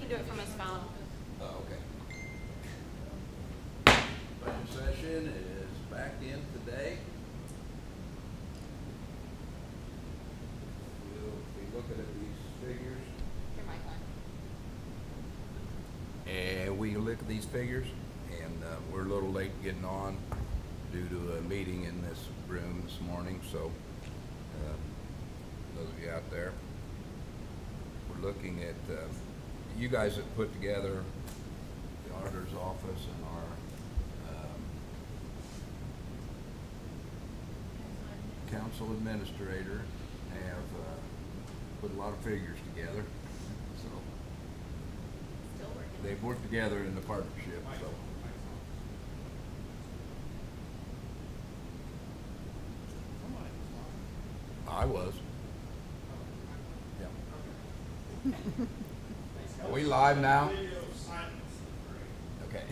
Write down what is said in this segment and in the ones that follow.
can do it from his phone. Oh, okay. Budget session is back in today. We'll be looking at these figures. Here, Michael. And we look at these figures, and we're a little late getting on due to a meeting in this room this morning, so those of you out there, we're looking at, you guys have put together the auditor's office and our council administrator have put a lot of figures together, so Still working. they've worked together in the partnership, so. I was. Yeah. Are we live now? Okay.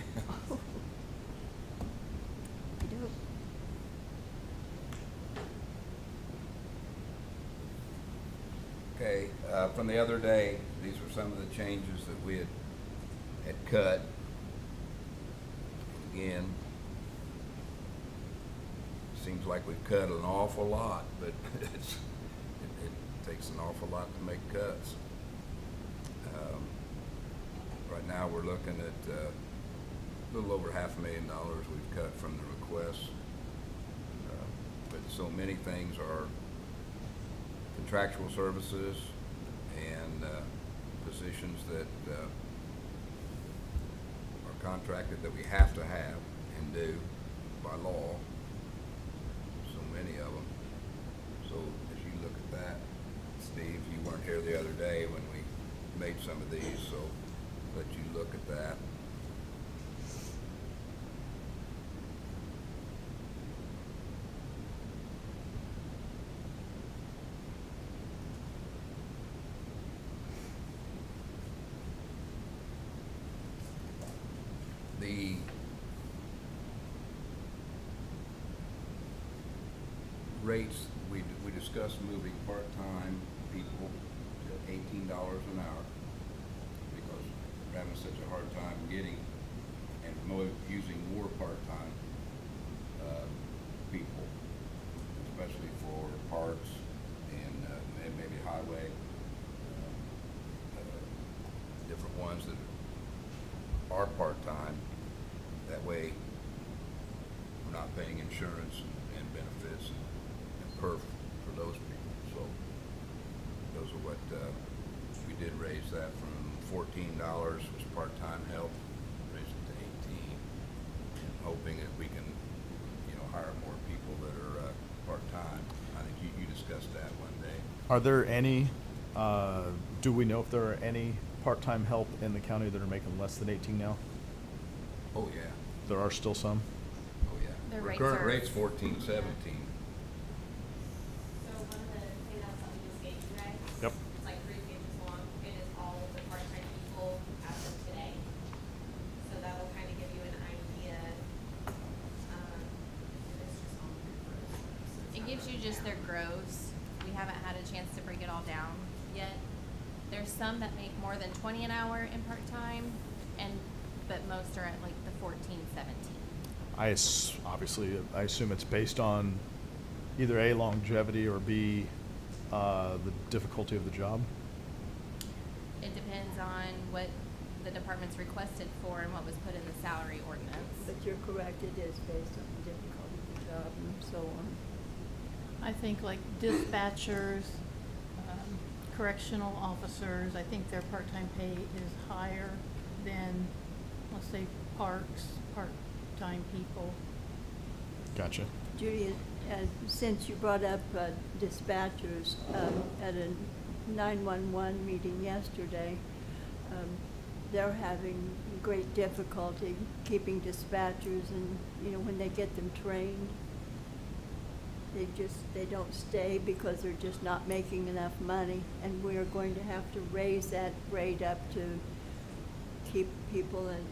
Okay, from the other day, these were some of the changes that we had cut. Again, seems like we've cut an awful lot, but it takes an awful lot to make cuts. Right now, we're looking at a little over $500,000 we've cut from the requests. But so many things are contractual services and positions that are contracted that we have to have and do by law. So many of them. So as you look at that, Steve, you weren't here the other day when we made some of these, so let you look at that. The rates, we discussed moving part-time people to $18 an hour because we're having such a hard time getting and using more part-time people, especially for parks and maybe highway, different ones that are part-time. That way, we're not paying insurance and benefits and perf for those people. So those are what we did raise that from $14 was part-time help, raise it to 18, and hoping that we can, hire more people that are part-time. I think you discussed that one day. Are there any, do we know if there are any part-time help in the county that are making less than 18 now? Oh yeah, There are still some? oh yeah. Their Our rates current are- rate's 14, 17. So one of the handouts that we just gave you guys. Yep. It's like 3 pages long. It is all of the part-time people as of today. So that will kind of give you an idea. It's just on there first. So it's It not gives you broken just down. their gross. We haven't had a chance to break it all down yet. There's some that make more than 20 an hour in part-time, but most are at like the 14, 17. Obviously, I assume it's based on either A, longevity, or B, the difficulty of the job. It depends on what the department's requested for and what was put in the salary ordinance. But you're correct, it is based on the difficulty of the job and so on. I think like dispatchers, correctional officers, I think their part-time pay is higher than, let's say, parks, part-time people. Gotcha. Judy, since you brought up dispatchers, at a 911 meeting yesterday, they're having great difficulty keeping dispatchers, and, when they get them trained, they don't stay because they're just not making enough money, and we are going to have to raise that rate up to keep people, and,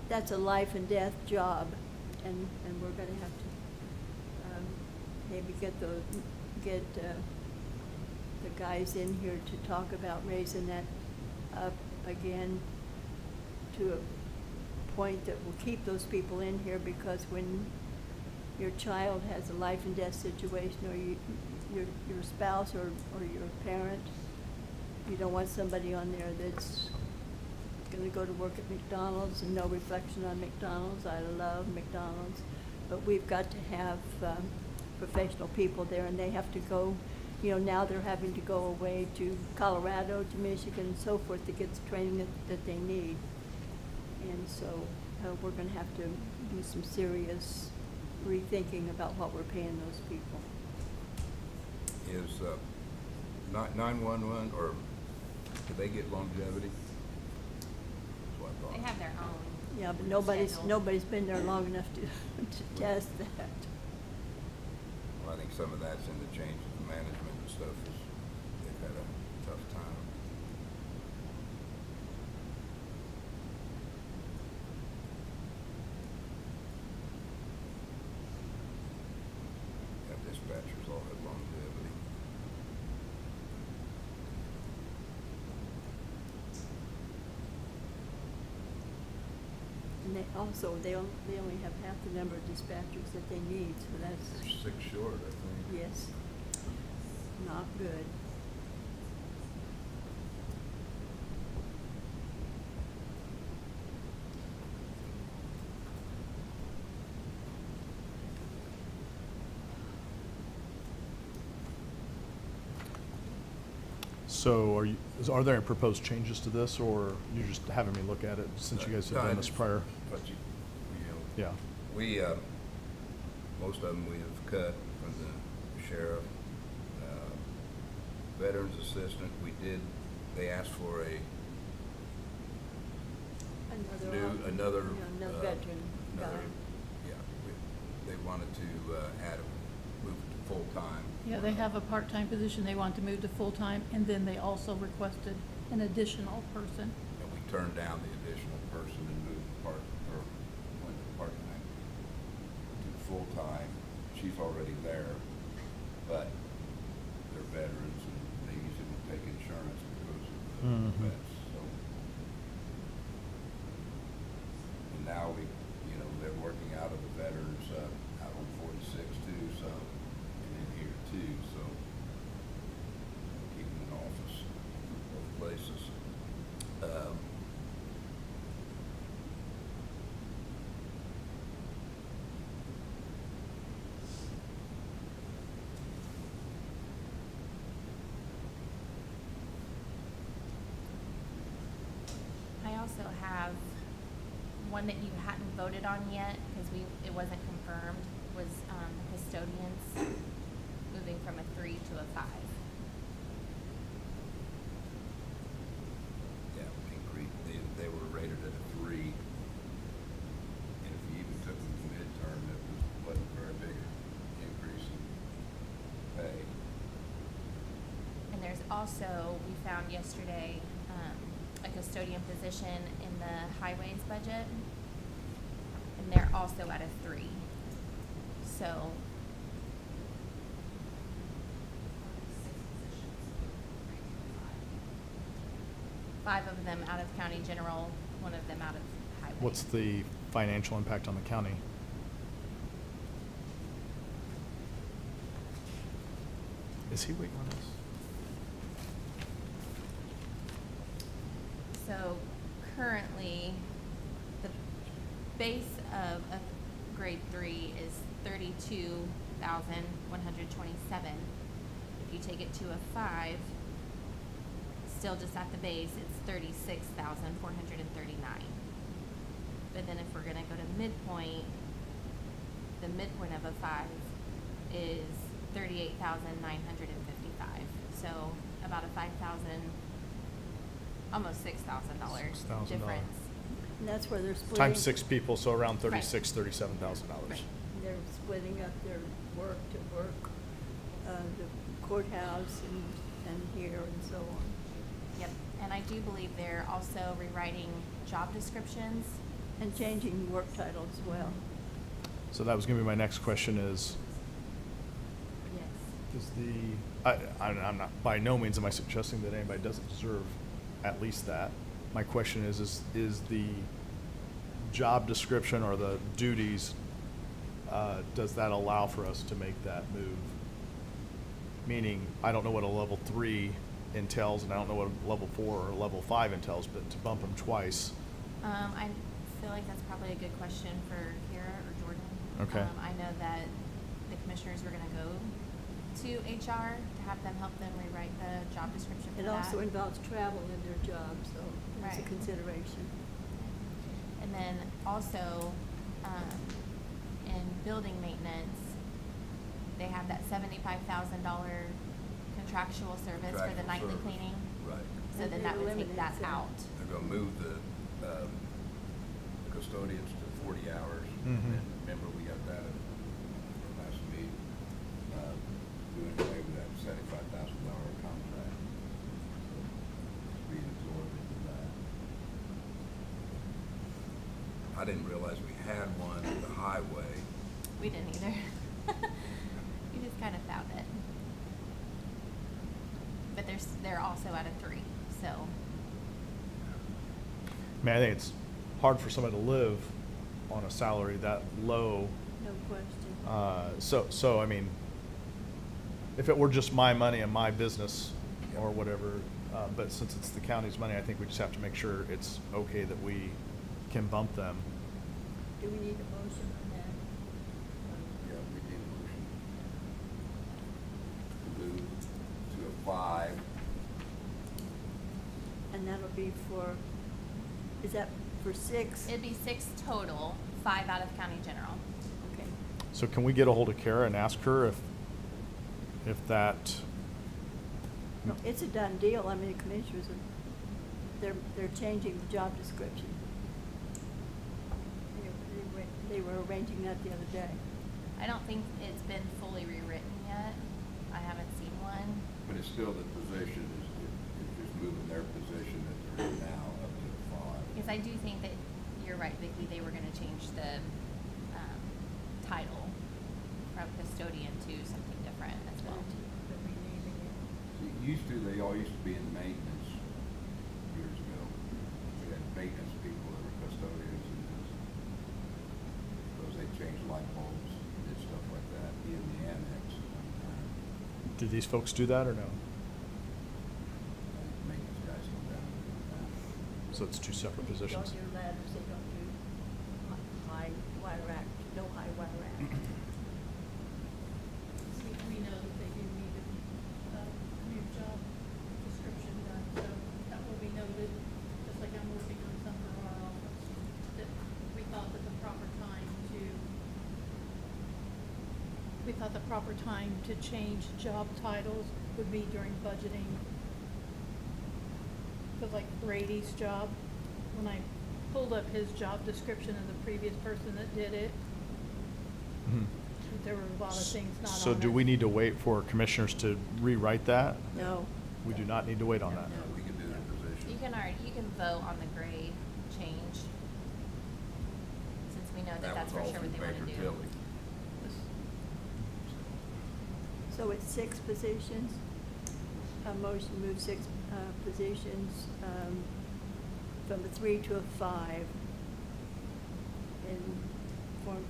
that's a life and death job, and we're gonna have to, maybe get the guys in here to talk about raising that up again to a point that will keep those people in here, because when your child has a life and death situation, or your spouse or your parent, you don't want somebody on there that's gonna go to work at McDonald's, and no reflection on McDonald's. I love McDonald's, but we've got to have professional people there, and they have to go, you know, now they're having to go away to Colorado, to Michigan, and so forth, to get the training that they need. And so we're gonna have to do some serious rethinking about what we're paying those people. Is 911, or do they get longevity? That's what I thought. They have their own. Yeah, but schedule. nobody's been there long enough to test that. Well, I think some of that's in the change of management and stuff, is they've had a tough time. Yeah, dispatchers all have longevity. And they only have half the number of dispatchers that they need, so that's, They're 6 short, I think. yes, not good. So are there proposed changes to this, or you're just having me look at it since you guys have done this prior? But you know, Yeah. we, most of them we have cut from the sheriff. Veterans assistant, they asked for another. Another veteran guy. Yeah, they wanted to move to full-time. Yeah, they have a part-time position they want to move to full-time, and then they also requested an additional person. And we turned down the additional person and moved went to part-time to full-time. She's already there, but they're veterans and they usually don't take insurance because of the Mhm. vets, so. And now they're working out of the veterans, out on 46 too, so, and in here too, so. Keeping an office both places. I also have one that you hadn't voted on yet, because it wasn't confirmed, was the custodians moving from a 3 to a 5. Yeah, increase, they were rated at a 3. And if you even took them to midterm, it wasn't very big increase in pay. And there's also, we found yesterday, a custodian position in the highways budget, and they're also at a 3. So, 6 positions, 3 to 5. 5 of them out of county general, 1 of them out of highway. What's the financial impact on the county? Is he waiting on us? So currently, the base of a grade 3 is 32,127. If you take it to a 5, still just at the base, it's 36,439. But then if we're gonna go to midpoint, the midpoint of a 5 is 38,955. So about a almost $6,000 $6,000. difference. And that's where they're splitting. Times 6 people, so around Right. $37,000. Right. They're splitting up their work to work, the courthouse and here and so on. Yep, and I do believe they're also rewriting job descriptions. And changing work titles as well. So that was gonna be my next question is Yes. I'm not, by no means am I suggesting that anybody doesn't deserve at least that. My question is the job description or the duties, does that allow for us to make that move? Meaning, I don't know what a level 3 entails, and I don't know what a level 4 or a level 5 entails, but to bump them twice. I feel like that's probably a good question for Kara or Jordan. Okay. I know that the commissioners were gonna go to HR to have them help them rewrite the job description for It that. also involves travel in their job, so it's a Right. consideration. And then also, in building maintenance, they have that $75,000 contractual service for the Contractual nightly service. cleaning. Right. So And then they that would take eliminate that that. out. They're gonna move the custodians to 40 hours. Mhm. And remember, we got that at the last meeting, doing away with that $75,000 contract. It's being absorbed into that. I didn't realize we had one at the highway. We didn't either. We just kind of found it. But they're also at a 3, so. I mean, I think it's hard for somebody to live on a salary that low. No question. So I mean, if it were just my money and my business or whatever, but since it's the county's money, I think we just have to make sure it's okay that we can bump them. Do we need a motion on that? Yeah, we need a motion to move to a 5. And that'll be for, is that for 6? It'd be 6 total, 5 out of county general. Okay. So can we get a hold of Kara and ask her if that? No, it's a done deal. I mean, the commissioners they're changing the job description. They were arranging that the other day. I don't think it's been fully rewritten yet. I haven't seen one. But it's still the position, it's just moving their position that they're in now up to 5. Because I do think that, you're right, Vicki, they were gonna change the, title from custodian to something different as well. But renaming it. See, they all used to be in maintenance years ago. We had maintenance people that were custodians and this. Because they changed light bulbs and did stuff like that in the annex at one time. Do these folks do that or no? Maintenance guys come down and do that. So it's 2 separate positions. On your ladders, they don't do high wire act, no high wire act. We know that they do need a new job description done, so that will be noted, just like I'm working on some for our office. That we thought that the proper time to change job titles would be during budgeting. Cause like Brady's job, when I pulled up his job description of the previous person that did it, Mhm. there were a lot of things not on So do it. we need to wait for commissioners to rewrite that? No. We do not need to wait on that. Yeah, we can do that position. You can vote on the grade change, since we know that that's was for all sure through what they wanna Baker do. Tilly. So it's 6 positions. A motion to move 6 positions from a 3 to a 5 in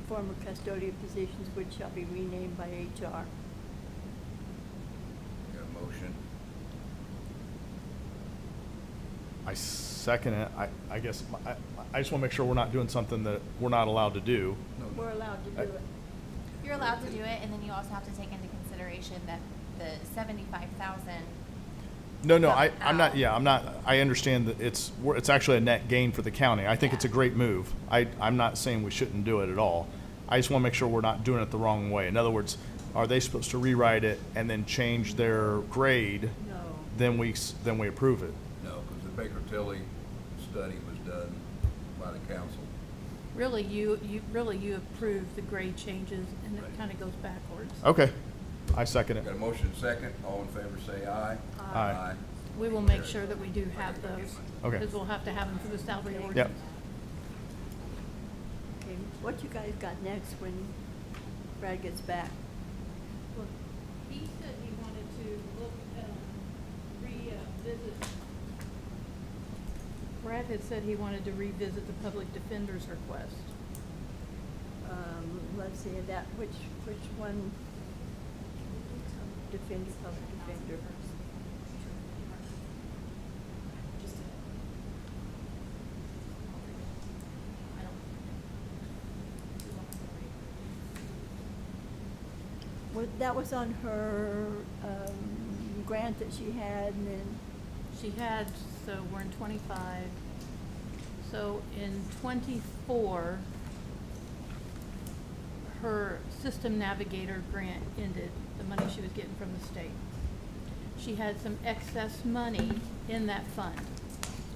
former custodial positions which shall be renamed by HR. Got a motion? I second it. I guess, I just want to make sure we're not doing something that we're not allowed to do. No, no. We're allowed to do it. You're allowed to do it, and then you also have to take into consideration that the 75,000. No, Well, I'm not, yeah, I'm not, I understand that it's actually a net gain for the county. I think it's a Yeah. great move. I'm not saying we shouldn't do it at all. I just want to make sure we're not doing it the wrong way. In other words, are they supposed to rewrite it and then change their grade? No. Then we approve it. No, because the Baker Tilly study was done by the council. Really, you approve the grade changes, and it Right. kinda goes backwards. Okay, I second it. Got a motion second, all in favor say aye. Aye. We will make sure that we do have those. Okay. Because we'll have to have them for the salary ordinance. Yep. Okay, what you guys got next when Brad gets back? Well, he said he wanted to look at, revisit Brad had said he wanted to revisit the public defender's request. Let's see, which one? Defender, public defender. Well, that was on her, grant that she had, and then, She had, so we're in 25. So in 24, her system navigator grant ended, the money she was getting from the state. She had some excess money in that fund.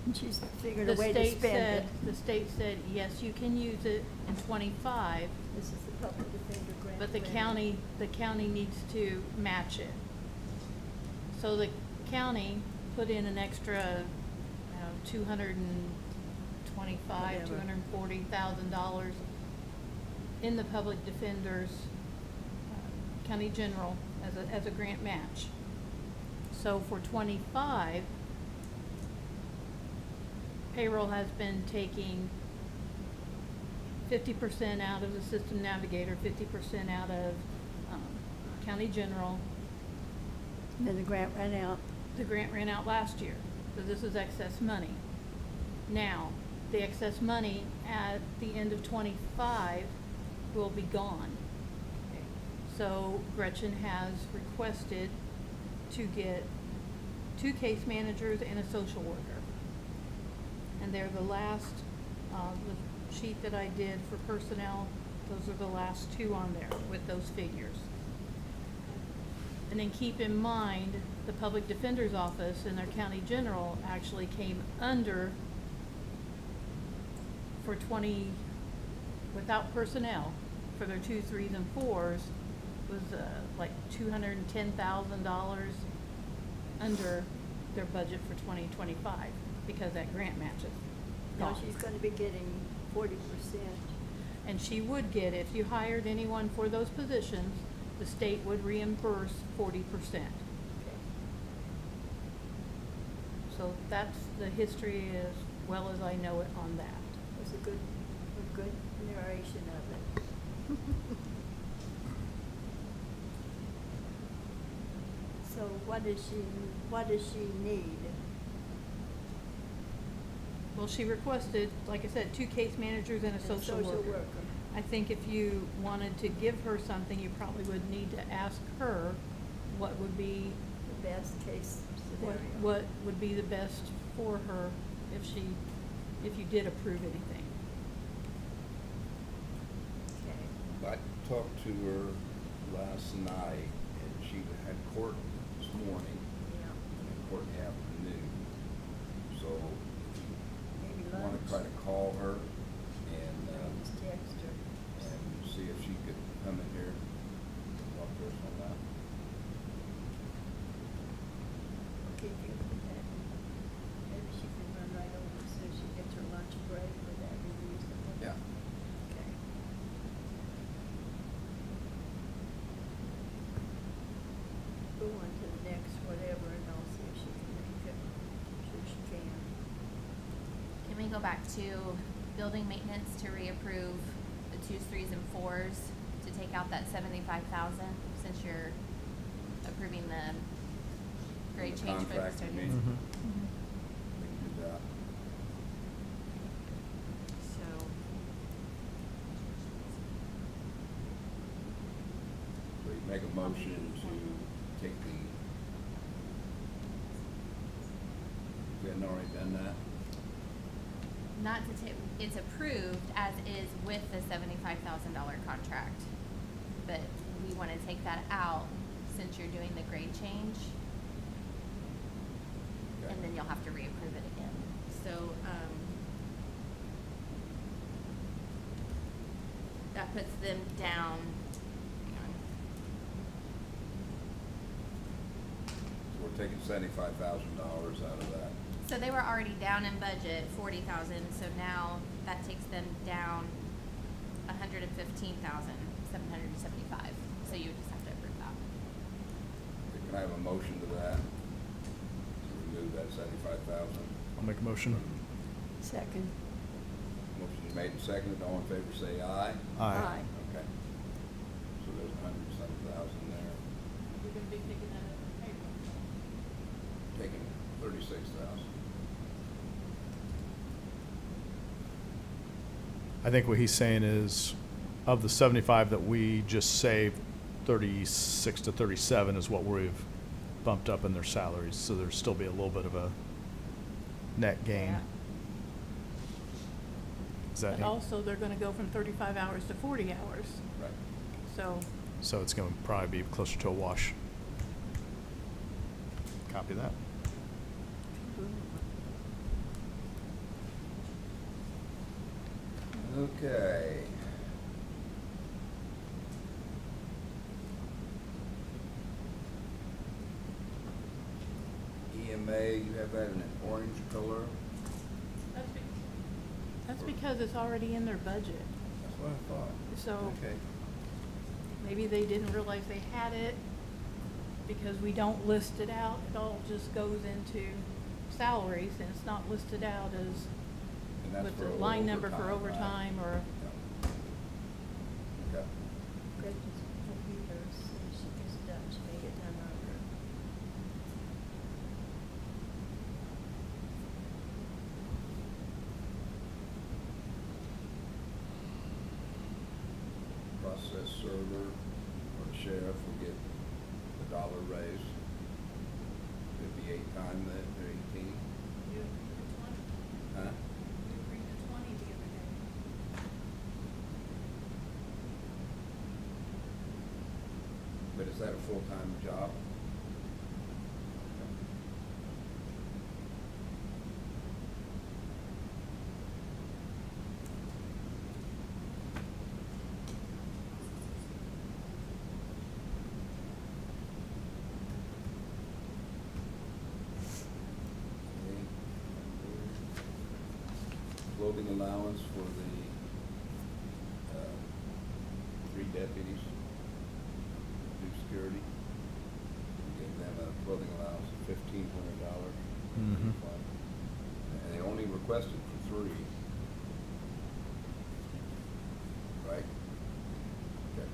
and she's figured The a way to state spend said, it. the state said, yes, you can use it in 25, This is the public defender grant. but the grant. county needs to match it. So the county put in an extra, $225,000, Whatever. $240,000 in the public defender's county general as a grant match. So for 25, payroll has been taking 50% out of the system navigator, 50% out of county general. And then the grant ran out. The grant ran out last year, so this is excess money. Now, the excess money at the end of 25 will be gone. So Gretchen has requested to get 2 case managers and a social worker. And they're the last, the sheet that I did for personnel, those are the last 2 on there with those figures. And then keep in mind, the public defender's office and their county general actually came under for 20, without personnel, for their 2s, 3s, and 4s, was like $210,000 under their budget for 2025, because that grant matches. Now gone. she's gonna be getting 40%. And she would get, if you hired anyone for those positions, the state would reimburse 40%. So that's the history as well as I know it on that. It was a good narration of it. So what does she need? Well, she requested, like I said, 2 case managers and a social worker. I think if you wanted to give her something, you probably would need to ask her what would be, The best case scenario. what would be the best for her if you did approve anything. Okay. I talked to her last night, and she had court this morning, Yeah. and then court in the afternoon. So, Maybe I wanna lunch. try to call her and, Just text her. and see if she could come in here and talk to us on that. Okay, if you put that in, maybe she can run right over so she gets her lunch break. Would that be reasonable? Yeah. Okay. Go on to the next whatever and I'll see if she can make it. I'm sure she can. Can we go back to building maintenance to reapprove the 2s, 3s, and 4s to take out that 75,000 since you're approving the grade The change for the contract, you custodians? mean? Mhm. We can do that. So, So you make a motion to take the, we hadn't already done that? not to take, it's approved as is with the $75,000 contract. But we wanna take that out since you're doing the grade change. Okay. And then you'll have to reapprove it again. So, that puts them down, hang on. So we're taking $75,000 out of that. So they were already down in budget, 40,000, so now that takes them down 115,775. So you just have to approve that. Can I have a motion to that? To remove that 75,000? I'll make a motion. Second. Motion made and seconded, all in favor say aye. Aye. Okay. So there's $107,000 there, We're gonna be picking that up in payroll. taking 36,000. I think what he's saying is, of the 75 that we just saved, 36 to 37 is what we've bumped up in their salaries, so there'll still be a little bit of a net gain. Yeah. Is that But also, they're gonna go from 35 hours to 40 hours, Right. so so it's going to probably be closer to a wash. Copy that. Okay. EMA, you have that in an orange color? that's because it's already in their budget. That's what I thought. So Okay. maybe they didn't realize they had it because we don't list it out. It all just goes into salaries and it's not listed out as And that's with for the line number for overtime, overtime or, Yeah. Okay. Bridget's computer says she is done, she may get done earlier. Process server or the sheriff will get the dollar raise. 58 times that, or 18. you agreed to 20. Huh? You agreed to 20 the other day. But is that a full-time job? Clothing allowance for the 3 deputies, do security. We gave them a clothing allowance of $1,500. Mhm. And they only requested for 3. Right? Okay.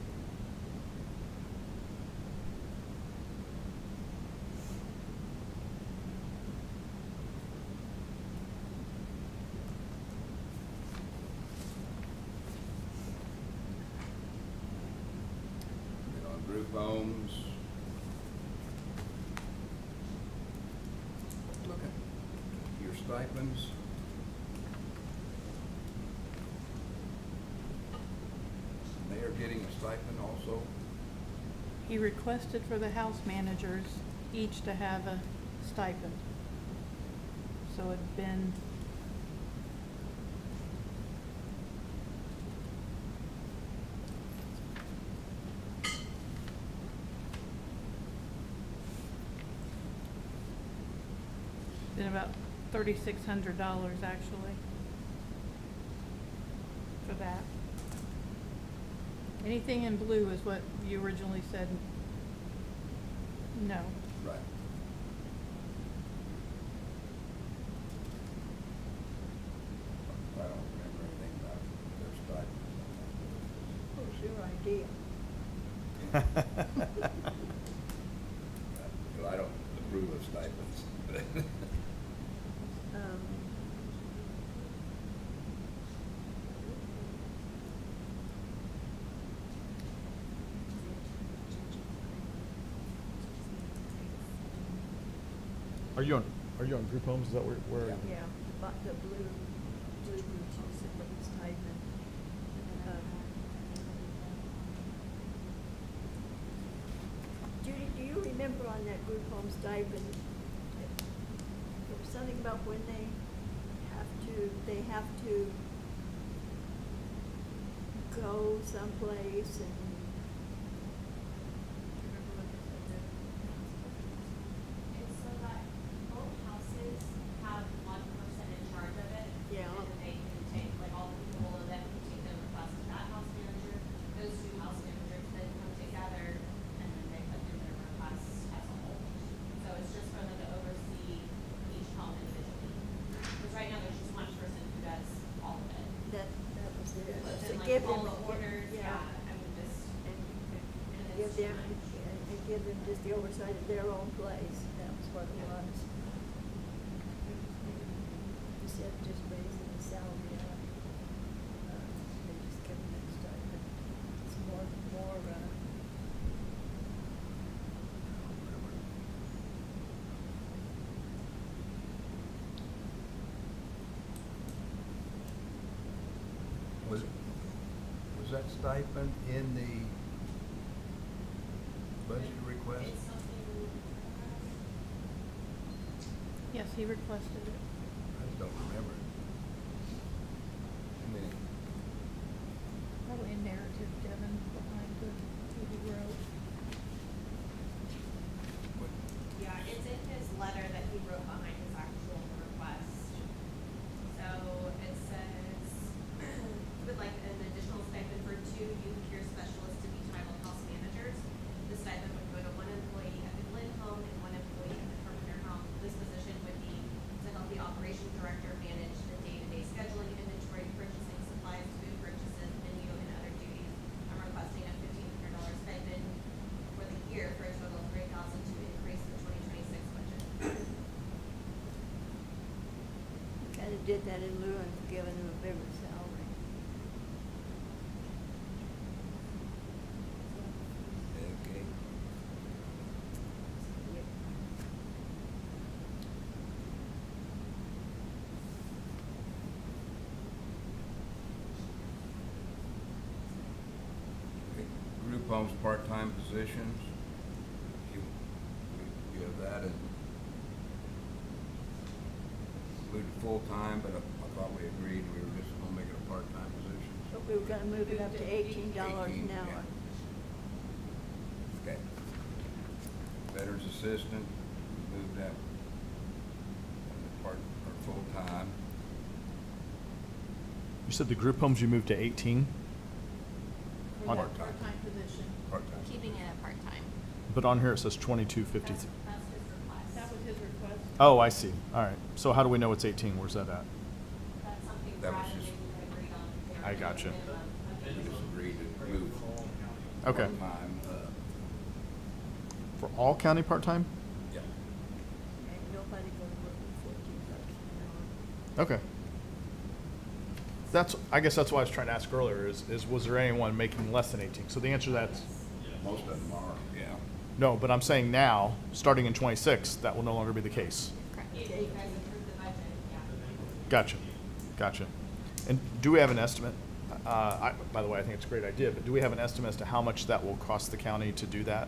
Then on group homes. Look at your stipends. They are getting a stipend also. He requested for the house managers each to have a stipend. So it'd been, been about $3,600 actually for that. Anything in blue is what you originally said no. Right. I don't remember anything about their stipends. What was your idea? But I don't approve of stipends. Um, Are you on group homes? Is that where? Yeah. Yeah, but the blue stipend. Judy, do you remember on that group home stipend, there was something about when they have to go someplace and, It's so that both houses have one person in charge of it. Yeah. And then they can take, like, all the people below them can take their request to that house manager. Those 2 house managers then come together and then they put in their requests as a whole. So it's just for them to oversee each home individually. Because right now there's just one person them and give them just the oversight of their own place. That was what it was. Instead of just raising the salary up, they just give them that stipend. It's more, Was that stipend in the budget request? It's something, Yes, he requested it. I just don't remember. I mean, Probably a narrative, Devin, behind what he wrote. what, yeah, it's in his letter that he wrote behind his actual request. So it says, would like an additional stipend for 2 youth care specialists to be titled house managers. The stipend would go to 1 employee at the Glen Home and 1 employee at the Carpenter Home. This position would be to help the operations director manage the day-to-day scheduling, inventory, purchasing, supplies, food purchases, menu, and other duties. I'm requesting a $1,500 stipend for the year for a total of $3,000 to increase the 2026 budget. kinda did that in lieu of giving them a bigger salary. okay. Okay, Group homes, part-time positions. You have that and included full-time, but I thought we agreed we were just gonna make it a part-time position. But we were gonna move it up to $18 18, an hour. yeah. Okay. Veterans assistant, moved that part, or full-time. You said the group homes you moved to 18, For On- that part-time position. Part-time. Keeping it at part-time. but on here it says 22.50. That's his request. That was his request. Oh, I see. All right. So how do we know it's 18? Where's that at? That's something That Brad was and just- Nathan agreed on. I gotcha. We just agreed to move Okay. part-time, For all county part-time? yeah. And nobody gonna work for $14 an hour. Okay. I guess that's what I was trying to ask earlier is was there anyone making less than 18? So the answer to that's Most of them are, yeah. no, but I'm saying now, starting in 26, that will no longer be the case. Correct. If you guys approve the budget, yeah. Gotcha. Gotcha. And do we have an estimate? By the way, I think it's a great idea, but do we have an estimate as to how much that will cost the county to do that?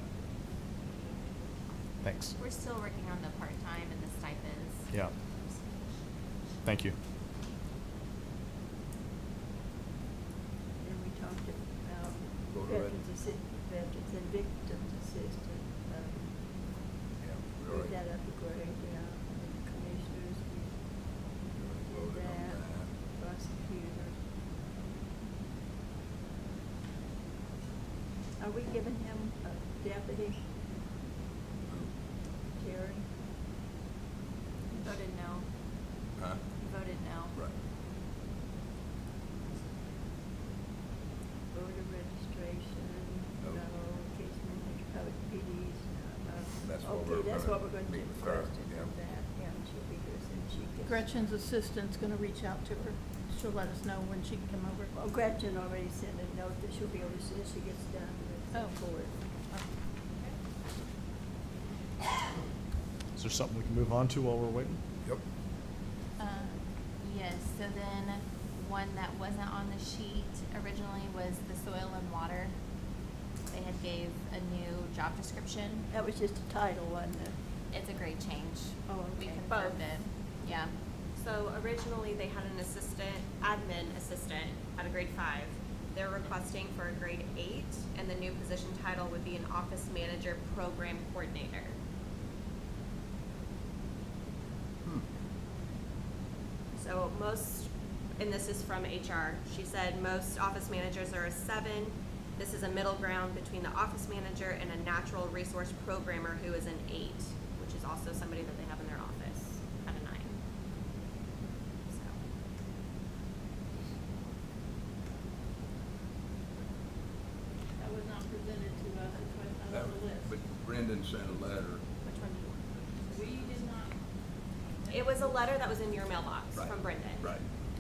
Thanks. We're still working on the part-time and the stipends. Yeah. Thank you. Then we talked about Go ahead. veterans and victims assistant. Yeah, we Move already that up a grade, yeah. And the commissioners, we did voted on that. that. Prosecutor. Are we giving him a deputy, Terry? Voted no. Huh? Voted no. Right. Voter registration, No. no, case manager, public PDs, That's what we're Okay, that's gonna what we're gonna do meet with her, first, yeah. is that, yeah, and she'll be here soon, she gets. Gretchen's assistant's gonna reach out to her. She'll let us know when she can come over. Well, Gretchen already sent a note that she'll be over as soon as she gets done with the Oh. court. Is there something we can move on to while we're waiting? Yep. Yes, so then one that wasn't on the sheet originally was the soil and water. They had gave a new job description. That was just a title, wasn't it? It's a grade change. Oh, We okay. confirmed it. Yeah. So originally, they had an admin assistant at a grade 5. They're requesting for a grade 8, and the new position title would be an office manager program coordinator. So most, and this is from HR, she said most office managers are a 7. This is a middle ground between the office manager and a natural resource programmer who is an 8, which is also somebody that they have in their office at a 9. So. That was not presented to us, that's why Brendan sent a letter. Which one do you want? We did not, It was a letter that was in your mailbox Right, from Brendan. Right.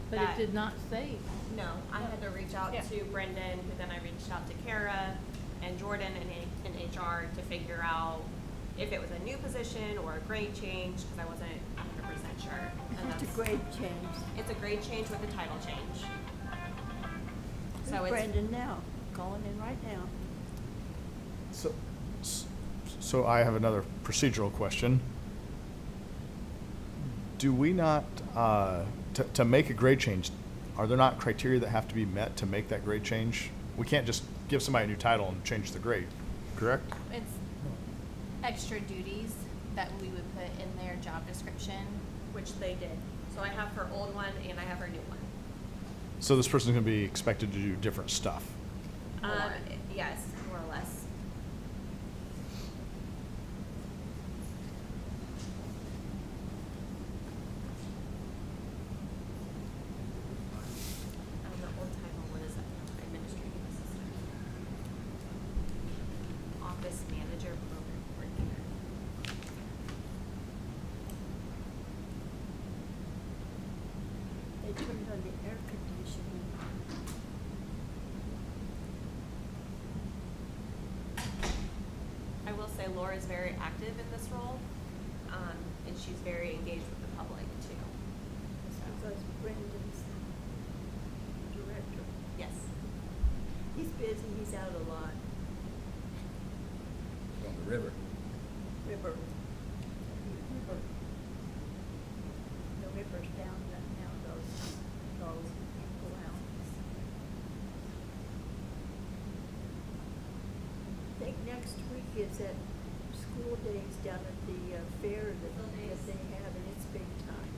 but That- it did not say. No, I had to reach out Yeah. to Brendan, who then I reached out to Kara and Jordan in HR to figure out if it was a new position or a grade change, because I wasn't 100% sure. And It's a that's- grade change. It's a grade change with a title change. So Who's it's Brendan now? Calling in right now. So I have another procedural question. Do we not, to make a grade change, are there not criteria that have to be met to make that grade change? We can't just give somebody a new title and change the grade, correct? It's extra duties that we would put in their job description. which they did. So I have her old one and I have her new one. So this person's gonna be expected to do different stuff. Yes, more or less. The old title, what is that? Administrative assistant. Office manager, program coordinator. They turned on the air conditioning. I will say Laura's very active in this role, and she's very engaged with the public too. So, Because Brendan's director. yes. He's busy, he's out a lot. On the river. River. The river's down now, those people out. I think next week is at school days down at the fair that they have, and it's big time.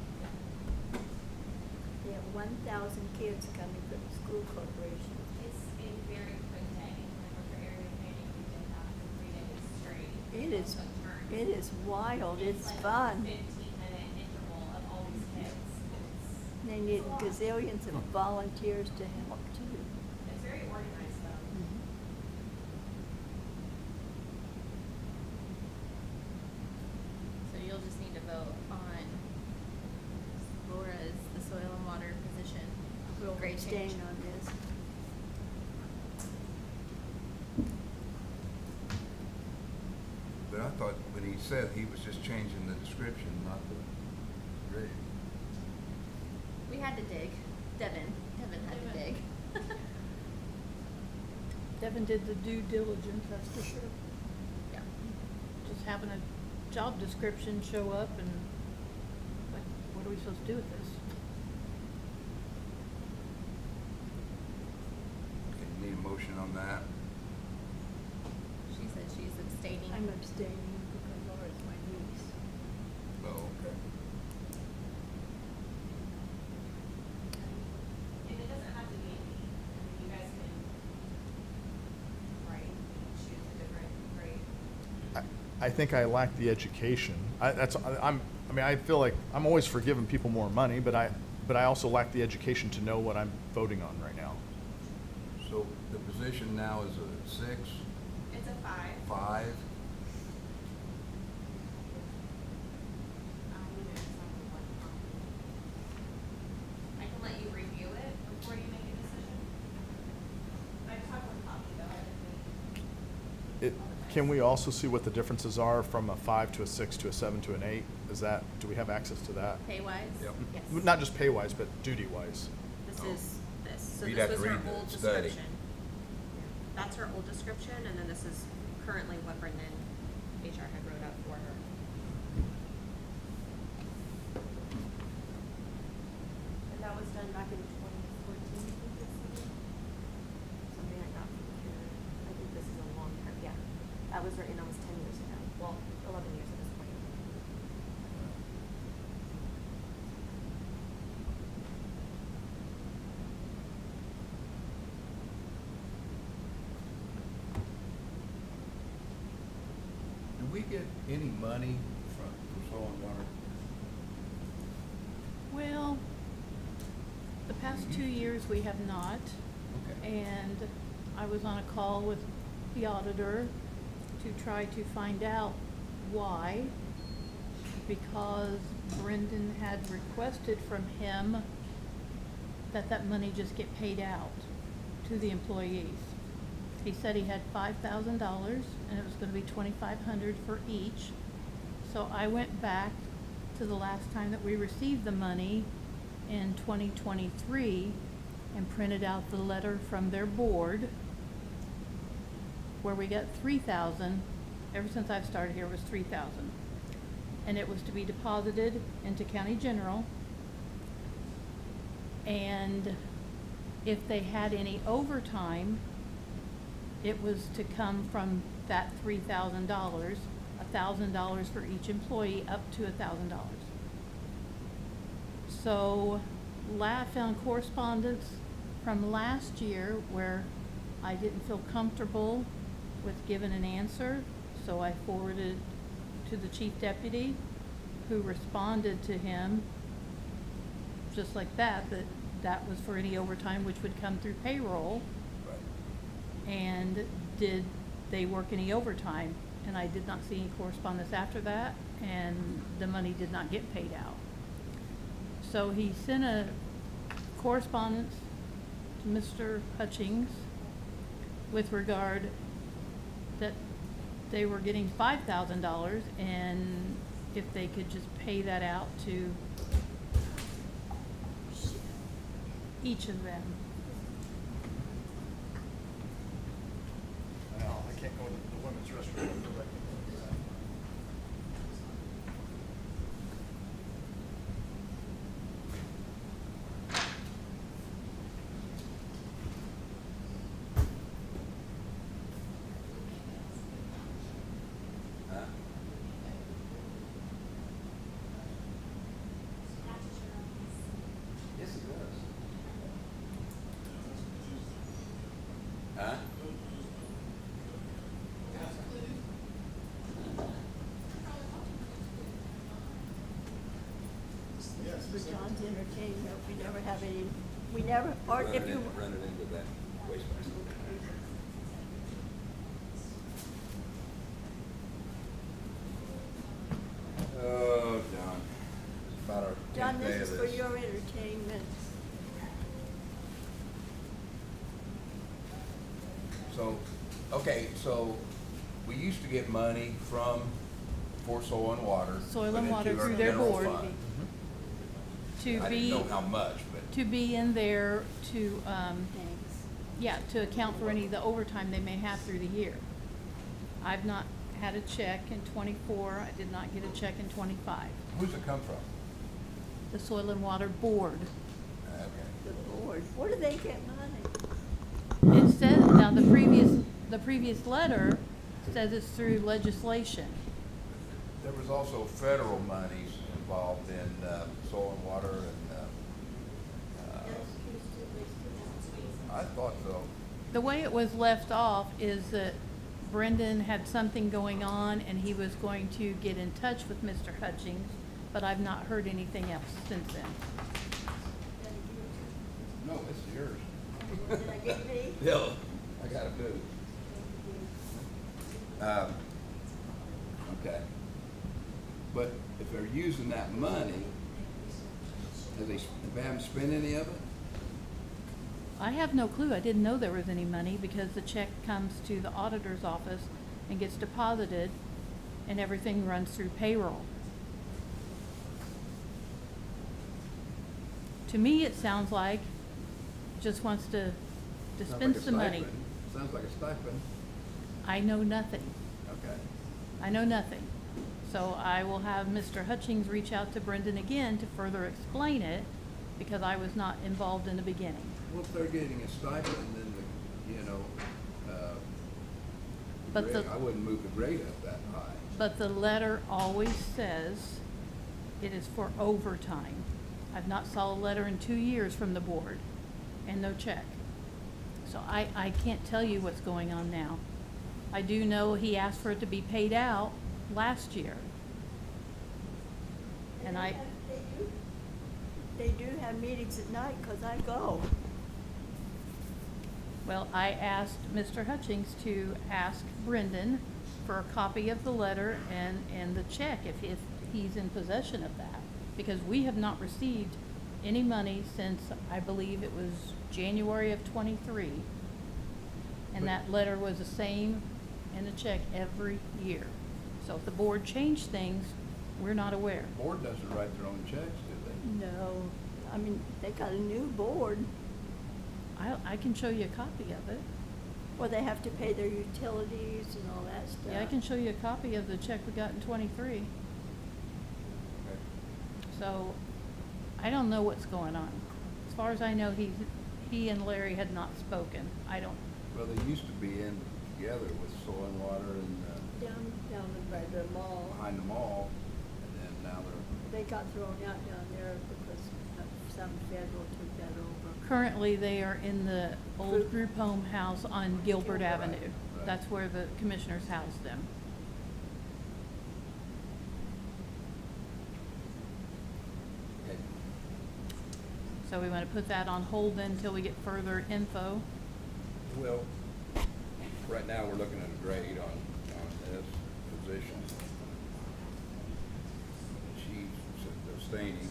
They have 1,000 kids coming from the school corporation. It's a very quick day, like for area planning, we did that for 3 days straight. It is, So turns. it is wild, it's like fun. a 15-minute interval of all these kids. They need gazillions of volunteers to help too. It's very organized though. So you'll just need to vote on Laura's, the soil and water position. We'll Grade abstain change. on this. But I thought when he said he was just changing the description, not the grade. We had to dig. Devin had to dig. Devin did the due diligence, that's for sure. Yeah. Just having a job description show up and, like, what are we supposed to do with this? Okay, you need a motion on that? She said she's abstaining. I'm abstaining because Laura's my niece. Oh, okay. And it doesn't have to be me. I mean, you guys can, right, choose a different grade. I think I lack the education. I feel like I'm always for giving people more money, but I also lack the education to know what I'm voting on right now. So the position now is a 6, It's a 5. 5? I can let you review it before you make a decision. I just have one copy though, I didn't make. Can we also see what the differences are from a 5 to a 6 to a 7 to an 8? Do we have access to that? Pay wise? Yep. Yes. Not just pay wise, but duty wise. This Oh. is this. So You'd this have to was her read the old study. description. That's her old description, and then this is currently what Brendan HR had wrote up for her. And that was done back in 2014, I think it said. Something I got from here. I think this is a long term, yeah. That was written almost 10 years ago. Well, 11 years at this point. Do we get any money from soil and water? Well, the past 2 years we have not. Okay. And I was on a call with the auditor, to try to find out why, because Brendan had requested from him that that money just get paid out to the employees. He said he had $5,000 and it was gonna be $2,500 for each. So I went back to the last time that we received the money in 2023 and printed out the letter from their board where we got 3,000. Ever since I've started here, it was 3,000. And it was to be deposited into County General. And if they had any overtime, it was to come from that $3,000, $1,000 for each employee, up to $1,000. So I found correspondence from last year where I didn't feel comfortable with giving an answer, so I forwarded to the chief deputy, who responded to him just like that that was for any overtime which would come through payroll. Right. And did they work any overtime? And I did not see any correspondence after that, and the money did not get paid out. So he sent a correspondence to Mr. Hutchings with regard that they were getting $5,000, and if they could just pay that out to each of them. Well, I can't go to the women's restroom. but I can go to that. Huh? Yes, it does. Huh? For John's entertainment, we never have any, we never, or if you, Run it into that waste basket. Oh, John. It's about our John, 10th day this of is for this. your entertainment. So, okay, so we used to get money from for soil and water. Soil put and into water our through their general board. fund. To I be, didn't know how much, but. to be in there to, Thanks. yeah, to account for any of the overtime they may have through the year. I've not had a check in '24, I did not get a check in '25. Who's it come from? The Soil and Water Board. Okay. The board, where do they get money? It says, now the previous letter says it's through legislation. There was also federal monies involved in soil and water and, I thought so. The way it was left off is that Brendan had something going on and he was going to get in touch with Mr. Hutchings, but I've not heard anything else since then. No, it's yours. Did I get me? Bill, I gotta move. Okay. But if they're using that money, they haven't spent any of it? I have no clue. I didn't know there was any money because the check comes to the auditor's office and gets deposited and everything runs through payroll. To me, it sounds like just wants to Sounds like spend a some money. stipend. Sounds like a stipend. I know nothing. Okay. I know nothing. So I will have Mr. Hutchings reach out to Brendan again to further explain it because I was not involved in the beginning. Well, if they're getting a stipend, then But the- I wouldn't move the grade up that high. But the letter always says it is for overtime. I've not saw a letter in 2 years from the board and no check. So I can't tell you what's going on now. I do know he asked for it to be paid out last year. And I, They do have meetings at night, 'cause I go. well, I asked Mr. Hutchings to ask Brendan for a copy of the letter and the check if he's in possession of that. Because we have not received any money since, I believe it was January of '23. And that letter was the same and the check every year. So if the board changed things, we're not aware. The board doesn't write their own checks, do No, I mean, they got a new board. I can show you a copy of it. Well, they have to pay their utilities and all that stuff. Yeah, I can show you a copy of the check we got in '23. they? So, I don't know what's going on. As far as I know, he and Larry had not spoken. I don't, Well, they used to be in together with Soil and Water and, Down by the mall. behind the mall, and then now they're, They got thrown out down there because some federal took that over. currently they are in the old group home house on Gilbert Gilbert. Avenue. Right. That's where the commissioners housed them. okay. So we want to put that on hold then until we get further info. Well, right now, we're looking at a grade on this position. She's abstaining,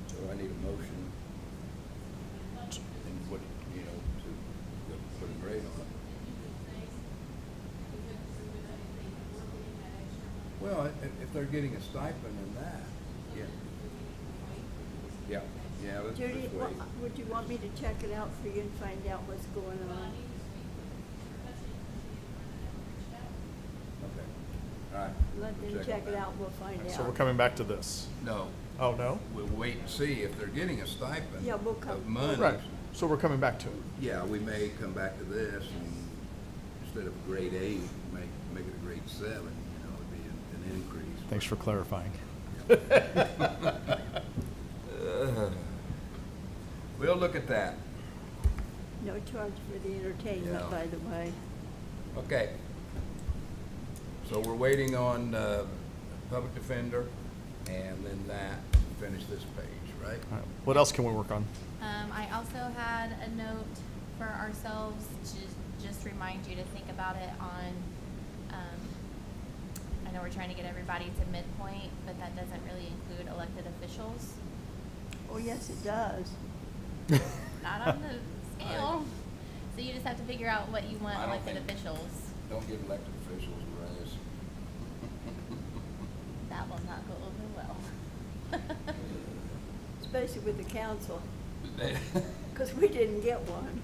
so I need a motion. And what, you know, to put a grade on it. Well, if they're getting a stipend in that, yeah. Yeah, let's Judy, wait. would you want me to check it out for you and find out what's going on? Okay, all right. Let we'll them check it back. out, we'll find out. So we're coming back to this. No, Oh, no? we'll wait and see if they're getting a stipend Yeah, we'll come- of money. Right, so we're coming back to it. Yeah, we may come back to this and instead of grade 8, make it a grade 7, you know, it'd be an increase. Thanks for clarifying. We'll look at that. No charge for the entertainment, Yeah. by the way. Okay. So we're waiting on public defender and then that to finish this page, right? All right, what else can we work on? I also had a note for ourselves to just remind you to think about it on, I know we're trying to get everybody to midpoint, but that doesn't really include elected officials. Oh, yes, it does. Not on the scale. So you just have to figure out what you want I don't elected think- officials. Don't give elected officials a raise. That will not go over well. Especially with the council, because we didn't get one.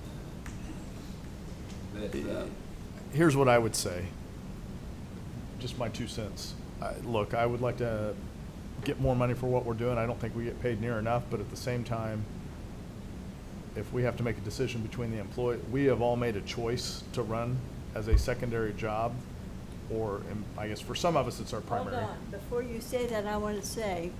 Here's what I would say. Just my 2 cents. Look, I would like to get more money for what we're doing. I don't think we get paid near enough, but at the same time, if we have to make a decision between the employee, we have all made a choice to run as a secondary job, or I guess for some of us, it's our primary. Hold on, before you say that, I want to say,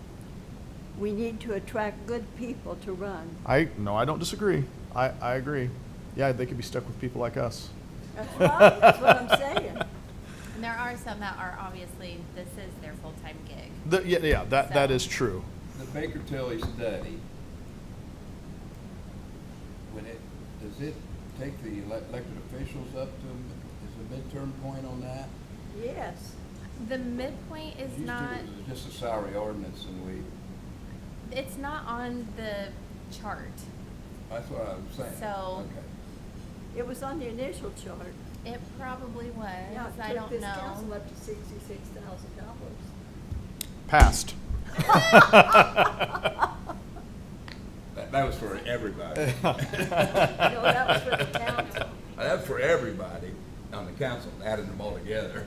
we need to attract good people to run. No, I don't disagree. I agree. Yeah, they could be stuck with people like us. That's right, that's what I'm saying. And there are some that are obviously, this is their full-time gig. Yeah, that So- is true. The Baker Tilly study, does it take the elected officials up to, is a midterm point on that? Yes. The midpoint is Used to, not, it was just a salary ordinance and it's not on the chart. that's what I was saying. So- Okay. It was on the initial chart. It probably was, Yeah, it I took don't this council know. up to $66,000. Passed. That was for everybody. No, that was for the council. That's for everybody on the council, adding them all together.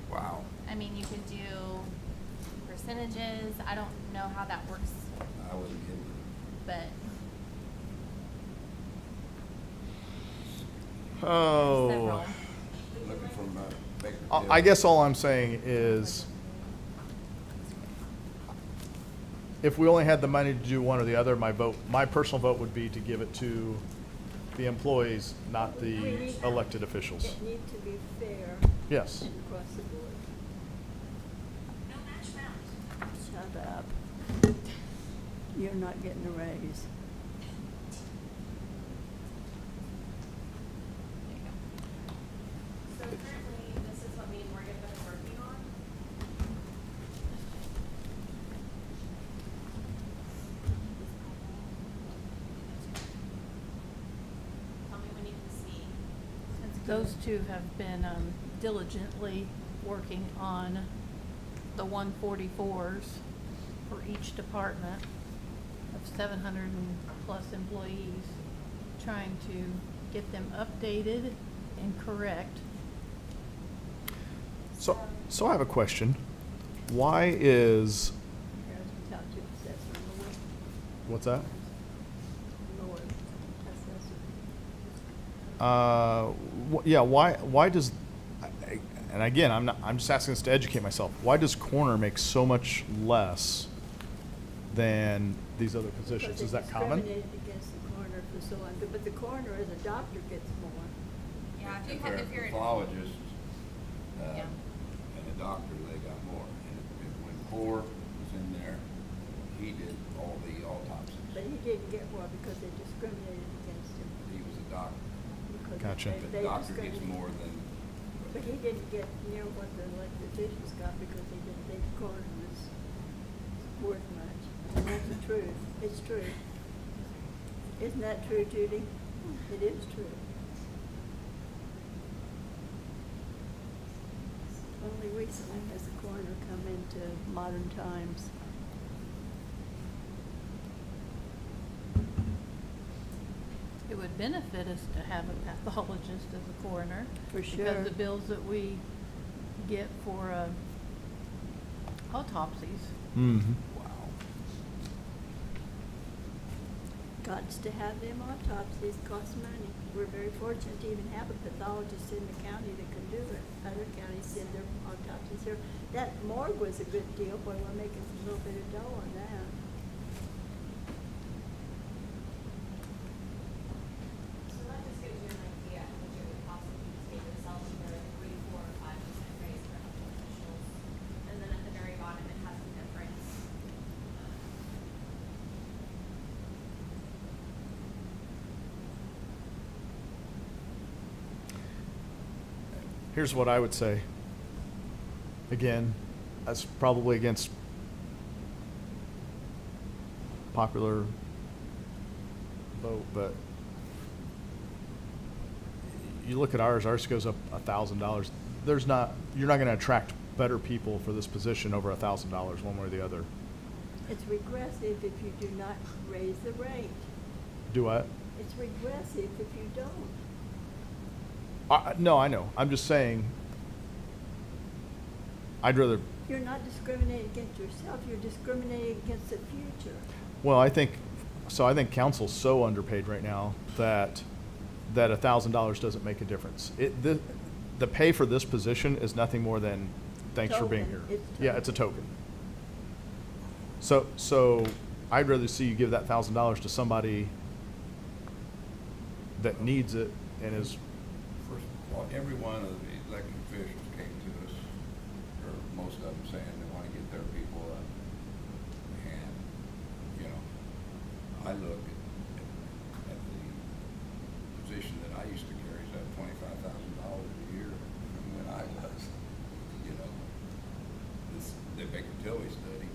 Wow. I mean, you could do percentages, I don't know how that works, I wasn't kidding. but Oh. several. Looking from Baker I Tilly. guess all I'm saying is, if we only had the money to do one or the other, my personal vote would be to give it to the employees, not We the need- elected officials. It needs to be fair Yes. across the board. Shut up. You're not getting a raise. There you go. those two have been diligently working on the 144s for each department of 700 and plus employees, trying to get them updated and correct. So I have a question. Why is, Here's the township assessor, what's that? Lord, assessor. Yeah, why does, and again, I'm just asking this to educate myself. Why does coroner make so much less than these other positions? Because Is they that common? discriminated against the coroner for so long, but the coroner as a doctor gets more. Yeah, if you If have, they're if you're. a pathologist, Yeah. and a doctor, they got more. And when Core was in there, he did all the autopsies. But he didn't get more because they discriminated against him. He was a doctor. Because Gotcha. The they doctor gets discriminated. more than. But he didn't get near what the elected officials got because they didn't think the coroner was worth much. And that's the truth. It's true. Isn't that true, Judy? It is true. Only recently has the coroner come into modern times. It would benefit us to have a pathologist as a coroner. For sure. Because the bills that we get for autopsies. Mm-hmm. Wow. Gots to have them autopsies, cost money. We're very fortunate to even have a pathologist in the county that can do it. Other counties send their autopsies here. That morgue was a good deal, boy, we're making a little bit of dough on that. So that just gives you an idea how much it would possibly pay yourself for a 3, 4, or 5% raise for elected officials. And then at the very bottom, it has the difference. Here's what I would say. Again, that's probably against popular vote, but you look at ours goes up $1,000. You're not gonna attract better people for this position over $1,000 one way or the other. It's regressive if you do not raise the rate. Do what? It's regressive if you don't. No, I know. I'm just saying, I'd rather, You're not discriminating against yourself, you're discriminating against the future. well, I think council's so underpaid right now that $1,000 doesn't make a difference. The pay for this position is nothing more than, thanks for being here. Token. It's Yeah, it's a token. So I'd rather see you give that $1,000 to somebody that needs it and is, First of all, every one of the elected officials came to us, or most of them saying they want to get their people up. And, you know, I look at the position that I used to carry, is at $25,000 a year from when I was, you know, the Baker Tilly study.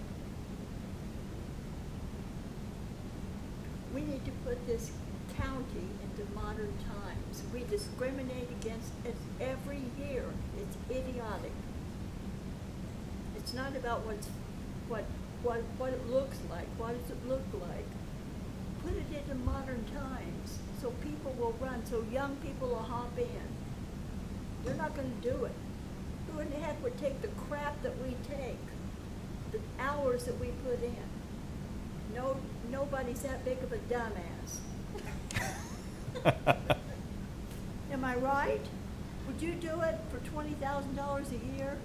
We need to put this county into modern times. We discriminate against it every year. It's idiotic. It's not about what it looks like. What does it look like? Put it into modern times so people will run, so young people will hop in. They're not gonna do it. Who in the heck would take the crap that we take, the hours that we put in? Nobody's that big of a dumbass. Am I right? Would you do it for $20,000 a year?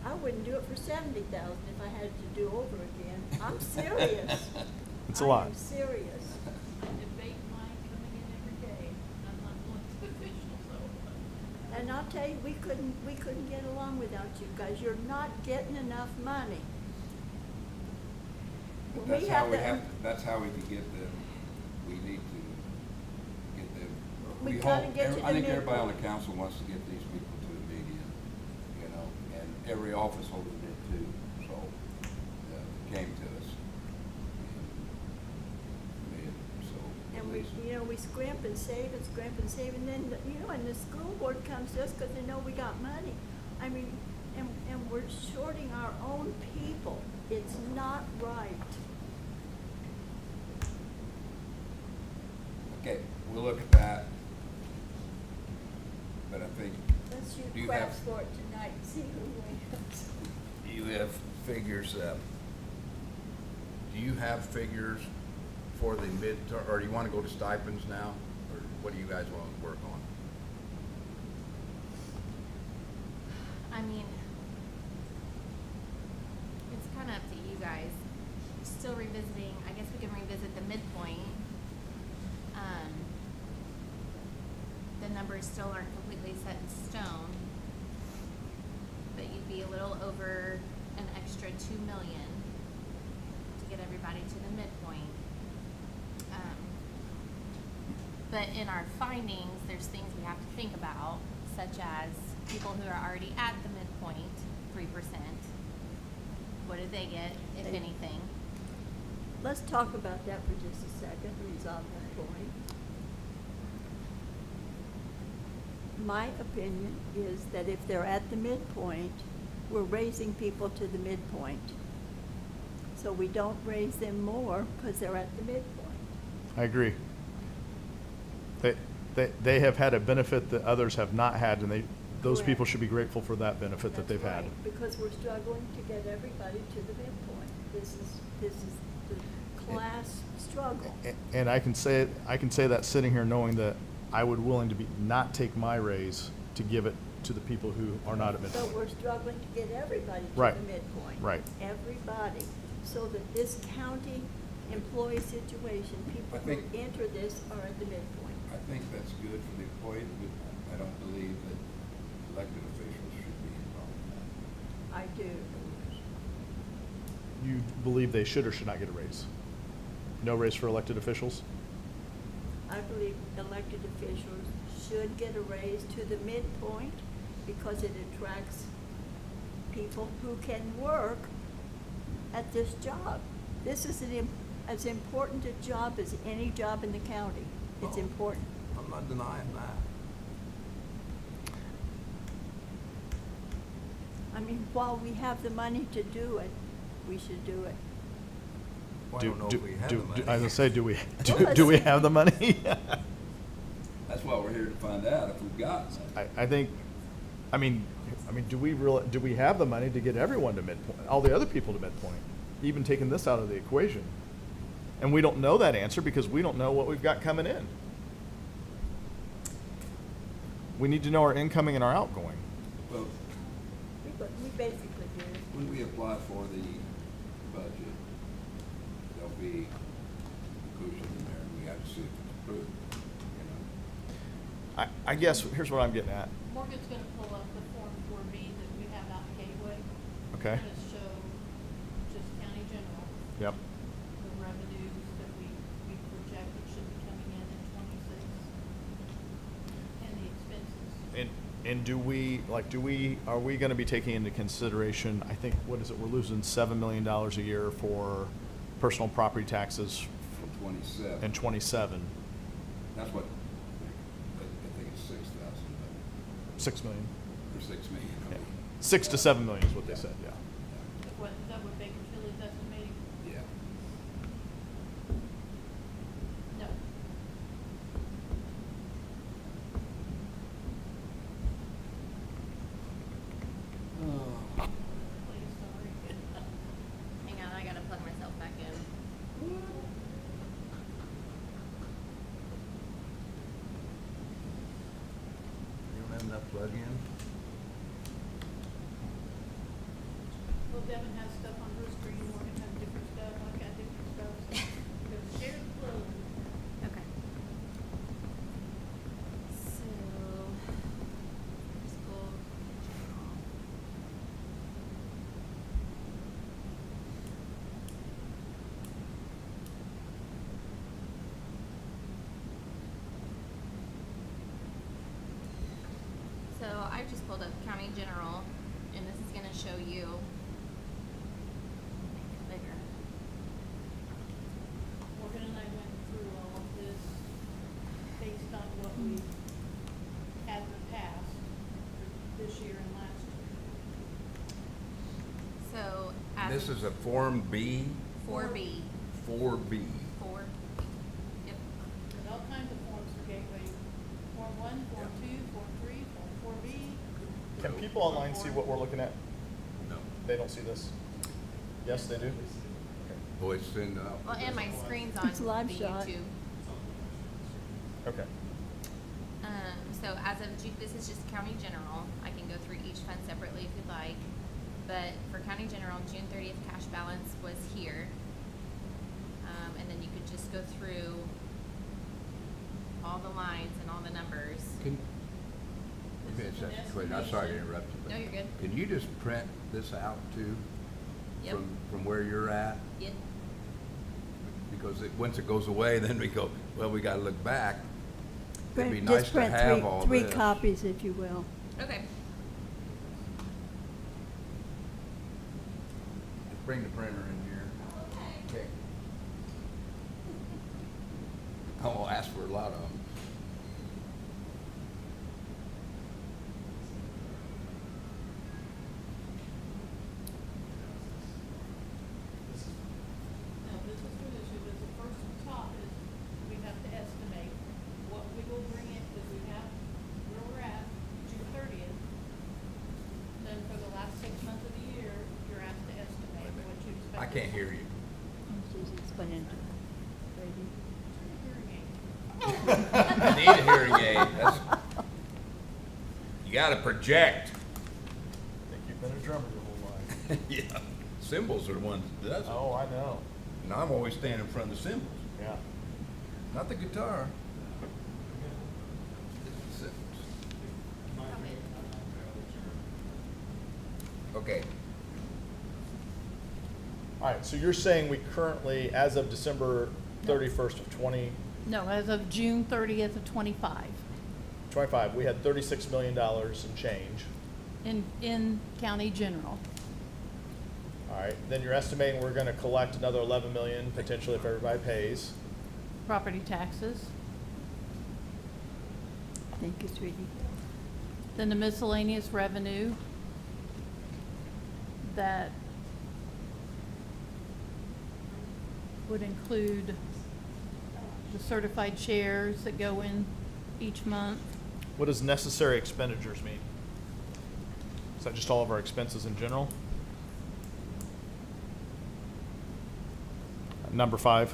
I wouldn't do it for $70,000 if I had to do over again. I'm serious. It's a lot. I am serious. I debate mine coming in every day. I'm not elected official, so. And I'll tell you, we couldn't get along without you guys. You're not getting enough money. But We have to- that's how we can get them, we need to get them. We hope- gotta get to I the think everybody on the midpoint. council wants to get these people to the median, you know, and every office holder did too, so, came to us. And so, And please. we scrimp and save and then, and the school board comes to us because they know we got money. I mean, and we're shorting our own people. It's not right. Okay, we'll look at that. But I think, Let's Do shoot you craps have- for it tonight, and see who wins. you have figures, do you have figures for the or do you want to go to stipends now? Or what do you guys want to work on? I mean, it's kind of up to you guys. Still revisiting, I guess we can revisit the midpoint. The numbers still aren't completely set in stone, but you'd be a little over an extra 2 million to get everybody to the midpoint. But in our findings, there's things we have to think about, such as people who are already at the midpoint, 3%. What did they get, if They- anything? Let's talk about that for just a second, resolve that point. My opinion is that if they're at the midpoint, we're raising people to the midpoint. So we don't raise them more because they're at the midpoint. I agree. They have had a benefit that others have not had, and those Correct. people should be grateful for that benefit that That's they've had. right, because we're struggling to get everybody to the midpoint. This is the class struggle. And I can say that sitting here knowing that I would not take my raise to give it to the people who are not at But midpoint. we're struggling to get everybody to Right, the midpoint. right. Everybody. So that this county employee situation, people I who think- enter this are at the midpoint. I think that's good for the employees, but I don't believe that elected officials should be involved in I do. that. You believe they should or should not get a raise? No raise for elected officials? I believe elected officials should get a raise to the midpoint because it attracts people who can work at this job. This is as important a job as any job in the county. It's Oh. important. I'm not denying that. I mean, while we have the money to do it, we should do it. Well, I don't know if we have the money. I was gonna say, do we let's- have the money? That's why we're here to find out if we've got money. I think, I mean, do we have the money to get everyone to midpoint, all the other people to midpoint, even taking this out of the equation? And we don't know that answer because we don't know what we've got coming in. We need to know our incoming and our outgoing. Well, We basically do. when we apply for the budget, there'll be inclusion in there, and we have to see if it's approved, you know. I guess, here's what I'm getting at, Morgan's gonna pull up the Form 4B that we have out in Gateway. okay? It's gonna show just county general, Yep, the revenues that we projected should be coming in 26, and the expenses. and are we gonna be taking into consideration, I think, what is it, we're losing $7 million a year for personal property taxes For 27. in '27, That's what, I think it's 6,000, but, 6 million. or 6 million. Yeah. 6 to 7 million is what they said, yeah. Is that what Bakersfield is estimating? Yeah. No. Please, sorry. Hang on, I gotta plug myself back in. You don't have enough plug-in? Well, Devin has stuff on her screen, Morgan has different stuff, I've got different stuff, so we're gonna share the plug. Okay. So, school general. So I just pulled up county general, and this is gonna show you. Make it bigger. Morgan and I went through all of this we had in the past, for this year and last year. So as. This is a Form B, 4B. 4B. 4. Yep. There's all kinds of forms for Gateway. Form 1, Form 2, Form 3, Form 4B. Can people online see what we're looking at? No. They don't see this? Yes, they do? Boy, send out. Well, and my screen's on It's live the shot. YouTube. Okay. So as of this is just county general. I can go through each fund separately if you'd like. But for county general, June 30th cash balance was here. And then you could just go through all the lines and all the numbers. Can, okay, so that's the question. I'm sorry to interrupt you. but No, you're good. Can you just print this out too? Yep. From where you're at? Yep. Because once it goes away, then we go, well, we gotta look back. It'd be Print- nice just to print have all three this. copies, if you will. Okay. Just bring the printer in here. Okay. I won't ask for a lot of them. Now, this is for this year, but the first top is, we have to estimate what we will bring in, because we have where we're at, June 30th. Then for the last 6 months of the year, you're asked to estimate what you expect. I can't hear you. She's explaining to Brady. Turn your hearing aid. I need a hearing aid. That's, you gotta project. I think you've been a drummer your whole life. Yeah. Cymbals are the ones that does it. Oh, I know. And I'm always standing in front of the cymbals, Yeah. not the guitar. It's the cymbals. Okay. All right, so you're saying we currently, as of December 31st of 2025, No, as of June 30th of 25, we had $36 million in change. in county general. All right, then you're estimating we're gonna collect another 11 million potentially if everybody pays. Property taxes, Thank you, sweetie. then the miscellaneous revenue that would include the certified shares that go in each month. What does necessary expenditures mean? Is that just all of our expenses in general? Number 5.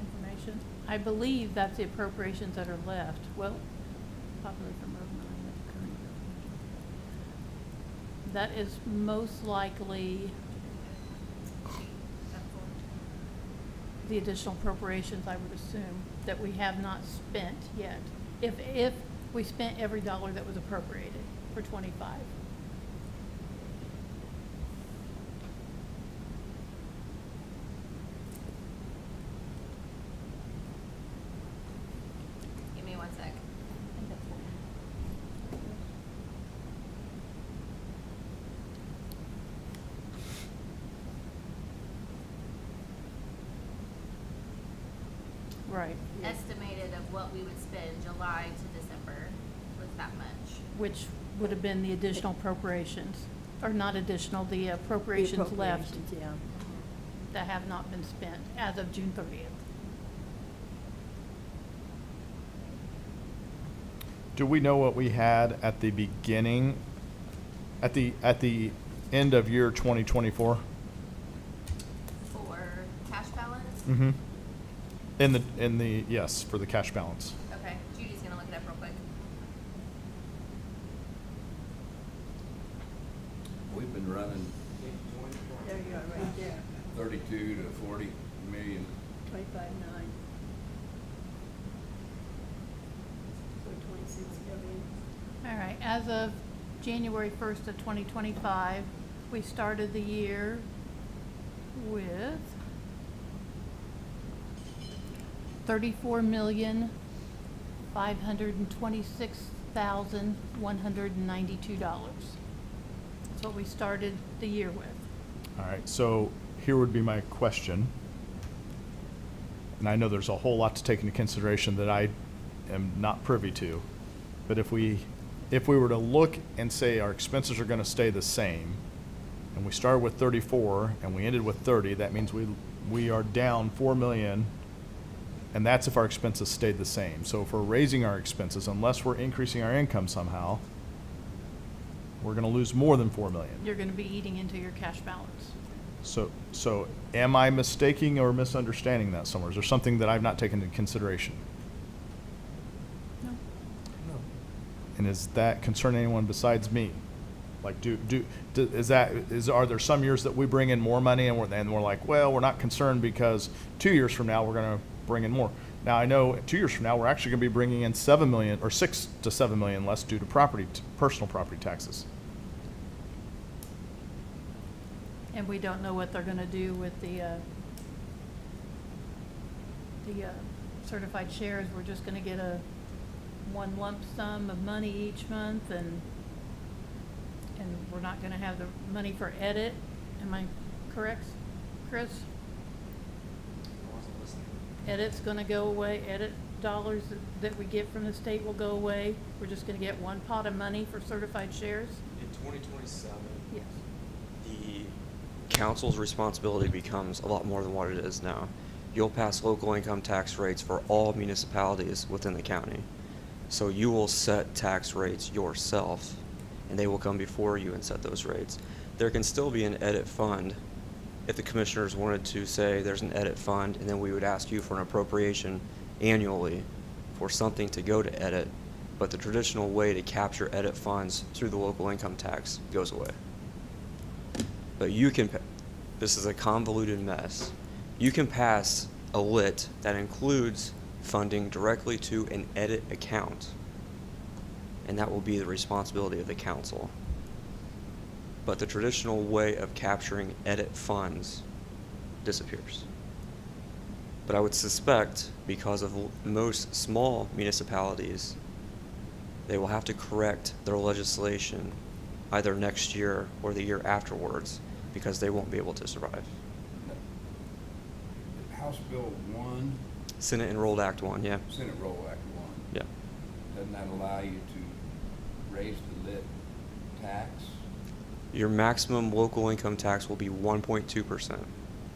Information. I believe that's the appropriations that are left. Well, probably from Road 9 at the current year. That is most likely the additional appropriations, I would assume, that we have not spent yet. If we spent every dollar that was appropriated for 25. Give me 1 sec. I think that's what- Right, Estimated of what we would spend July to December was that much. which would have been the additional appropriations, or not additional, the The appropriations left appropriations, yeah. that have not been spent as of June 30th. Do we know what we had at the beginning, at the end of year 2024? For cash balance? Mm-hmm. In the, yes, for the cash balance. Okay, Judy's gonna look it up real quick. We've been running There you are, right there, 32 to 40 million. 25.9. So 26 million. All right, as of January 1st of 2025, we started the year with $34,526,192. That's what we started the year with. All right, so here would be my question. and I know there's a whole lot to take into consideration that I am not privy to, but if we were to look and say our expenses are gonna stay the same, and we started with 34 and we ended with 30, that means we are down 4 million, and that's if our expenses stayed the same. So if we're raising our expenses, unless we're increasing our income somehow, we're gonna lose more than 4 million. You're gonna be eating into your cash balance. So am I mistaking or misunderstanding that somewhere? Is there something that I've not taken into consideration? No. And is that concern anyone besides me? Like, are there some years that we bring in more money and we're like, well, we're not concerned because 2 years from now, we're gonna bring in more. Now, I know 2 years from now, we're actually gonna be bringing in 7 million or 6 to 7 million less due to personal property taxes. And we don't know what they're gonna do with the certified shares. We're just gonna get one lump sum of money each month, and we're not gonna have the money for edit. Am I correct, Chris? Edit's gonna go away. Edit dollars that we get from the state will go away. We're just gonna get one pot of money for certified shares? In 2027, Yes. the council's responsibility becomes a lot more than what it is now. You'll pass local income tax rates for all municipalities within the county. So you will set tax rates yourself, and they will come before you and set those rates. There can still be an edit fund if the commissioners wanted to say there's an edit fund, and then we would ask you for an appropriation annually for something to go to edit, but the traditional way to capture edit funds through the local income tax goes away. But you can, this is a convoluted mess. You can pass a lit that includes funding directly to an edit account, and that will be the responsibility of the council. But the traditional way of capturing edit funds disappears. But I would suspect, because of most small municipalities, they will have to correct their legislation either next year or the year afterwards, because they won't be able to survive. House Bill 1, Senate Enrolled Act 1, yeah. Senate Roll Act 1, Yeah. doesn't that allow you to raise the lit tax? Your maximum local income tax will be 1.2%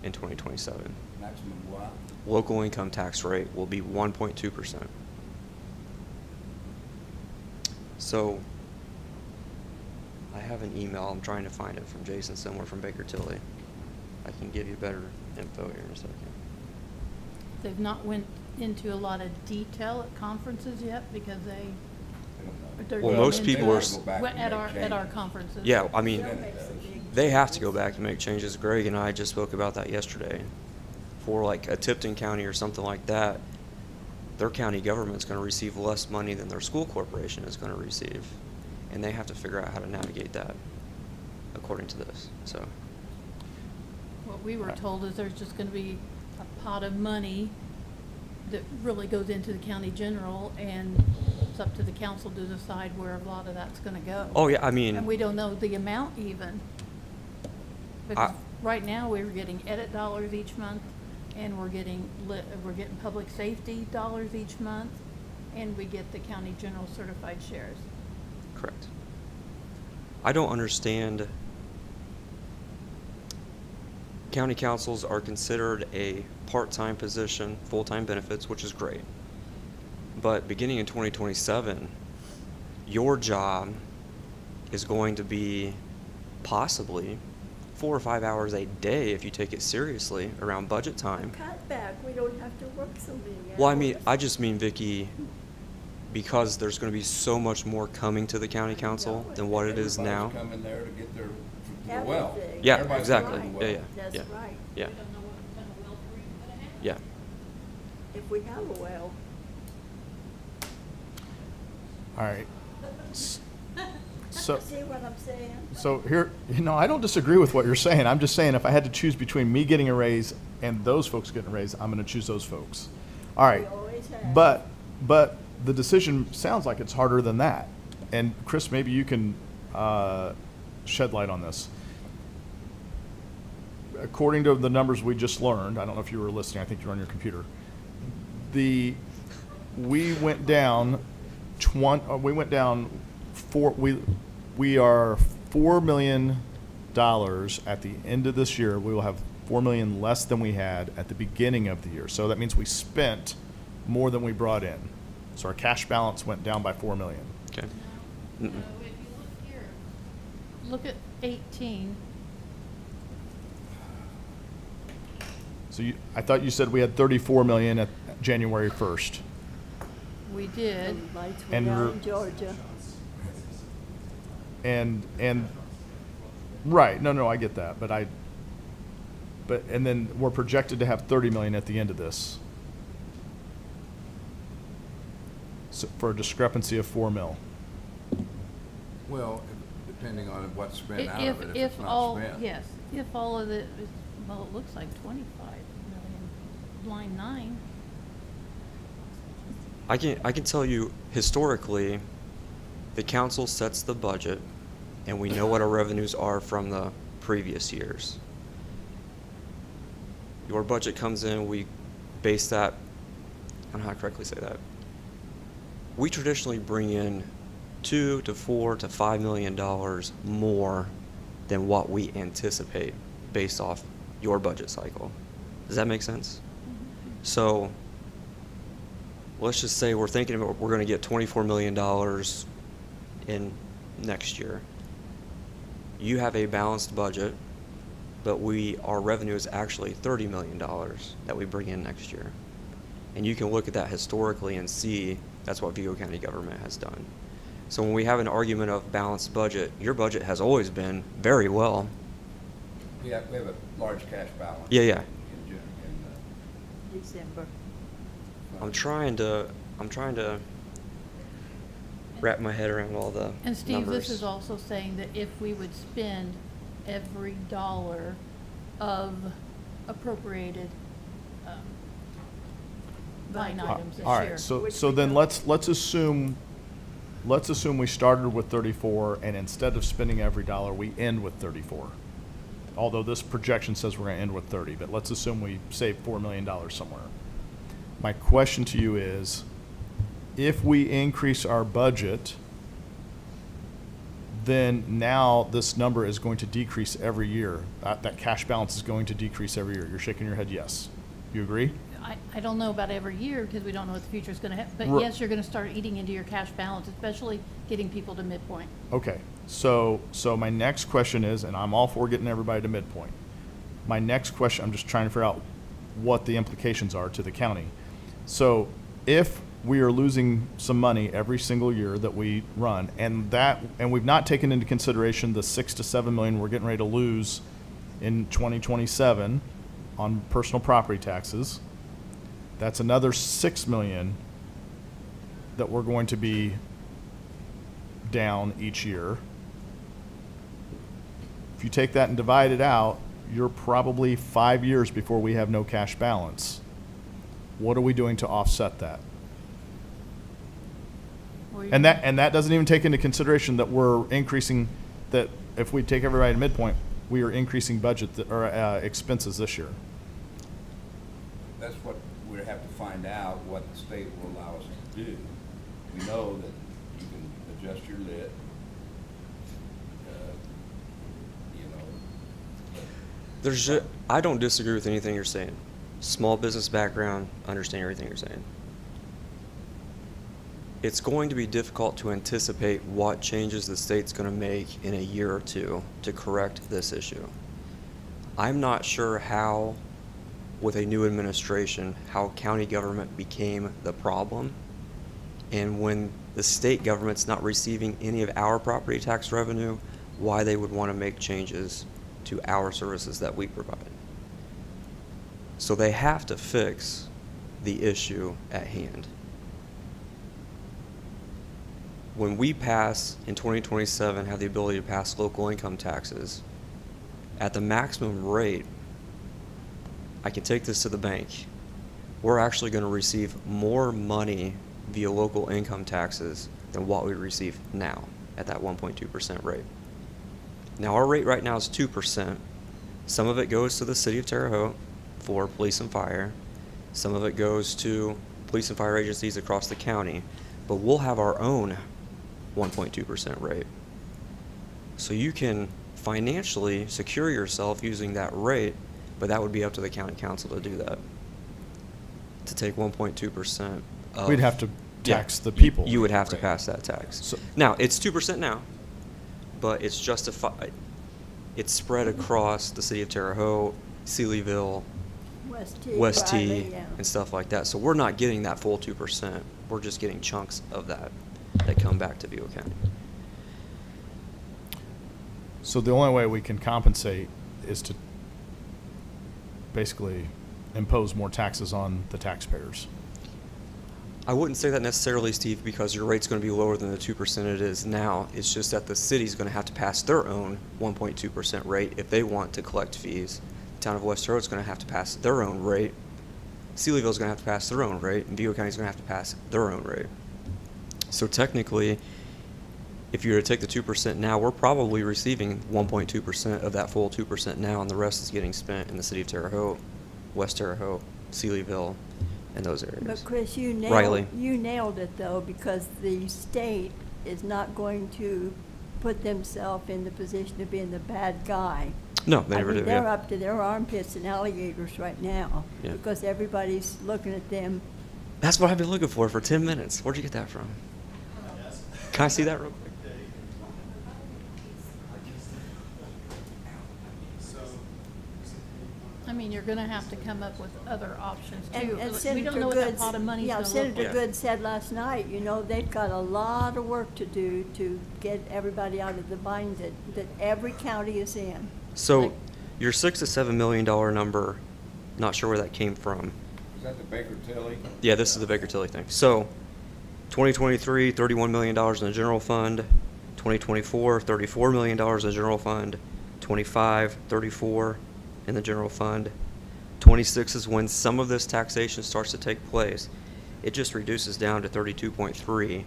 in 2027. Maximum what? Local income tax rate will be 1.2%. So, I have an email, I'm trying to find it, from Jason somewhere from Baker Tilly. I can give you better info here in a second. They've not went into a lot of detail at conferences yet because They don't they're know. Well, getting most into people are it s- at our conferences. Yeah, I mean, They'll make some big they have to go back and make changes. Greg and I just spoke about that yesterday. For like a Tipton County or something like that, their county government's gonna receive less money than their school corporation is gonna receive. And they have to figure out how to navigate that, according to this, so. What we were told is there's just gonna be a pot of money that really goes into the county general, and it's up to the council to decide where a lot of that's gonna go. Oh, yeah, I mean. And we don't know the amount even. Because right now, we're getting edit dollars each month, and we're getting public safety dollars each month, and we get the county general certified shares. Correct. I don't understand. County councils are considered a part-time position, full-time benefits, which is great. But beginning in 2027, your job is going to be possibly 4 or 5 hours a day if you take it seriously around budget time. cut back. We don't have to work so many hours. Well, I mean, I just mean, Vicky, because there's going to be so much more coming to the county council than what it is now. Everybody's coming there to get their, to the well. Everything. Yeah, Everybody's exactly. coming to Yeah, the yeah, well. That's yeah. right. Yeah, We don't know what kind of wealth we're gonna have. yeah. If we have a well. All right. So, See what I'm saying? so here, I don't disagree with what you're saying. I'm just saying if I had to choose between me getting a raise and those folks getting a raise, I'm gonna choose those folks. All right. We always have. But the decision sounds like it's harder than that. And Chris, maybe you can shed light on this. According to the numbers we just learned, I don't know if you were listening, I think you were on your computer. we went down we are $4 million at the end of this year. We will have $4 million less than we had at the beginning of the year. So that means we spent more than we brought in. So our cash balance went down by $4 million. Okay. No, if you look here, look at 18. So I thought you said we had 34 million at January 1st. We did. And lights were And down we're- in Georgia. And right, no, I get that, and then we're projected to have 30 million at the end of this. So for a discrepancy of 4 mil. Well, depending on what's spent out If, of it, if if it's not all, spent. yes, if all of it, well, it looks like 25 million, line 9. I can tell you historically, the council sets the budget, and we know what our revenues are from the previous years. Your budget comes in, we base that, I don't know how to correctly say that. We traditionally bring in $2 to $4 to $5 million more than what we anticipate based off your budget cycle. Does that make sense? So let's just say we're thinking about we're going to get $24 million in next year. You have a balanced budget, but our revenue is actually $30 million that we bring in next year. And you can look at that historically and see that's what Vigo County government has done. So when we have an argument of balanced budget, your budget has always been very well. We have a large cash balance. Yeah, yeah. December. I'm trying to wrap my head around all the And Steve, this numbers. is also saying that if we would spend every dollar of appropriated line items this year. All right, so Which so we then don't. let's assume we started with 34, and instead of spending every dollar, we end with 34. Although this projection says we're going to end with 30, but let's assume we save $4 million somewhere. My question to you is, if we increase our budget, then now this number is going to decrease every year. That cash balance is going to decrease every year. You're shaking your head yes. You agree? I don't know about every year because we don't know what the future's gonna have, but Ri- yes, you're gonna start eating into your cash balance, especially getting people to midpoint. Okay, so my next question is, and I'm all for getting everybody to midpoint. My next question, I'm just trying to figure out what the implications are to the county. So if we are losing some money every single year that we run, and we've not taken into consideration the 6 to 7 million we're getting ready to lose in 2027 on personal property taxes, that's another 6 million that we're going to be down each year. If you take that and divide it out, you're probably 5 years before we have no cash balance. What are we doing to offset that? Or And that doesn't even take into consideration that we're increasing, that if we take everybody to midpoint, we are increasing expenses this year. That's what we have to find out, what the state will allow us to do. We know that you can adjust your lit, I don't disagree with anything you're saying. Small business background, understand everything you're saying. It's going to be difficult to anticipate what changes the state's going to make in a year or two to correct this issue. I'm not sure how, with a new administration, how county government became the problem. And when the state government's not receiving any of our property tax revenue, why they would want to make changes to our services that we provide. So they have to fix the issue at hand. When we pass in 2027, have the ability to pass local income taxes at the maximum rate, I can take this to the bank. We're actually going to receive more money via local income taxes than what we receive now at that 1.2% rate. Now, our rate right now is 2%. Some of it goes to the city of Terre Haute for police and fire. Some of it goes to police and fire agencies across the county, but we'll have our own 1.2% rate. So you can financially secure yourself using that rate, but that would be up to the county council to do that. To take 1.2% of. We'd have to Yeah, tax the people. You would have to Right. pass that tax. So- Now, it's 2% now, but it's justified, it's spread across the city of Terre Haute, Sealyville, West T, Riley, yeah. and stuff like that. So we're not getting that full 2%. We're just getting chunks of that come back to Vigo County. So the only way we can compensate is to basically impose more taxes on the taxpayers. I wouldn't say that necessarily, Steve, because your rate's going to be lower than the 2% it is now. It's just that the city's going to have to pass their own 1.2% rate if they want to collect fees. The town of West Terre Haute's going to have to pass their own rate. Sealyville's going to have to pass their own rate, and Vigo County's going to have to pass their own rate. So technically, if you were to take the 2% now, we're probably receiving 1.2% of that full 2% now, and the rest is getting spent in the city of Terre Haute, West Terre Haute, Sealyville, and those areas. But Chris, you Riley. nailed it though, because the state is not going to put themselves in the position of being the bad guy. No, they never I mean, do, they're yeah. up to their armpits in alligators right now. Yeah. Because everybody's looking at them. That's what I've been looking for 10 minutes. Where'd you get that from? Can I see that real quick? I mean, you're gonna have to come up with other options And too. We Senator don't know what that Goods, pot of money's yeah, gonna look Senator like. Goods said last night, you know, they've got a lot of work to do to get everybody out of the bind that every county is in. So, Like- your $6 to $7 million number, not sure where that came from. Is that the Baker Tilly? Yeah, this is the Baker Tilly thing. So, 2023, $31 million in the general fund. 2024, $34 million in the general fund. 25, 34 in the general fund. 26 is when some of this taxation starts to take place. It just reduces down to 32.3.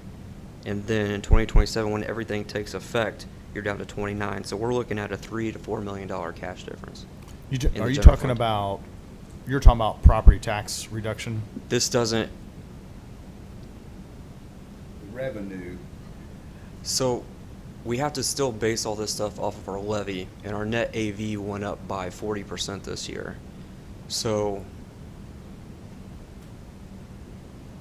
And then in 2027, when everything takes effect, you're down to 29. So we're looking at a $3 to $4 million cash difference. You in the are you general talking fund. about, you're talking about property tax reduction? This doesn't. Revenue. So we have to still base all this stuff off of our levy, and our net AV went up by 40% this year. So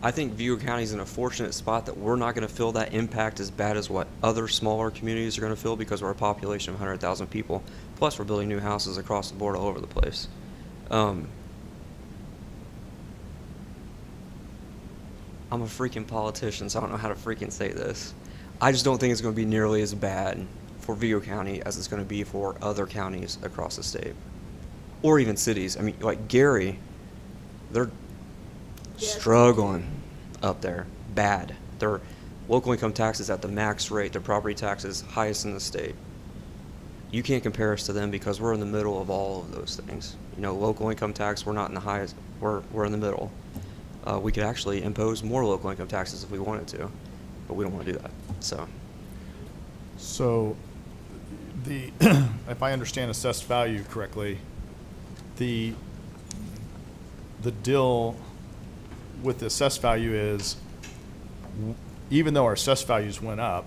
I think Vigo County's in a fortunate spot that we're not going to feel that impact as bad as what other smaller communities are going to feel because we're a population of 100,000 people. Plus, we're building new houses across the board all over the place. I'm a freaking politician, so I don't know how to freaking say this. I just don't think it's going to be nearly as bad for Vigo County as it's going to be for other counties across the state. Or even cities. I mean, like Gary, they're struggling up there. Bad. Their local income tax is at the max rate. Their property tax is highest in the state. You can't compare us to them because we're in the middle of all of those things. You know, local income tax, we're not in the highest. We're in the middle. We could actually impose more local income taxes if we wanted to, but we don't want to do that. So the, if I understand assessed value correctly, the deal with the assessed value is, even though our assessed values went up,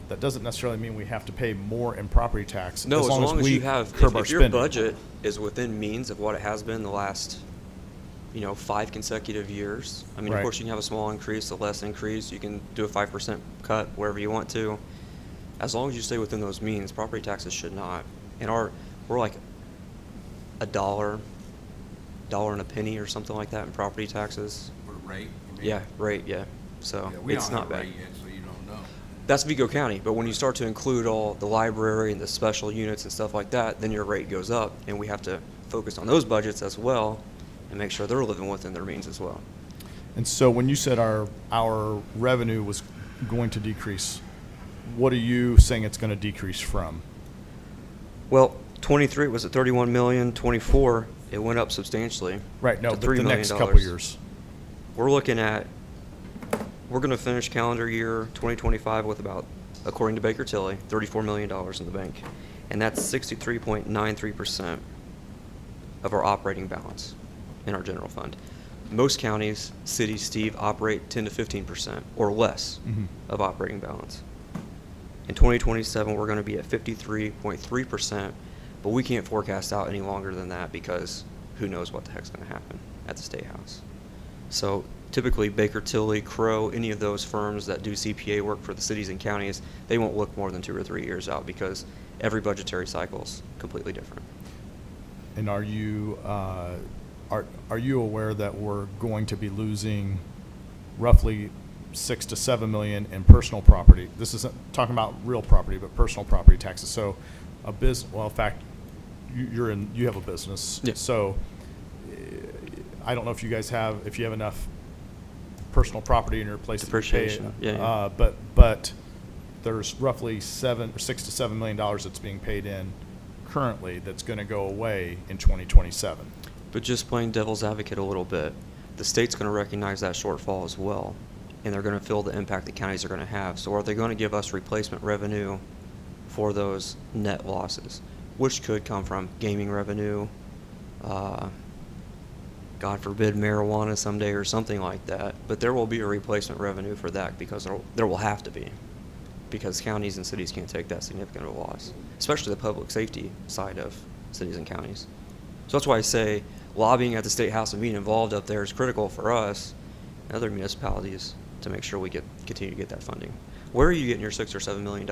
that doesn't necessarily mean we have to pay more in property tax. No, as long as we you have, curb our if your spending. budget is within means of what it has been the last, 5 consecutive years. I mean, Right. of course, you can have a small increase, a less increase. You can do a 5% cut wherever you want to. As long as you stay within those means, property taxes should not. And we're like $1 and a penny or something like that in property taxes. For the rate? you mean? Yeah, rate, yeah. So Yeah, we it's don't not have a bad. rate yet, so you don't know. That's Vigo County, but when you start to include all the library and the special units and stuff like that, then your rate goes up, and we have to focus on those budgets as well and make sure they're living within their means as well. And so when you said our revenue was going to decrease, what are you saying it's going to decrease from? Well, 23 it was at 31 million, 24 it went up substantially. Right, no, to but $3 the million. next couple years. We're looking at, we're going to finish calendar year 2025 with about, according to Baker Tilly, $34 million in the bank. And that's 63.93% of our operating balance in our general fund. most counties, cities, Steve, operate 10 to 15% or less Mhm. of operating balance. In 2027, we're going to be at 53.3%, but we can't forecast out any longer than that because who knows what the heck's going to happen at the State House. So typically Baker Tilly, Crow, any of those firms that do CPA work for the cities and counties, they won't look more than 2 or 3 years out because every budgetary cycle is completely different. And are you aware that we're going to be losing roughly 6 to 7 million in personal property? This isn't talking about real property, but personal property taxes. So a business, well, in fact, you have a business. Yeah. So I don't know if you guys have, if you have enough personal property in your place to pay it. Depreciation, yeah. But there's roughly 6 to 7 million dollars that's being paid in currently that's going to go away in 2027. But just playing devil's advocate a little bit, the state's going to recognize that shortfall as well, and they're going to feel the impact the counties are going to have. So are they going to give us replacement revenue for those net losses, which could come from gaming revenue, God forbid marijuana someday or something like that, but there will be a replacement revenue for that because there will have to be, because counties and cities can't take that significant of a loss, especially the public safety side of cities and counties. So that's why I say lobbying at the State House and being involved up there is critical for us and other municipalities to make sure we continue to get that funding. Where are you getting your $6 or $7 million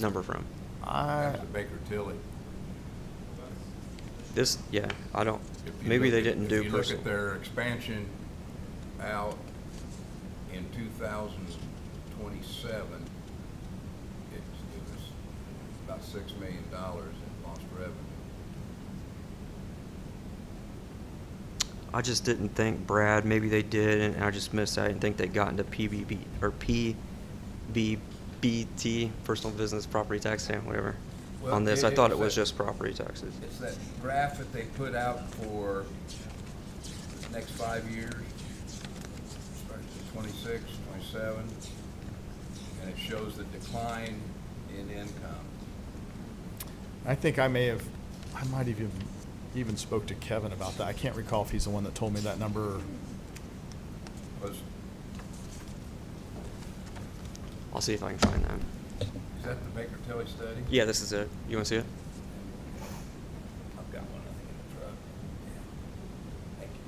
number from? That's the Baker Tilly. I don't, If you maybe look they at- didn't do If you look personal. at their expansion out in 2027, it was about $6 million in lost revenue. I just didn't think, Brad, maybe they did, and I just missed. I didn't think they got into PBB or PBBT, personal business property tax, whatever. Well, On this, I thought it was that- just property taxes. It's that graph that they put out for the next 5 years, starts at 26, 27, and it shows the decline in income. I think I might have even spoke to Kevin about that. I can't recall if he's the one that told me that number. Was, I'll see if I can find that. is that the Baker Tilly study? Yeah, this is it. You want to see it? I've got one, I think, in the truck. Yeah. Thank you.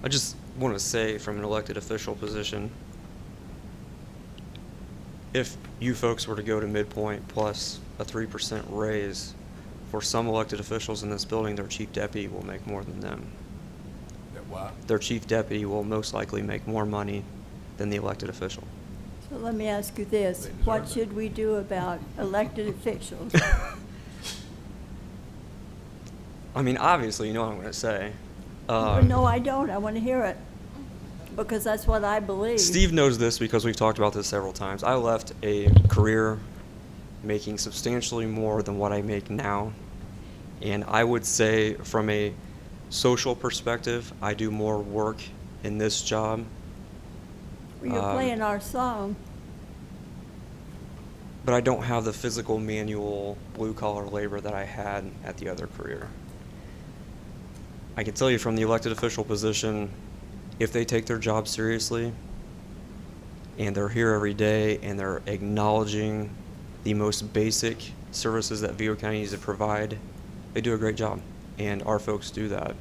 I just want to say, from an elected official position, if you folks were to go to midpoint plus a 3% raise, for some elected officials in this building, their chief deputy will make more than them. That what? Their chief deputy will most likely make more money than the elected official. So let me ask you this, They deserve what it. should we do about elected officials? I mean, obviously, you know what I'm going to say. No, I don't, I want to hear it, because that's what I believe. Steve knows this because we've talked about this several times. I left a career making substantially more than what I make now. And I would say, from a social perspective, I do more work in this job. Well, you're playing our song. But I don't have the physical, manual, blue-collar labor that I had at the other career. I can tell you from the elected official position, if they take their job seriously, and they're here every day, and they're acknowledging the most basic services that Vigo County needs to provide, they do a great job, and our folks do that.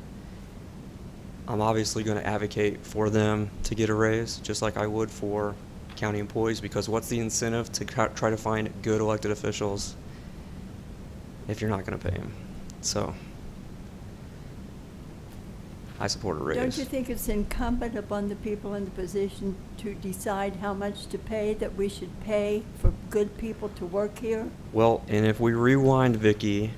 I'm obviously going to advocate for them to get a raise, just like I would for county employees, because what's the incentive to try to find good elected officials if you're not going to pay them? So I support a raise. Don't you think it's incumbent upon the people in the position to decide how much to pay, that we should pay for good people to work here? Well, and if we rewind, Vicky,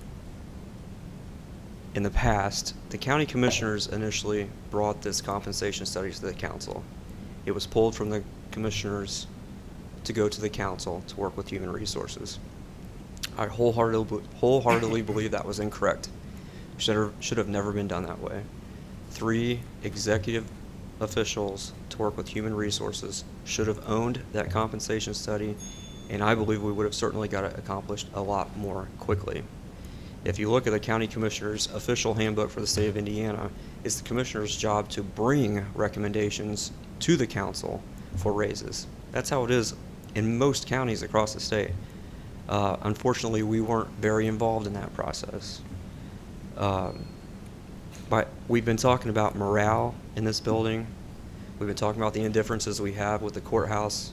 in the past, the county commissioners initially brought this compensation study to the council. It was pulled from the commissioners to go to the council to work with human resources. I wholeheartedly believe that was incorrect. Should have never been done that way. 3 executive officials to work with human resources should have owned that compensation study, and I believe we would have certainly got it accomplished a lot more quickly. If you look at the county commissioner's official handbook for the state of Indiana, it's the commissioner's job to bring recommendations to the council for raises. That's how it is in most counties across the state. Unfortunately, we weren't very involved in that process. But we've been talking about morale in this building. We've been talking about the indifferences we have with the courthouse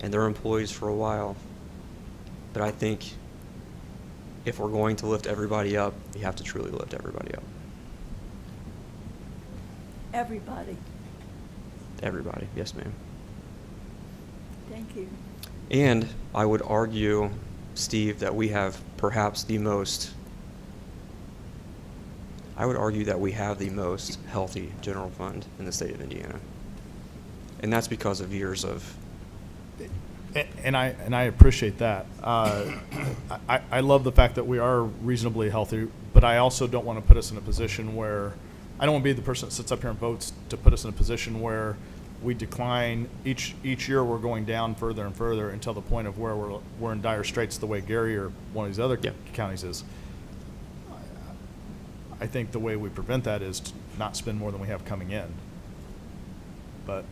and their employees for a while. But I think if we're going to lift everybody up, we have to truly lift everybody up. Everybody. Everybody, yes, ma'am. Thank you. And I would argue, Steve, that we have perhaps the most, I would argue that we have the most healthy general fund in the state of Indiana. And that's because of years of, And I appreciate that. I love the fact that we are reasonably healthy, but I also don't want to put us in a position where, I don't want to be the person that sits up here and votes to put us in a position where we decline, each year we're going down further and further until the point of where we're in dire straits the way Gary or one of these other Yep. counties is. I think the way we prevent that is to not spend more than we have coming in. But,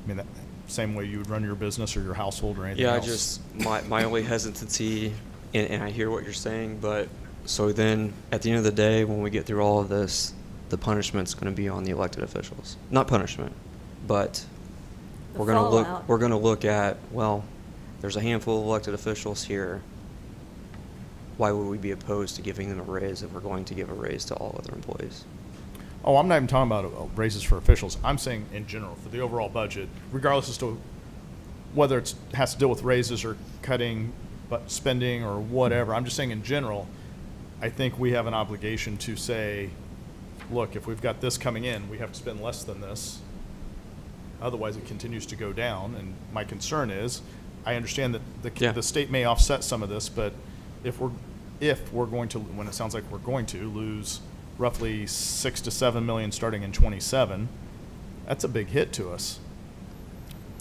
I mean, that same way you would run your business or your household or anything yeah, I else. just, my only hesitancy, and I hear what you're saying, but, so then, at the end of the day, when we get through all of this, the punishment's gonna be on the elected officials. Not punishment, but The we're gonna fallout. we're gonna look at, well, there's a handful of elected officials here. Why would we be opposed to giving them a raise if we're going to give a raise to all other employees? Oh, I'm not even talking about raises for officials. I'm saying in general, for the overall budget, regardless as to whether it has to deal with raises or cutting but spending or whatever. I'm just saying in general, I think we have an obligation to say, look, if we've got this coming in, we have to spend less than this. Otherwise, it continues to go down. And my concern is, I understand that Yeah. the state may offset some of this, but if we're going to, when it sounds like we're going to lose roughly 6 to 7 million starting in 27, that's a big hit to us.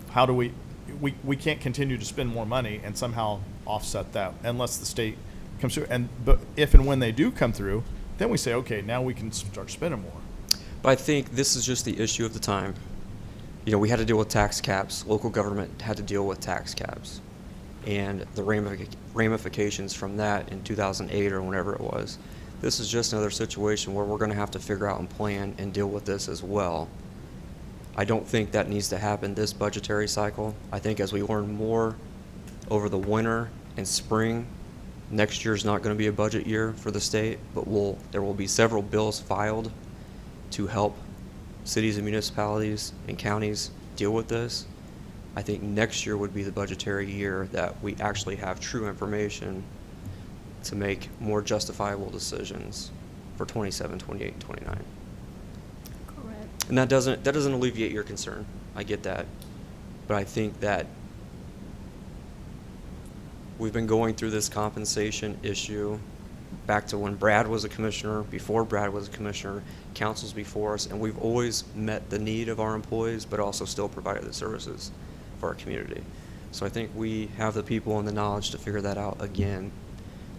How do we can't continue to spend more money and somehow offset that unless the state comes through. But if and when they do come through, then we say, okay, now we can start spending more. But I think this is just the issue of the time. You know, we had to deal with tax caps. Local government had to deal with tax caps. And the ramifications from that in 2008 or whenever it was. This is just another situation where we're going to have to figure out and plan and deal with this as well. I don't think that needs to happen this budgetary cycle. I think as we learn more over the winter and spring, next year's not going to be a budget year for the state, but there will be several bills filed to help cities and municipalities and counties deal with this. I think next year would be the budgetary year that we actually have true information to make more justifiable decisions for 27, 28, and 29. Correct. And that doesn't alleviate your concern. I get that. But I think that we've been going through this compensation issue back to when Brad was a commissioner, before Brad was a commissioner, councils before us, and we've always met the need of our employees, but also still provided the services for our community. So I think we have the people and the knowledge to figure that out again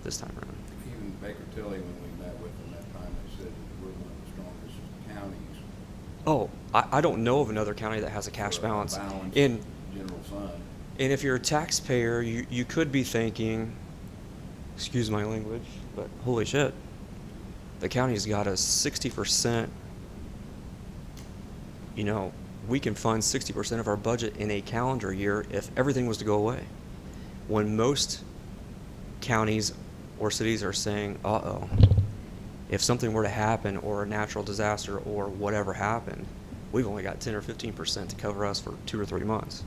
this time around. Even Baker Tilly, when we met with them that time, they said we're one of the strongest counties. Oh, I don't know of another county that has a cash for balance. balanced And general fund. if you're a taxpayer, you could be thinking, excuse my language, but holy shit, the county's got a 60%, you know, we can fund 60% of our budget in a calendar year if everything was to go away. When most counties or cities are saying, uh-oh, if something were to happen or a natural disaster or whatever happened, we've only got 10 or 15% to cover us for 2 or 3 months.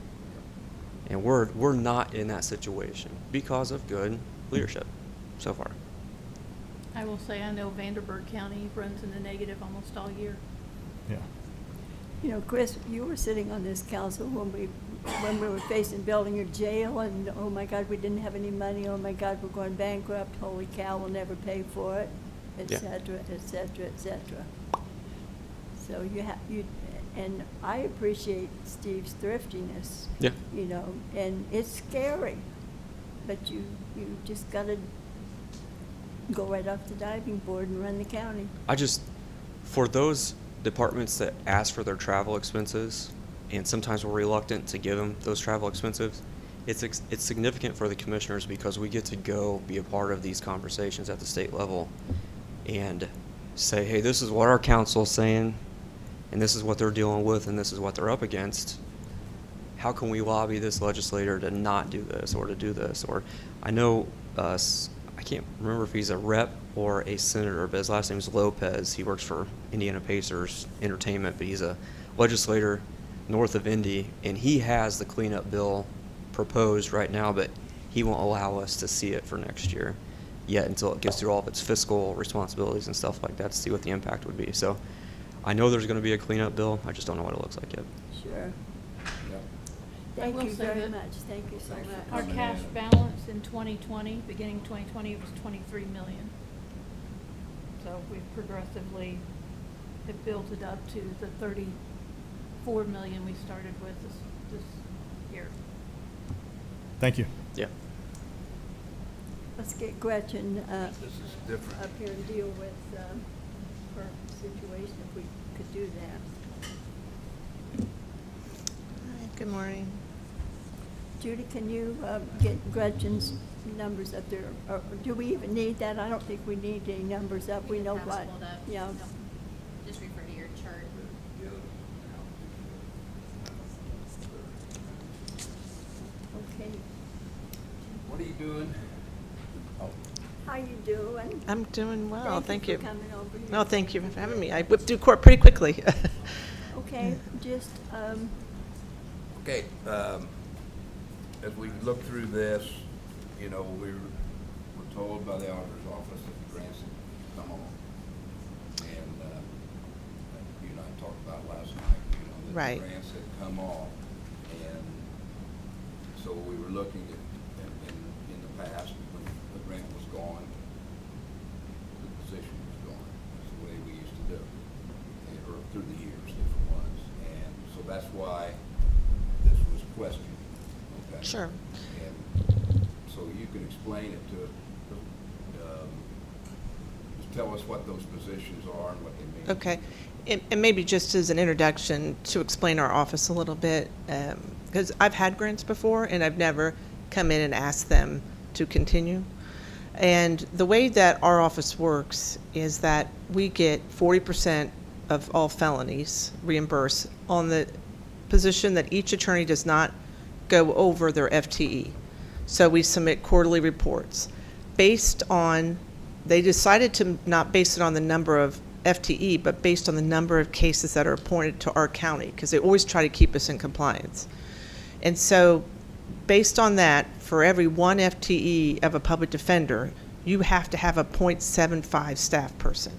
And we're not in that situation because of good leadership so far. I will say, I know Vanderburgh County runs in the negative almost all year. Yeah. You know, Chris, you were sitting on this council when we were facing building a jail, and oh my God, we didn't have any money. Oh my God, we're going bankrupt. Holy cow, we'll never pay for it, et Yeah. cetera, et cetera, et cetera. So and I appreciate Steve's thriftiness. Yeah. You know, and it's scary, but you just gotta go right off the diving board and run the county. For those departments that ask for their travel expenses, and sometimes we're reluctant to give them those travel expenses, it's significant for the commissioners because we get to go be a part of these conversations at the state level and say, hey, this is what our council's saying, and this is what they're dealing with, and this is what they're up against. How can we lobby this legislator to not do this or to do this? Or I know, I can't remember if he's a rep or a senator, but his last name is Lopez. He works for Indiana Pacers Entertainment, but he's a legislator north of Indy, and he has the cleanup bill proposed right now, but he won't allow us to see it for next year yet until it gets through all of its fiscal responsibilities and stuff like that to see what the impact would be. So I know there's going to be a cleanup bill. I just don't know what it looks like yet. Sure. Yep. Thank will you say very that much. Thank you so Thanks for much. Our coming cash in. balance in 2020, beginning 2020, was 23 million. So we've progressively have built it up to the 34 million we started with this year. Thank you. Yeah. Let's get Gretchen This is different. up here and deal with her situation, if we could do that. Good morning. Judy, can you get Gretchen's numbers up there? Or do we even need that? I don't think we need any numbers up. We know have what. it pulled up. Yeah. No. Just refer to your chart. Okay. What are you doing? Oh, How you doing? I'm doing well, thank you. for coming over here. No, thank you for having me. I whipped through court pretty quickly. Okay, just, okay, as we look through this, you know, we're told by the auditor's office that the grants have come on. And, you and I talked about last night, you know, that Right. the grants had come on. And so we were looking at, in the past, when the grant was gone, the position was gone. That's the way we used to do it, or through the years, different ones. And so that's why this was questioned, okay? Sure. And so you can explain it to, just tell us what those positions are and what they mean. Okay, and maybe just as an introduction to explain our office a little bit, because I've had grants before and I've never come in and asked them to continue. And the way that our office works is that we get 40% of all felonies reimbursed on the position that each attorney does not go over their FTE. So we submit quarterly reports. Based on, they decided to not base it on the number of FTE, but based on the number of cases that are appointed to our county, because they always try to keep us in compliance. And so based on that, for every 1 FTE of a public defender, you have to have a .75 staff person.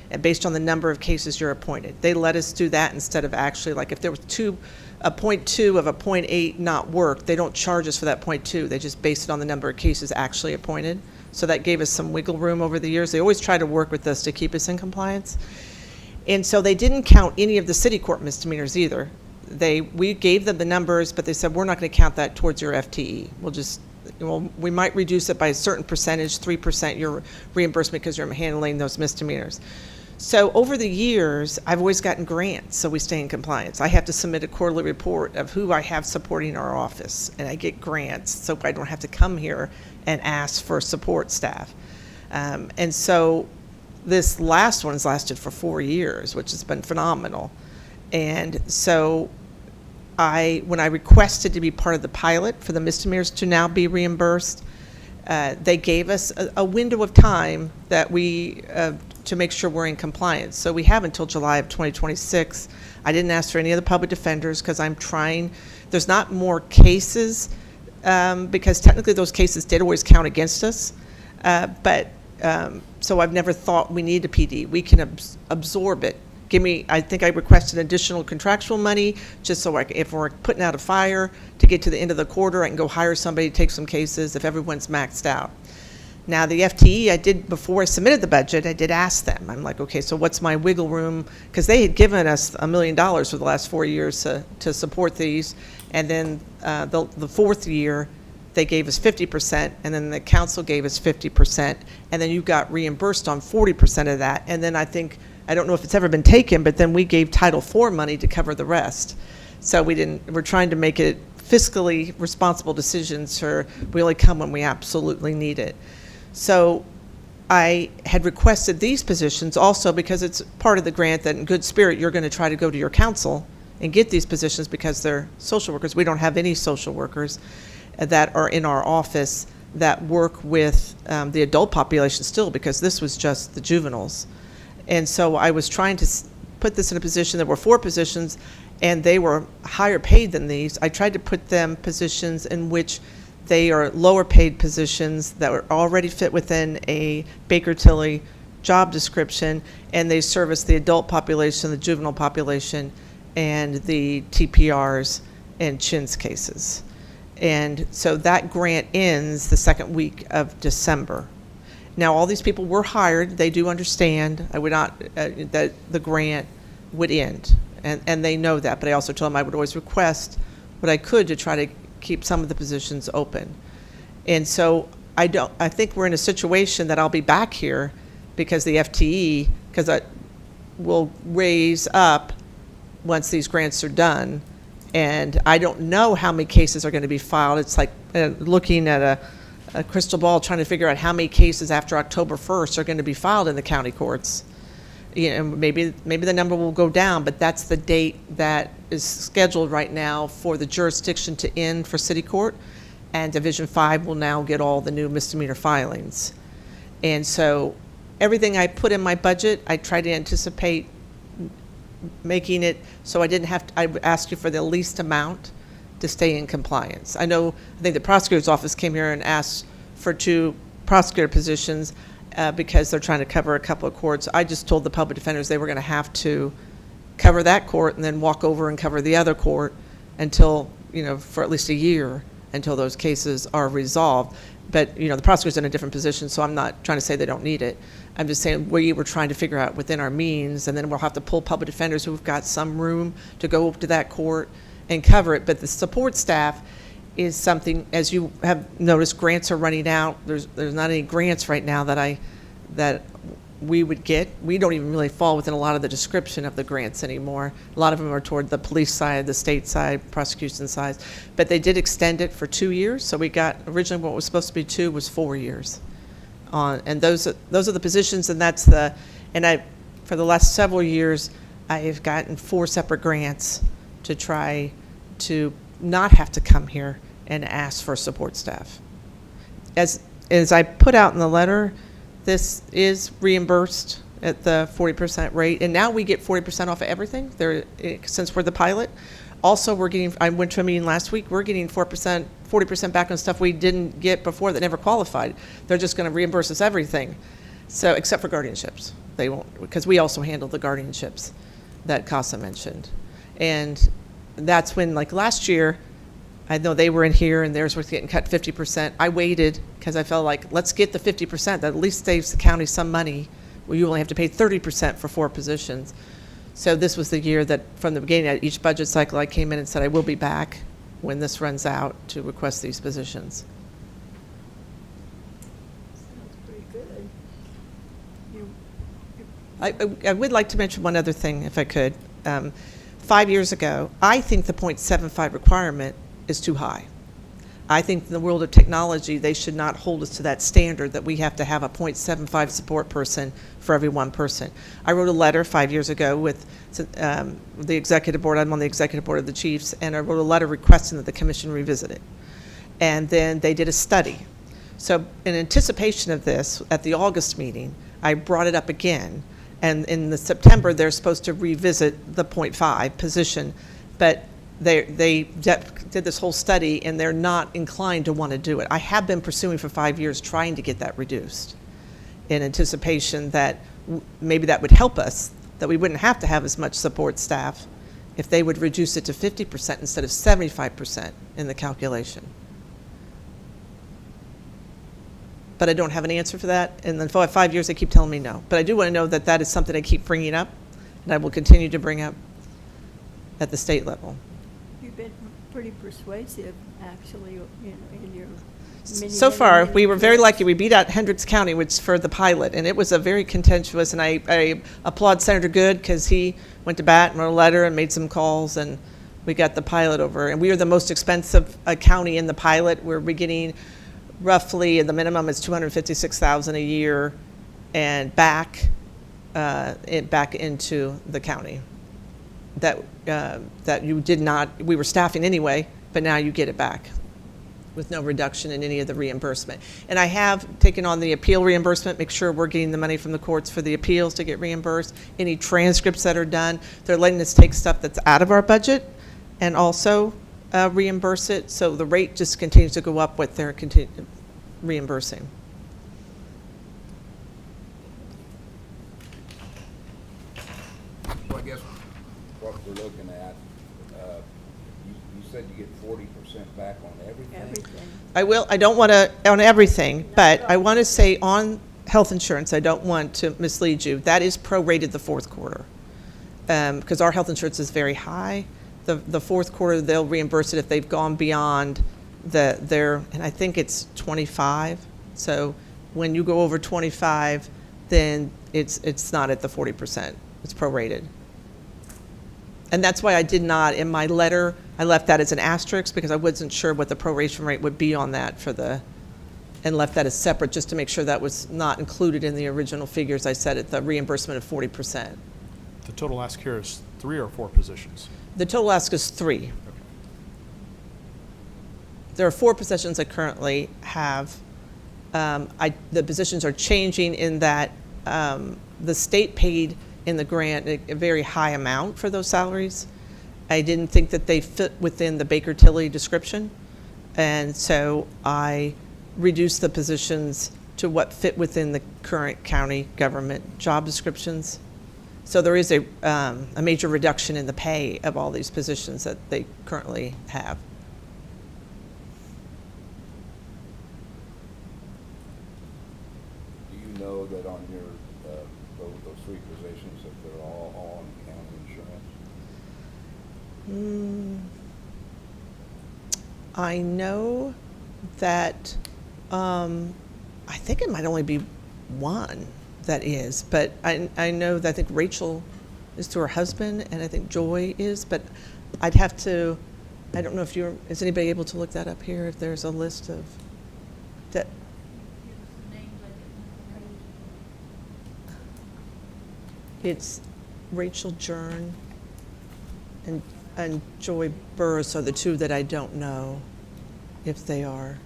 And based on the number of cases you're appointed. They let us do that instead of actually, like if there was a .2 of a .8 not work, they don't charge us for that .2. They just base it on the number of cases actually appointed. So that gave us some wiggle room over the years. They always try to work with us to keep us in compliance. And so they didn't count any of the city court misdemeanors either. We gave them the numbers, but they said, we're not going to count that towards your FTE. We might reduce it by a certain percentage, 3% your reimbursement because you're handling those misdemeanors. So over the years, I've always gotten grants, so we stay in compliance. I have to submit a quarterly report of who I have supporting our office, and I get grants, so I don't have to come here and ask for support staff. And so this last one has lasted for 4 years, which has been phenomenal. And so when I requested to be part of the pilot for the misdemeanors to now be reimbursed, they gave us a window of time that to make sure we're in compliance. So we have until July of 2026. I didn't ask for any of the public defenders because there's not more cases because technically those cases did always count against us. So I've never thought we need a PD. We can absorb it. I think I requested additional contractual money just so if we're putting out a fire to get to the end of the quarter, I can go hire somebody to take some cases if everyone's maxed out. Now the FTE, before I submitted the budget, I did ask them. I'm like, okay, so what's my wiggle room? Because they had given us $1 million for the last 4 years to support these. And then the fourth year, they gave us 50%, and then the council gave us 50%, and then you got reimbursed on 40% of that. And then I don't know if it's ever been taken, but then we gave Title IV money to cover the rest. So we're trying to make it fiscally responsible decisions, or we only come when we absolutely need it. So I had requested these positions also because it's part of the grant that in good spirit, you're going to try to go to your council and get these positions because they're social workers. We don't have any social workers that are in our office that work with the adult population still, because this was just the juveniles. And so I was trying to put this in a position. There were 4 positions, and they were higher paid than these. I tried to put them positions in which they are lower paid positions that were already fit within a Baker Tilly job description, and they service the adult population, the juvenile population, and the TPRs and CHINS cases. And so that grant ends the second week of December. Now, all these people were hired. They do understand I would not that the grant would end, and they know that. But I also told them I would always request what I could to try to keep some of the positions open. And so I think we're in a situation that I'll be back here because the FTE, because I will raise up once these grants are done. And I don't know how many cases are going to be filed. It's like looking at a crystal ball, trying to figure out how many cases after October 1st are going to be filed in the county courts. You know, maybe the number will go down, but that's the date that is scheduled right now for the jurisdiction to end for city court, and Division 5 will now get all the new misdemeanor filings. And so everything I put in my budget, I tried to anticipate making it so I didn't have to, I asked you for the least amount to stay in compliance. I think the prosecutor's office came here and asked for 2 prosecutor positions because they're trying to cover a couple of courts. I just told the public defenders they were going to have to cover that court and then walk over and cover the other court until, for at least a year until those cases are resolved. But, the prosecutor's in a different position, so I'm not trying to say they don't need it. I'm just saying we were trying to figure out within our means, and then we'll have to pull public defenders who've got some room to go up to that court and cover it. But the support staff is something, as you have noticed, grants are running out. There's not any grants right now that we would get. We don't even really fall within a lot of the description of the grants anymore. A lot of them are toward the police side, the state side, prosecution side. But they did extend it for 2 years. So we got, originally what was supposed to be 2 was 4 years. And those are the positions, and for the last several years, I have gotten 4 separate grants to try to not have to come here and ask for support staff. As I put out in the letter, this is reimbursed at the 40% rate, and now we get 40% off of everything since we're the pilot. Also, I went to a meeting last week, we're getting 40% back on stuff we didn't get before that never qualified. They're just going to reimburse us everything, so except for guardianships. They won't, because we also handle the guardianships that CASA mentioned. And that's when, like last year, I know they were in here and theirs was getting cut 50%. I waited because I felt like, let's get the 50%. That at least saves the county some money. Well, you only have to pay 30% for 4 positions. So this was the year that from the beginning at each budget cycle I came in and said I will be back when this runs out to request these positions. Sounds pretty good. I would like to mention one other thing, if I could. 5 years ago, I think the .75 requirement is too high. I think in the world of technology, they should not hold us to that standard that we have to have a .75 support person for every 1 person. I wrote a letter 5 years ago with the executive board. I'm on the executive board of the chiefs, and I wrote a letter requesting that the commission revisit it. And then they did a study. So in anticipation of this, at the August meeting, I brought it up again. And in the September, they're supposed to revisit the .5 position, but they did this whole study, and they're not inclined to want to do it. I have been pursuing for 5 years trying to get that reduced in anticipation that maybe that would help us, that we wouldn't have to have as much support staff if they would reduce it to 50% instead of 75% in the calculation. But I don't have an answer for that. And then for 5 years, they keep telling me no. But I do want to know that that is something I keep bringing up, and I will continue to bring up at the state level. You've been pretty persuasive, actually, in your many, So many, far, many we were very trips? lucky. We beat out Hendricks County, which for the pilot, and it was a very contentious, and I applaud Senator Good because he went to bat and wrote a letter and made some calls, and we got the pilot over. And we are the most expensive county in the pilot. We're getting roughly, the minimum is $256,000 a year, and back into the county. That you did not, we were staffing anyway, but now you get it back with no reduction in any of the reimbursement. And I have taken on the appeal reimbursement, make sure we're getting the money from the courts for the appeals to get reimbursed. Any transcripts that are done, they're letting us take stuff that's out of our budget and also reimburse it. So the rate just continues to go up what they're reimbursing. So I guess what we're looking at, you said you get 40% back on everything? Everything. I don't want to, on everything, but I want to say on health insurance, I don't want to mislead you. That is prorated the fourth quarter. Because our health insurance is very high. The fourth quarter, they'll reimburse it if they've gone beyond and I think it's 25. So when you go over 25, then it's not at the 40%. It's prorated. And that's why I did not, in my letter, I left that as an asterisk because I wasn't sure what the proration rate would be on that and left that as separate just to make sure that was not included in the original figures I said at the reimbursement of 40%. The total ask here is 3 or 4 positions. The total ask is 3. There are 4 positions I currently have. The positions are changing in that the state paid in the grant a very high amount for those salaries. I didn't think that they fit within the Baker Tilly description, and so I reduced the positions to what fit within the current county government job descriptions. So there is a major reduction in the pay of all these positions that they currently have. Do you know that on your, those 3 positions, that they're all on county insurance? I know that, I think it might only be one that is, but I know that I think Rachel is through her husband, and I think Joy is, but I'd have to, I don't know if is anybody able to look that up here, if there's a list of, that, Give us the names, I it's Rachel Jern and Joy Burris are the 2 that I don't know if they are.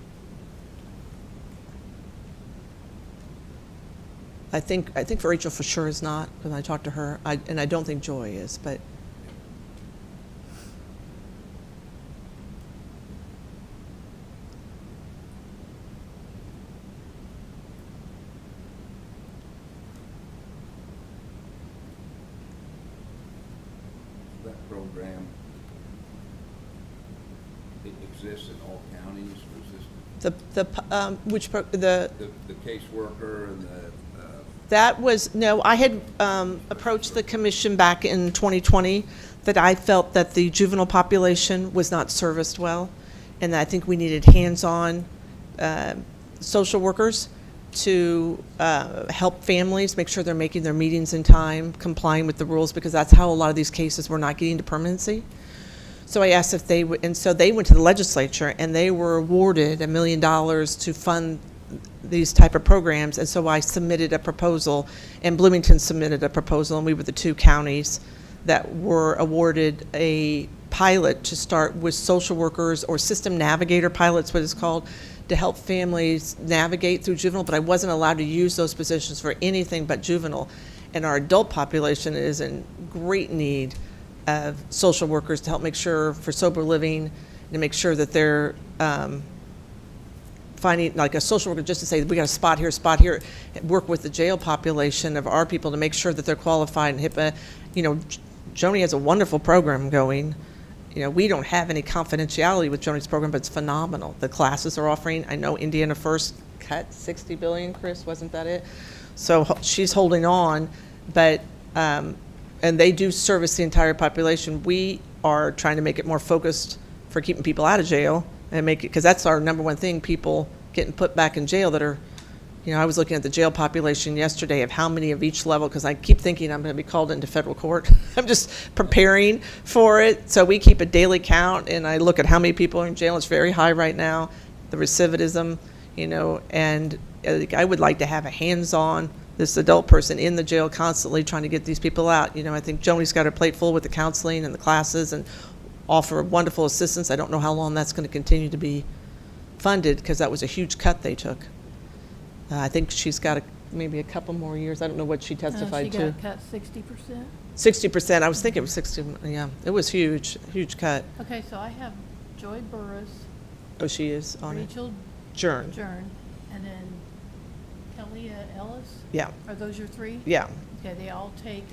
I think for Rachel for sure is not, because I talked to her, and I don't think Joy is, but. That program, it exists in all counties, or is this the caseworker and the, That was, no, I had approached the commission back in 2020 that I felt that the juvenile population was not serviced well, and that I think we needed hands-on social workers to help families, make sure they're making their meetings in time, complying with the rules, because that's how a lot of these cases were not getting to permanency. So I asked if they would, and so they went to the legislature, and they were awarded $1 million to fund these type of programs, and so I submitted a proposal, and Bloomington submitted a proposal, and we were the 2 counties that were awarded a pilot to start with social workers, or system navigator pilots, what it's called, to help families navigate through juvenile, but I wasn't allowed to use those positions for anything but juvenile. And our adult population is in great need of social workers to help make sure for sober living, to make sure that they're finding, like a social worker, just to say, we got a spot here, work with the jail population of our people to make sure that they're qualified and HIPAA. You know, Joni has a wonderful program going. You know, we don't have any confidentiality with Joni's program, but it's phenomenal. The classes are offering. I know Indiana First cut $60 billion, Chris, wasn't that it? So she's holding on, but, and they do service the entire population. We are trying to make it more focused for keeping people out of jail and make it, because that's our number one thing, people getting put back in jail that are, you know, I was looking at the jail population yesterday of how many of each level, because I keep thinking I'm going to be called into federal court. I'm just preparing for it. So we keep a daily count, and I look at how many people are in jail. It's very high right now, the recidivism, you know, and I would like to have a hands-on, this adult person in the jail constantly trying to get these people out. You know, I think Joni's got her plate full with the counseling and the classes and offer wonderful assistance. I don't know how long that's going to continue to be funded, because that was a huge cut they took. I think she's got maybe a couple more years. I don't know what she testified She to. got cut 60%. 60%. I was thinking it was 60. Yeah, it was huge, huge cut. Okay, so I have Joy Burris, Oh, she is on it. Rachel Jern. Jern, and then Kalia Ellis. Yeah, Are those your three? yeah. Okay, they all take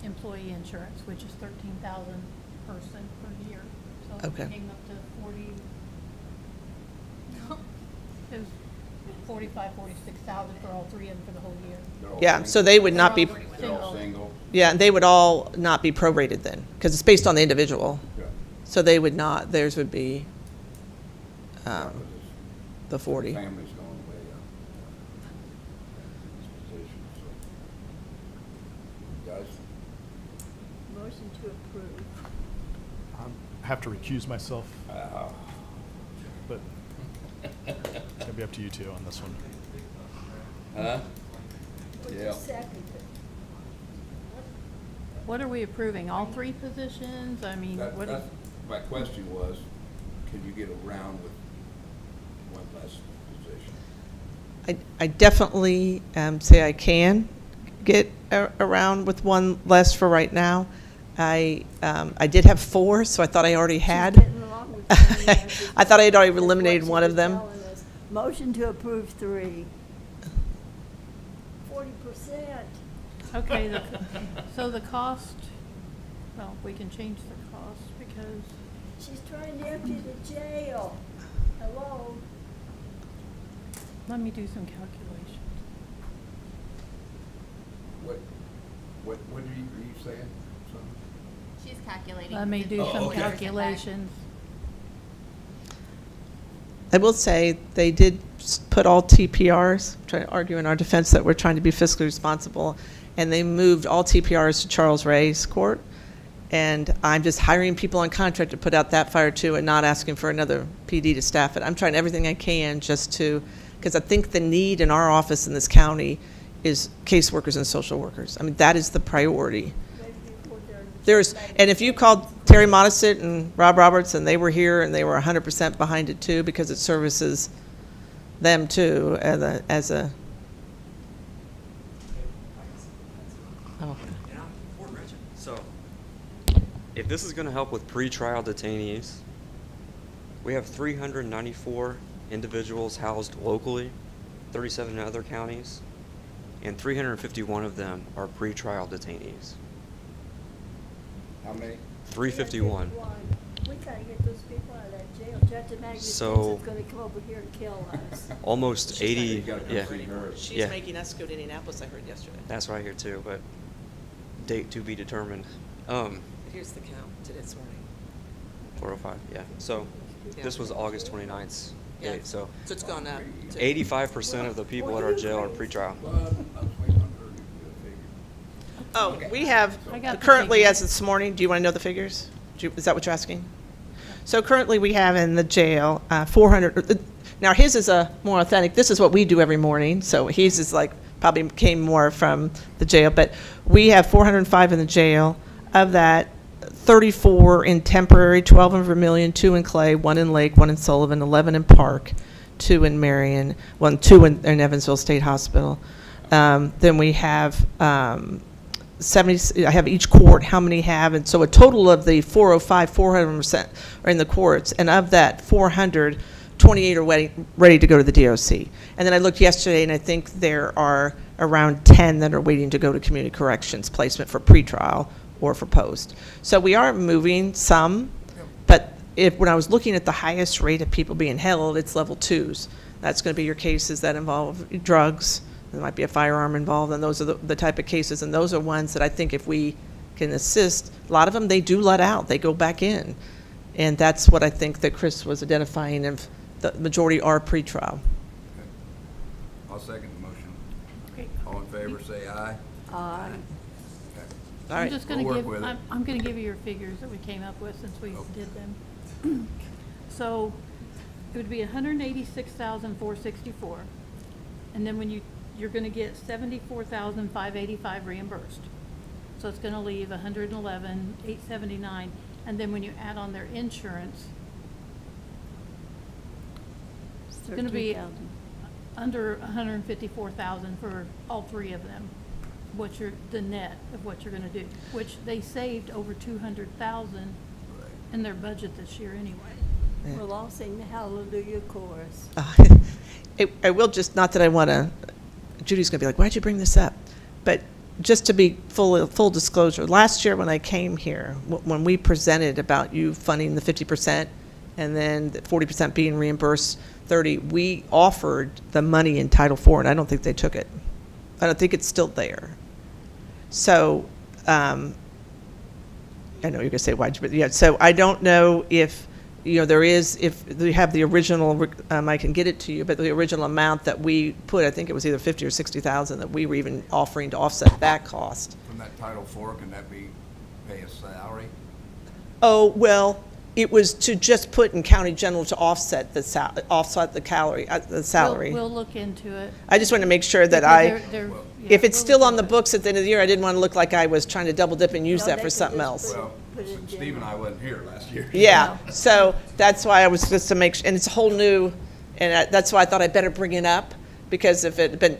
employee insurance, which is 13,000 person per year. So Okay. it came up to 40. It was 45, 46,000 for all three of them for the whole year. They're all Yeah, single. so they would not be, They're all single. yeah, they would all not be prorated then, because it's based on the individual. Yeah. So they would not, theirs would be Because the it's- 40. Family's going way up. This position, so. Guys, Motion to approve. I have to recuse myself, but it'll be up to you two on this one. huh? Would you Yeah. second it? What are we approving? All three positions? I mean, what is? My question was, can you get around with one less position? I definitely say I can get around with one less for right now. I did have 4, so I thought I already had. She's getting along with me, I thought I had already That's what eliminated she one was of them. telling us. Motion to approve 3. 40%. Okay, so the cost, well, we can change the cost because, She's trying to empty the jail. Hello? let me do some calculations. What are you saying? Something? She's calculating. Let me the do some 40% back. calculations. I will say they did put all TPRs, trying to argue in our defense that we're trying to be fiscally responsible, and they moved all TPRs to Charles Ray's court. And I'm just hiring people on contract to put out that fire too, and not asking for another PD to staff it. I'm trying everything I can just to, because I think the need in our office in this county is caseworkers and social workers. I mean, that is the priority. And if you called Terry Modisett and Rob Roberts, and they were here, and they were 100% behind it too, because it services them too as a. Oh. And I'm Fort Richard. So, if this is going to help with pretrial detainees, we have 394 individuals housed locally, 37 in other counties, and 351 of them are pretrial detainees. How many? 351. We gotta get those people out of that jail. Judge Magnet So- is gonna come over here and kill us. Almost 80. You gotta come Yeah. see her. She's Yeah. making us go to Indianapolis, I heard yesterday. That's what I hear too, but date to be determined. Here's the count to this morning. 405, yeah. So, Yeah. this was August 29th's Yeah. date, so So it's gone up. 85% of the people at our jail are pretrial. Well, I was waiting on her to get a figure. Oh, we have, I got the currently figures. as of this morning, do you want to know the figures? Is that what you're asking? So currently, we have in the jail 400, now his is a more authentic, this is what we do every morning, so his is like, probably came more from the jail, but we have 405 in the jail. Of that, 34 in temporary, 12 in Vermillion, 2 in Clay, 1 in Lake, 1 in Sullivan, 11 in Park, 2 in Marion, 2 in Evansville State Hospital. Then we have 70, I have each court, how many have, and so a total of the 405, 400% are in the courts, and of that 400, 28 are ready to go to the DOC. And then I looked yesterday, and I think there are around 10 that are waiting to go to community corrections placement for pretrial or for post. So we are moving some, but when I was looking at the highest rate of people being held, it's level 2s. That's going to be your cases that involve drugs. There might be a firearm involved, and those are the type of cases, and those are ones that I think if we can assist, a lot of them, they do let out, they go back in. And that's what I think that Chris was identifying, of the majority are pretrial. Okay. I'll second the motion. Okay. All in favor, say aye. Aye. Okay. All I'm right. just gonna We'll work give, with it. I'm gonna give you your figures that we came up with since we Okay. did them. So, it would be 186,464, and then when you're gonna get 74,585 reimbursed. So it's gonna leave 111,879, and then when you add on their insurance, It's it's gonna be 13,000. under 154,000 for all three of them. The net of what you're gonna do, which they saved over 200,000 in their budget this year anyway. We'll all sing the Hallelujah chorus. I will just, not that I want to, Judy's going to be like, why'd you bring this up? But just to be full disclosure, last year when I came here, when we presented about you funding the 50% and then the 40% being reimbursed 30, we offered the money in Title IV, and I don't think they took it. I don't think it's still there. So, I know you're going to say, why'd you, but yeah, so I don't know if, there is, if we have the original, I can get it to you, but the original amount that we put, I think it was either 50 or 60,000 that we were even offering to offset that cost. From that Title IV, can that be pay a salary? Oh, well, it was to just put in county general to offset the salary. We'll look into it. I just wanted to make sure that Because they're- if yeah, it's we'll still look on the into it. books at the end of the year, I didn't want to look like I was trying to double dip and use No, that they for can something just else. Well, Put it in Steve and I wasn't here last year. Yeah, so that's why I was just to make, and it's a whole new, and that's why I thought I'd better bring it up, because if it had been,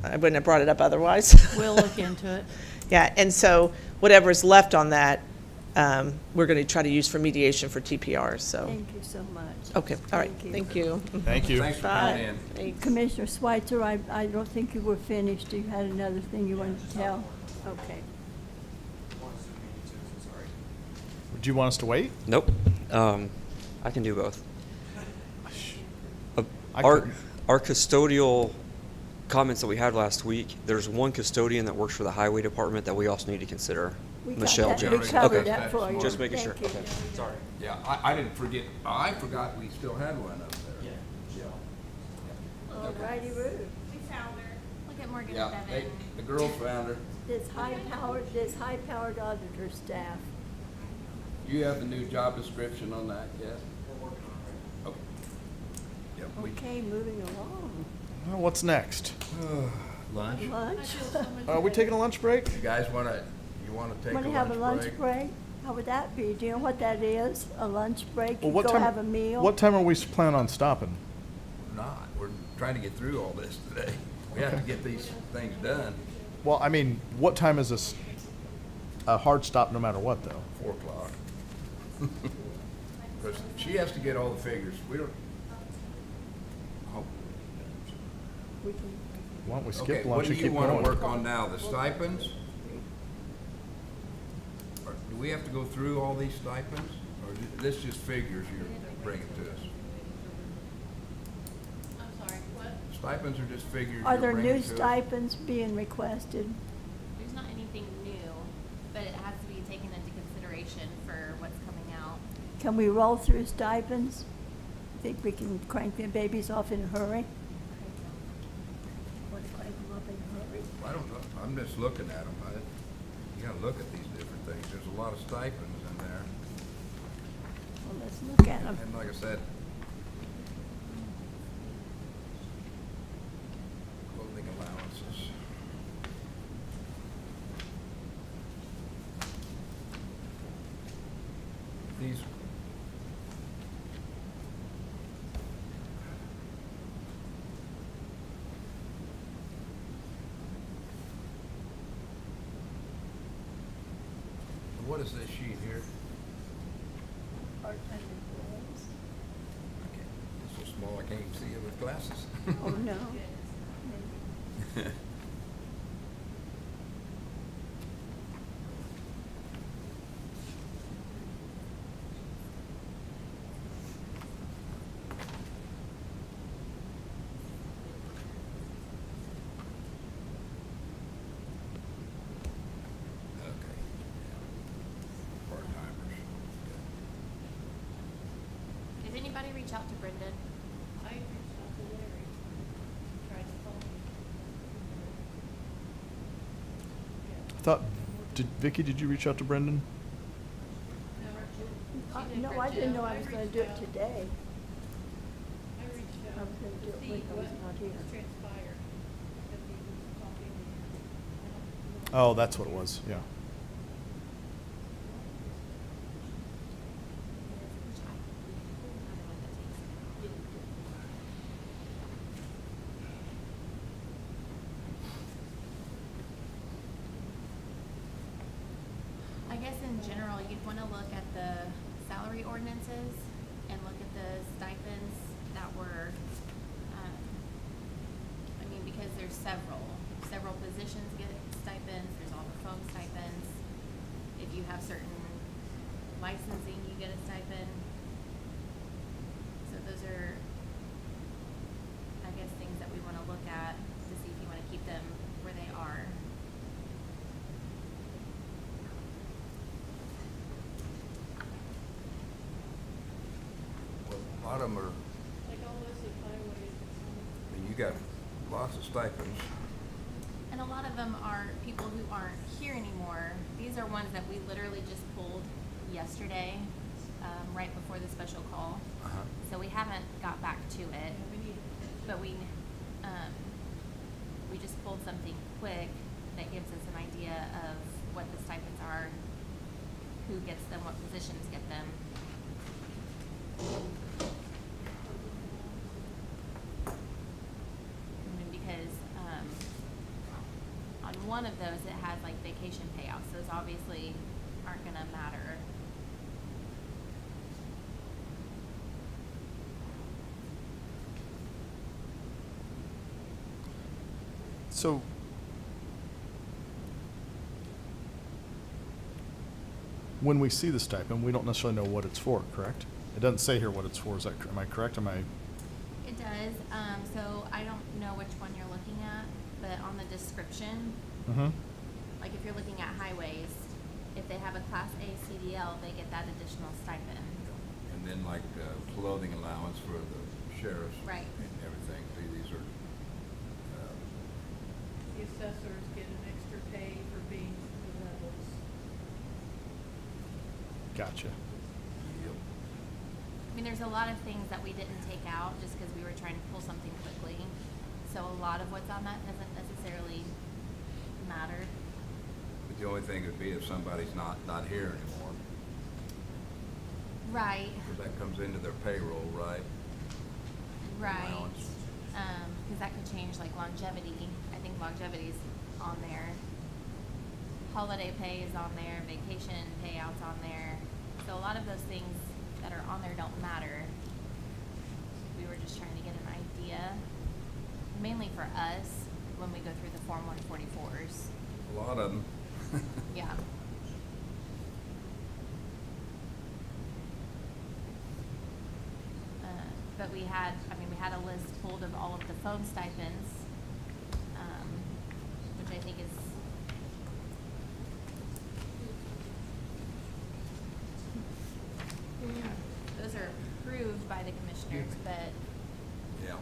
I wouldn't have brought it up otherwise. We'll look into it. Yeah, and so whatever is left on that, we're going to try to use for mediation for TPRs, so. Thank you so much. Okay, all right, thank you. Thank you. Thanks for Bye. coming in. Thanks. Commissioner Schweitzer, I don't think you were finished. You had another thing you wanted to tell? Okay. Do you want us to wait? Nope. I can do both. I Our couldn't. our custodial comments that we had last week, there's one custodian that works for the highway department that we also need to consider. We got Michelle that. Jones. We covered Okay. that for you. Just making sure. Thank you. Okay. Sorry. Yeah, I didn't forget, I forgot we still had one up there. All righty, Ruth. We found her. Look at Morgan Yeah, and they, Bevan. the girls found her. This high-powered auditor staff. You have the new job description on that, yes? Okay. Yep, we, Okay, moving along. Well, what's next? lunch? Lunch? Are we taking a lunch break? You guys wanna take a Want to have a lunch break? How would that be? Do you know what that is? A lunch break? Well, You what go time? have a meal? What time are we planning on stopping? We're not, we're trying to get through all this today. We have to Okay. get these things done. Well, I mean, what time is this? A hard stop no matter what, though. 4 o'clock. Because she has to get all the figures. We don't. Oh, We can- Why don't we okay, skip what lunch do and you keep want to going? work on now? The stipends? Or do we have to go through all these stipends? Or this just figures you're bringing to us? I'm sorry, what? Stipends are just figures Are you're there bringing new to us? stipends being requested? There's not anything new, but it has to be taken into consideration for what's coming out. Can we roll through stipends? Think we can crank the babies off in a hurry? Want to crank them up in a hurry? I don't know. I'm just looking at them. You gotta look at these different things. There's a lot of stipends in there. Well, let's look at them. And like I said, clothing allowances. These. What is this sheet here? Part-time employees. Okay, it's so small I can't even see it with glasses. Oh, no. Okay. Part-timers. anybody reach out to Brendan? I reached out to Larry, tried to call him. I thought, Vicky, did you reach out to Brendan? No, I didn't know I was gonna do it today. I reached I out was gonna do to it see when I was what not here. was transpired, because he was talking to me. Oh, that's what it was, yeah. I guess in general, you'd wanna look at the salary ordinances and look at the stipends that were, I mean, because there's several positions get stipends, there's all the phone stipends. If you have certain licensing, you get a stipend. So those are, I guess, things that we wanna look at to see if you wanna keep them where they are. Well, a lot of them are, Like all this is highways. I mean, you got lots of stipends. And a lot of them are people who aren't here anymore. These are ones that we literally just pulled yesterday, right before the special call. Uh-huh. So we haven't got back to it, We need, but we just pulled something quick that gives us an idea of what the stipends are, who gets them, what positions get them. I mean, because, on one of those, it has like vacation payouts, those obviously aren't gonna matter. So, when we see the stipend, we don't necessarily know what it's for, correct? It doesn't say here what it's for, is that, am I correct? Am I, It does, so I don't know which one you're looking at, but on the description, like if you're looking at highways, if they have a Class A CDL, they get that additional stipend. And then like clothing allowance for the sheriffs. Right. And everything. See, these are, the assessors get an extra pay for being the levels. gotcha. yep. I mean, there's a lot of things that we didn't take out just because we were trying to pull something quickly. So a lot of what's on that doesn't necessarily matter. But the only thing would be if somebody's not here anymore, Right, because that comes into their payroll, right? right. Allowance. Because that could change like longevity. I think longevity's on there. Holiday pay is on there, vacation payouts on there. So a lot of those things that are on there don't matter. We were just trying to get an idea, mainly for us, when we go through the Form 144s. A lot of them. Yeah. But we had a list pulled of all of the phone stipends, which I think is, those are approved by the commissioners, but, Yeah.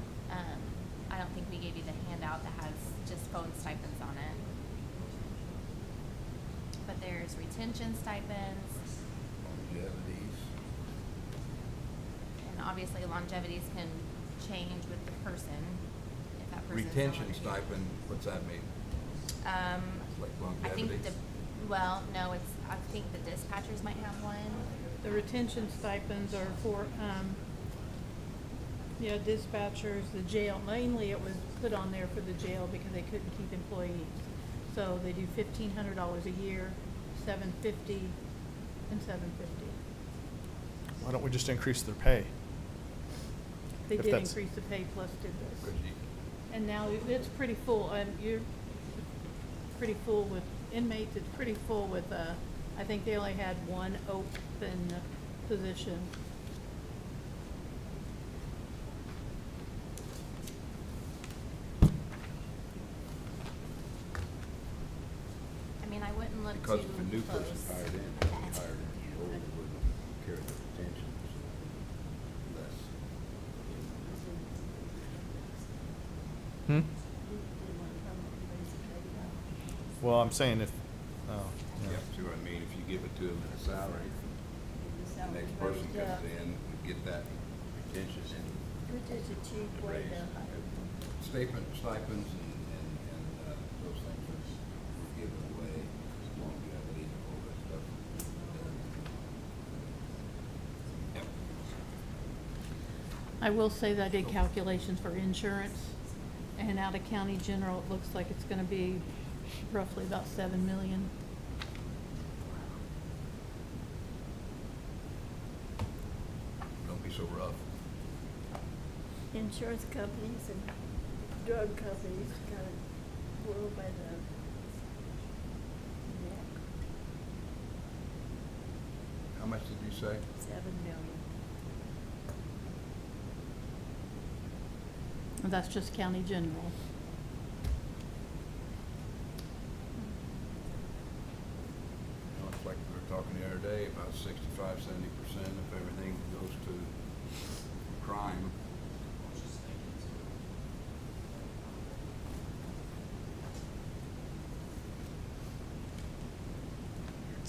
I don't think we gave you the handout that has just phone stipends on it. But there's retention stipends, Longevities. and obviously longevities can change with the person, if that person's no Retention longer here. stipend, what's that mean? Like I think longevity? I think the dispatchers might have one. The retention stipends are for, dispatchers, the jail. Mainly it was put on there for the jail because they couldn't keep employees. So they do $1,500 a year, $750, and $750. Why don't we just increase their pay? They If did that's- increase the pay plus did this. Because you, And now it's pretty full, you're pretty full with inmates, it's pretty full with, I think they only had one open position. I mean, I wouldn't look too because close. if a new person's hired in, they'd be hired in, old, they wouldn't carry the retention, so less. Hmm? We want to permanently raise the rate up. Well, I'm saying if, oh, Yeah, yeah. see what I mean? If you give it to them in a salary, The the salary next person raised up, comes in, you get that retention and which is a cheap the way raise. to hire. Stipends and those things are given away, longevity and all that stuff. Yep. I will say that I did calculations for insurance, and out of county general, it looks like it's gonna be roughly about 7 million. Don't be so rough. Insurance companies and drug companies got it whirled by the neck. How much did you say? 7 million. And that's just county general. You know, it's like we were talking the other day, about 65–70% of everything goes to crime.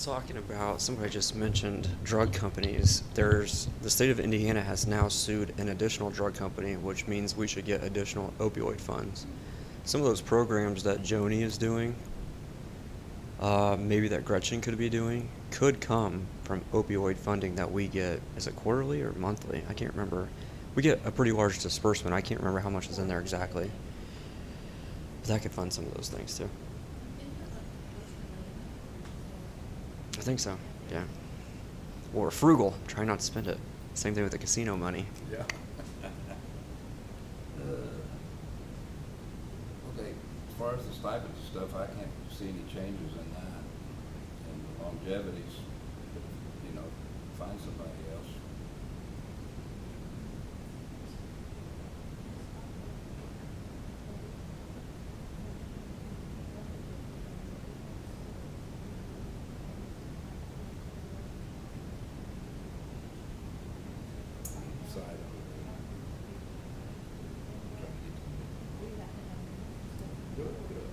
Talking about, somebody just mentioned drug companies. The state of Indiana has now sued an additional drug company, which means we should get additional opioid funds. Some of those programs that Joni is doing, maybe that Gretchen could be doing, could come from opioid funding that we get. Is it quarterly or monthly? I can't remember. We get a pretty large disbursement. I can't remember how much is in there exactly. But that could fund some of those things too. I think so, yeah. Or frugal, try not to spend it. Same thing with the casino money. Yeah. Okay, as far as the stipends and stuff, I can't see any changes in that. And the longevities, you know, find somebody else. Side of it. Trying to get to the- Good, good.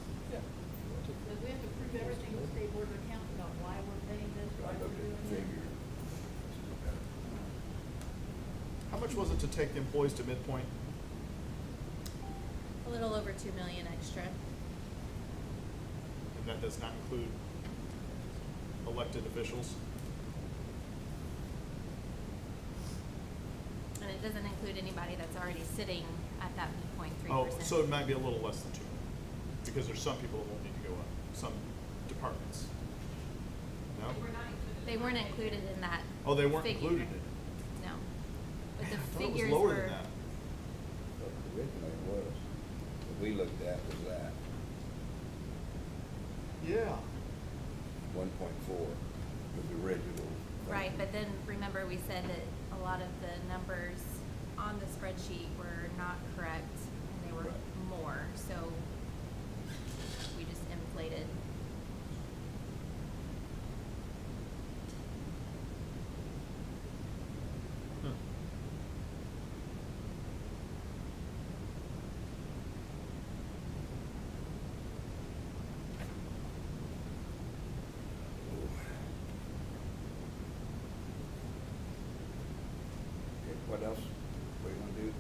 Because we have to prove everything to state board of accounts about why we're paying this, why I we're looked at doing the this. figure. How much was it to take the employees to midpoint? A little over 2 million extra. And that does not include elected officials? And it doesn't include anybody that's already sitting at that midpoint 3%. Oh, so it might be a little less than 2 million, because there's some people that won't need to go up, some departments. No? They weren't included in that. Oh, they weren't figure. included in it? No. But Man, the I thought it was figures lower were. than that. But originally it was, what we looked at was that, Yeah. 1.4 was the original. Right, but then remember we said that a lot of the numbers on the spreadsheet were not correct and they were Right. more, so we just inflated. Hmm. Okay, what else? What do you wanna do?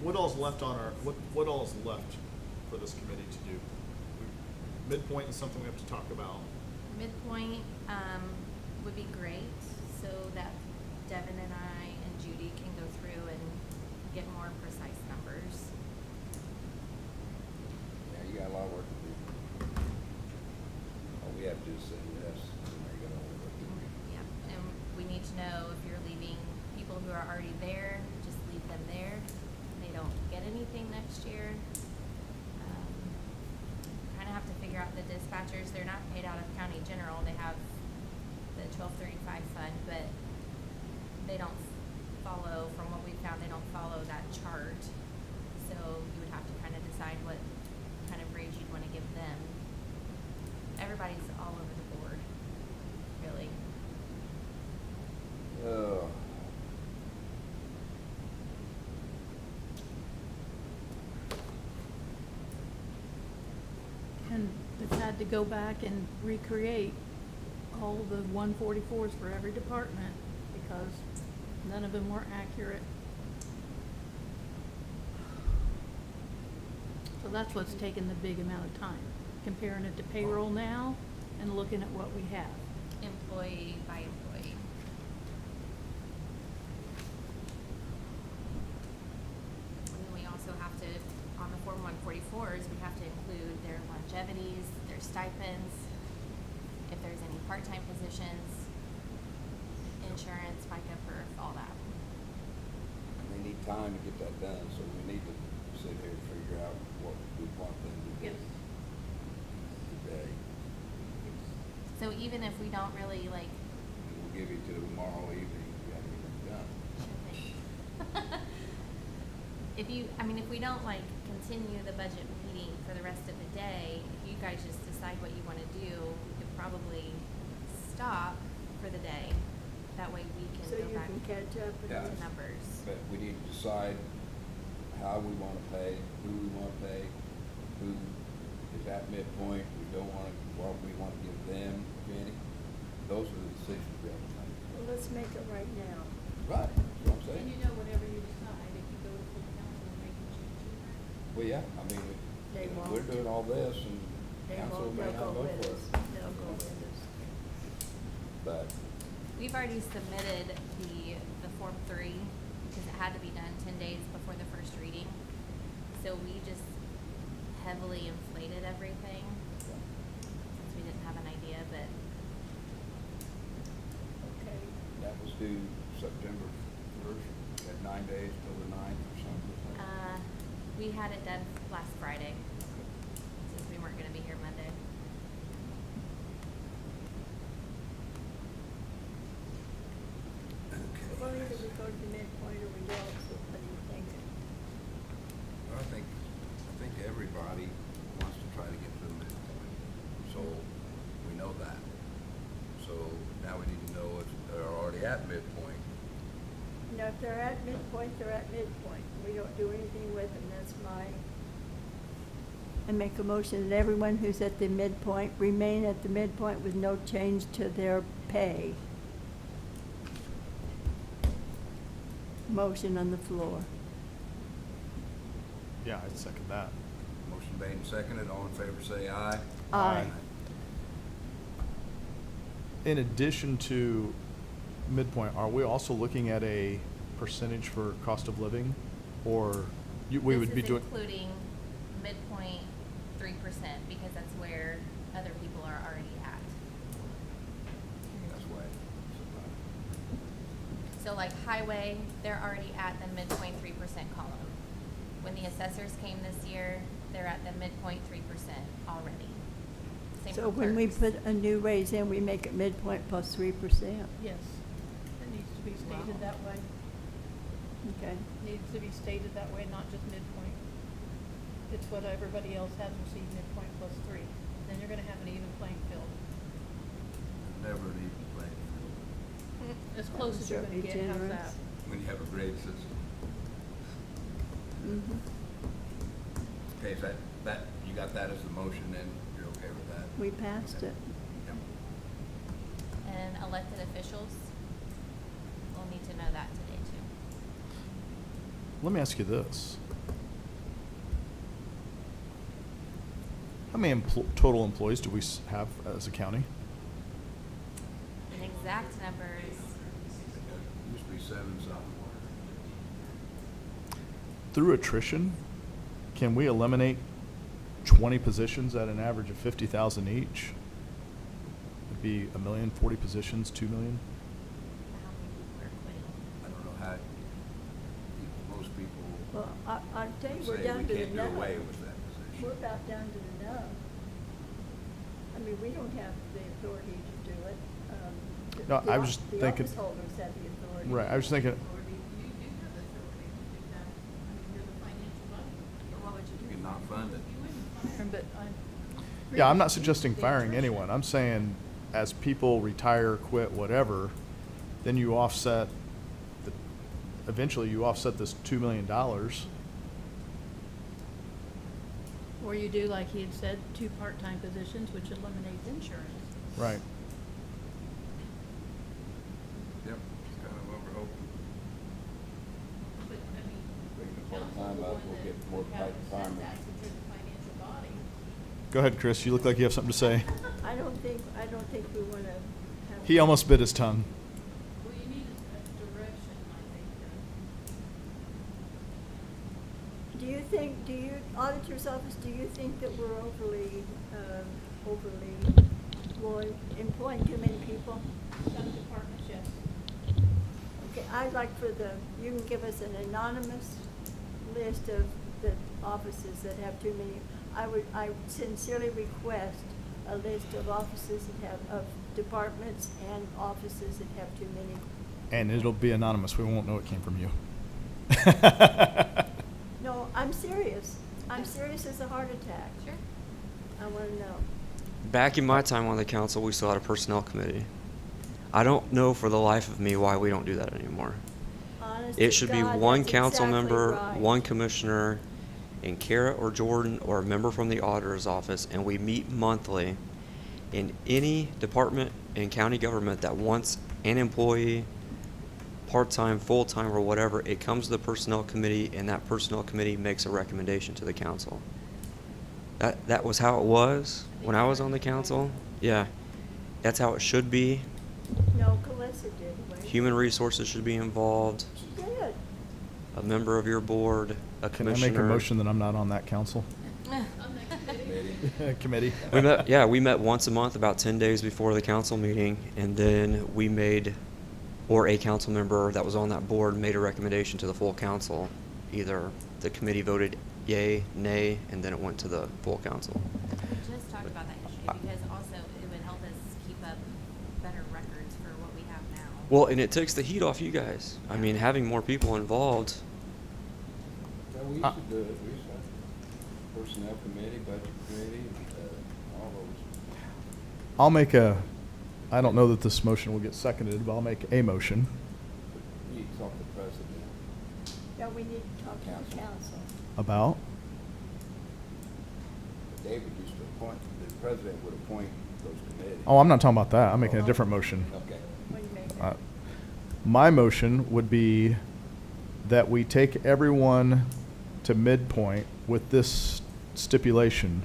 What all's left on our, what all's left for this committee to do? Midpoint is something we have to talk about. Midpoint, would be great, so that Devin and I and Judy can go through and get more precise numbers. Yeah, you got a lot of work to do. All we have to do is say yes, and now you got all the work to do. Yeah, and we need to know if you're leaving people who are already there, just leave them there. They don't get anything next year. Kinda have to figure out the dispatchers, they're not paid out of county general, they have the 1235 fund, but they don't follow, from what we found, they don't follow that chart. So you would have to kind of decide what kind of raise you'd want to give them. Everybody's all over the board, really. And they've had to go back and recreate all the 144s for every department because none of them were accurate. So that's what's taken the big amount of time, comparing it to payroll now and looking at what we have. Employee by employee. And then we also have to, on the Form 144s, we have to include their longevities, their stipends, if there's any part-time positions, insurance, FICA, perf, all that. And they need time to get that done, so we need to sit here and figure out what we want them to do Yes. today. So even if we don't really like, And we'll give you till tomorrow evening, if you haven't even done. if you, I mean, if we don't like continue the budget meeting for the rest of the day, if you guys just decide what you want to do, we could probably stop for the day. That way we can So go you back can catch up with Yeah. to it. numbers. But we need to decide how we wanna pay, who we wanna pay, who is at midpoint, we don't wanna, what we wanna give them, Jenny. Those are the decisions we have to make. Well, let's make it right now. Right, that's what I'm saying. And you know, whatever you decide, if you go to full council and make a change in that. Well, yeah, I mean, They we're won't. doing all this and They council won't, may they'll not go vote with for us. it. They'll go with us. But, We've already submitted the Form 3 because it had to be done 10 days before the first reading. So we just heavily inflated everything since we didn't have an idea, but Okay. that was due September first, had 9 days till the 9th or something. we had it done last Friday since we weren't going to be here Monday. Well, either we go to the midpoint or we don't, so what do you think? I think everybody wants to try to get to the midpoint, so we know that. So now we need to know if they're already at midpoint. Now, if they're at midpoint, they're at midpoint. We don't do anything with them, that's my. I make a motion that everyone who's at the midpoint remain at the midpoint with no change to their pay. Motion on the floor. Yeah, I'd second that. Motion made and seconded, all in favor say aye. Aye. In addition to midpoint, are we also looking at a percentage for cost of living? Or we would be doing? This is including midpoint 3% because that's where other people are already at. That's why. So like highway, they're already at the midpoint 3% column. When the assessors came this year, they're at the midpoint 3% already. Same So for when we clerks. put a new raise in, we make it midpoint plus 3%. Yes, it needs to be stated Wow. that way. Okay. Needs to be stated that way, not just midpoint. It's what everybody else has received, midpoint plus 3. Then you're gonna have an even playing field. Never an even playing field As close as you're Sure, gonna be get, how's generous. that? when you have a grade system. Mhm. Okay, is that, you got that as the motion, then you're okay with that? We passed Okay. it. Yep. And elected officials, we'll need to know that today too. Let me ask you this. How many total employees do we have as a county? An exact number is, It used to be 7 something. Through attrition, can we eliminate 20 positions at an average of 50,000 each? It'd be 1 million, 40 positions, 2 million? how many people are quitting. I don't know how, most people Well, I'll tell you, would we're say down we to the can't do nub. away with that position. We're about down to the nub. I mean, we don't have the authority to do it. No, The I was just thinking- The office holders have the authority. Right, I was thinking, You do have the authority to do that. I mean, you're the financial body. You wouldn't fire 'em, but I'm. Yeah, I'm not suggesting firing anyone. I'm saying as people retire, quit, whatever, then you offset, eventually you offset this $2 million. Or you do, like he had said, 2 part-time positions, which eliminates insurance. Right. Yep, kind of what we're hoping. But, I mean, Bring the council's part-time the up, one we'll that get more would have to set part-timers. that since you're the financial body. Go ahead, Chris. You look like you have something to say. I don't think we wanna have. He almost bit his tongue. Well, you need a direction, I think, Do you, auditor's office, do you think that we're overly employing too many people? some departments, yes. Okay, I'd like you can give us an anonymous list of the offices that have too many. I sincerely request a list of offices of departments and offices that have too many. And it'll be anonymous. We won't know it came from you. No, I'm serious. I'm serious as a heart attack. Sure. I wanna know. Back in my time on the council, we still had a personnel committee. I don't know for the life of me why we don't do that anymore. Honest It to should be God, one that's council exactly member, right. one commissioner, and Kara or Jordan or a member from the auditor's office, and we meet monthly. In any department in county government that wants an employee, part-time, full-time, or whatever, it comes to the personnel committee, and that personnel committee makes a recommendation to the council. That was how it was when I was on the council. Yeah, that's how it should be. No, Calissa did. Wait. Human resources should be involved, She did. a member of your board, a Can I commissioner. make a motion that I'm not on that council? On that committee. Committee? We met once a month, about 10 days before the council meeting, and then we made, or a council member that was on that board made a recommendation to the full council. Either the committee voted yay, nay, and then it went to the full council. We just talked about that yesterday because also it would help us keep up better records for what we have now. Well, and it takes the heat off you guys. I mean, having more people involved. So we used to do it, we used to have personnel committee, budget committee, all those. I'll I don't know that this motion will get seconded, but I'll make a motion. We need to talk to the president. Yeah, we need to talk to the Council. council. About? David used to appoint, the president would appoint those committees. Oh, I'm not talking about that. I'm making a different motion. Okay. What do you make? My motion would be that we take everyone to midpoint with this stipulation,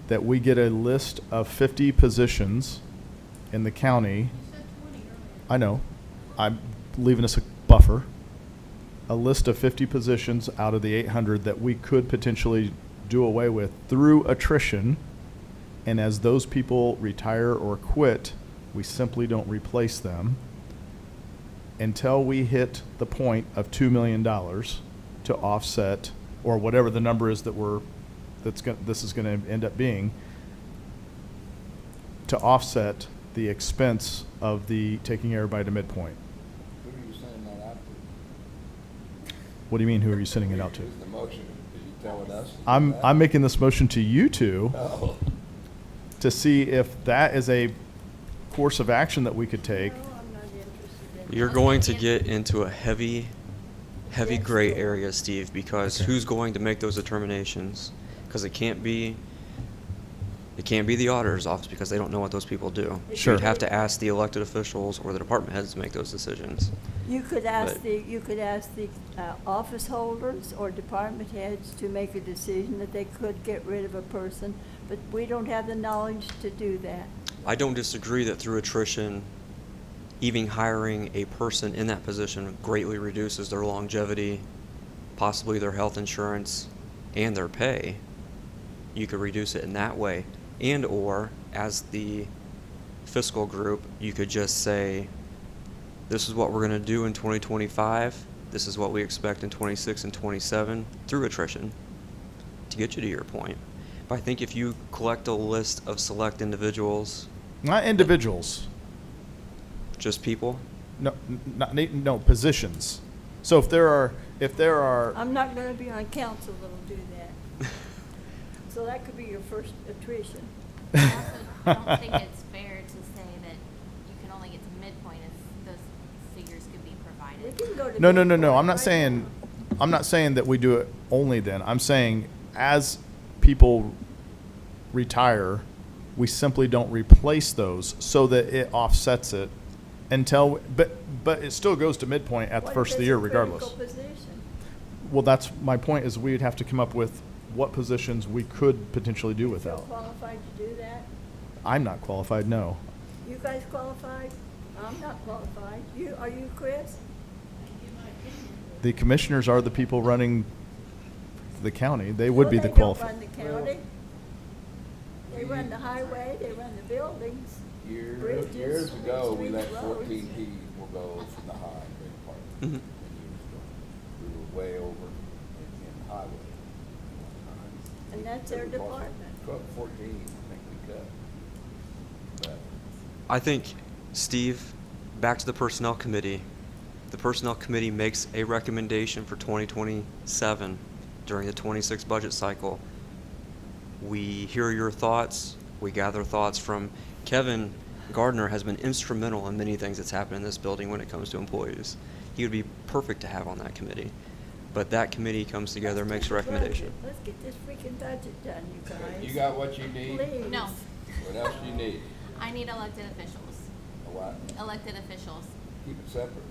that we get a list of 50 positions in the county. You said 20 earlier. I know. I'm leaving us a buffer. A list of 50 positions out of the 800 that we could potentially do away with through attrition. And as those people retire or quit, we simply don't replace them until we hit the point of $2 million to offset, or whatever the number is this is going to end up being, to offset the expense of the taking everybody to midpoint. Who are you sending that out to? What do you mean, who are you sending it out to? Who's the motion? Are you telling us? to do I'm that? making this motion to you two Oh. to see if that is a course of action that we could take. No, I'm not interested in. You're going to get into a heavy gray area, Steve, because Okay. who's going to make those determinations? Because it can't be the auditor's office, because they don't know what those people do. Sure. You'd have to ask the elected officials or the department heads to make those decisions. You could ask But- the office holders or department heads to make a decision that they could get rid of a person, but we don't have the knowledge to do that. I don't disagree that through attrition, even hiring a person in that position greatly reduces their longevity, possibly their health insurance, and their pay. You could reduce it in that way. And or, as the fiscal group, you could just say, this is what we're going to do in 2025, this is what we expect in 26 and 27, through attrition, to get you to your point. But I think if you collect a list of select individuals, Not individuals. just people, No, positions. So if there are, I'm not gonna be on council that'll do that. So that could be your first attrition. I also don't think it's fair to say that you can only get to midpoint if those figures could be We provided. can go to. No, midpoint I'm not right saying, now. I'm not saying that we do it only then. I'm saying as people retire, we simply don't replace those so that it offsets it until, but it still goes to midpoint at the What first if of the it's year a regardless. critical position? Well, that's my point, is we'd have to come up with what positions we could potentially do You feel without. qualified to do that? I'm not qualified, no. You guys qualified? I'm not qualified. Are you, Chris? The commissioners are the people running the county. They would No, be the They don't qualified. run the county. They run the highway, they run the buildings. bridges, Years ago, we let roads. 14 people go from the highway department. Mhm. Years ago. We were way over in highway. And that's their We lost department. 14, I think we cut. But I think, Steve, back to the Personnel Committee. The Personnel Committee makes a recommendation for 2027 during the 26 budget cycle. We hear your thoughts. We gather thoughts from Kevin Gardner has been instrumental in many things that's happened in this building when it comes to employees. He would be perfect to have on that committee. But that committee comes together, Let's makes a get the budget. recommendation. Let's get this freaking budget done, you guys. you got what you need? Please. No, What else do you need? I need elected officials. A what? Elected officials. Keep it separate.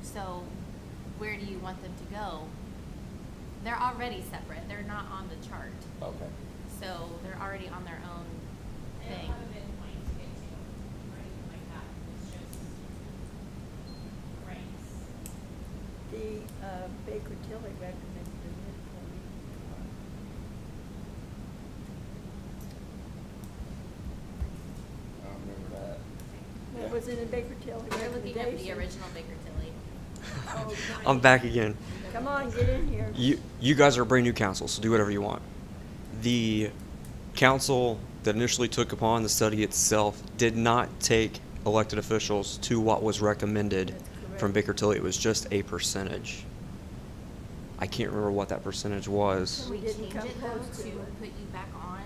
So where do you want them to go? They're already separate. They're not on the chart. Okay. So they're already on their own They don't thing. have a midpoint to get to, or anything like that, it's just ranks. The, Baker Tilly recommended the midpoint. I don't remember that. What was in the Baker Tilly We're looking at the recommendation? original Baker Tilly. Oh, I'm back again. Come on, get in here. You guys are a brand new council, so do whatever you want. The council that initially took upon the study itself did not take elected officials to what was recommended That's from correct. Baker Tilly. It was just a percentage. I can't remember what that percentage was. Can we didn't change come it though close to to it. put you back on?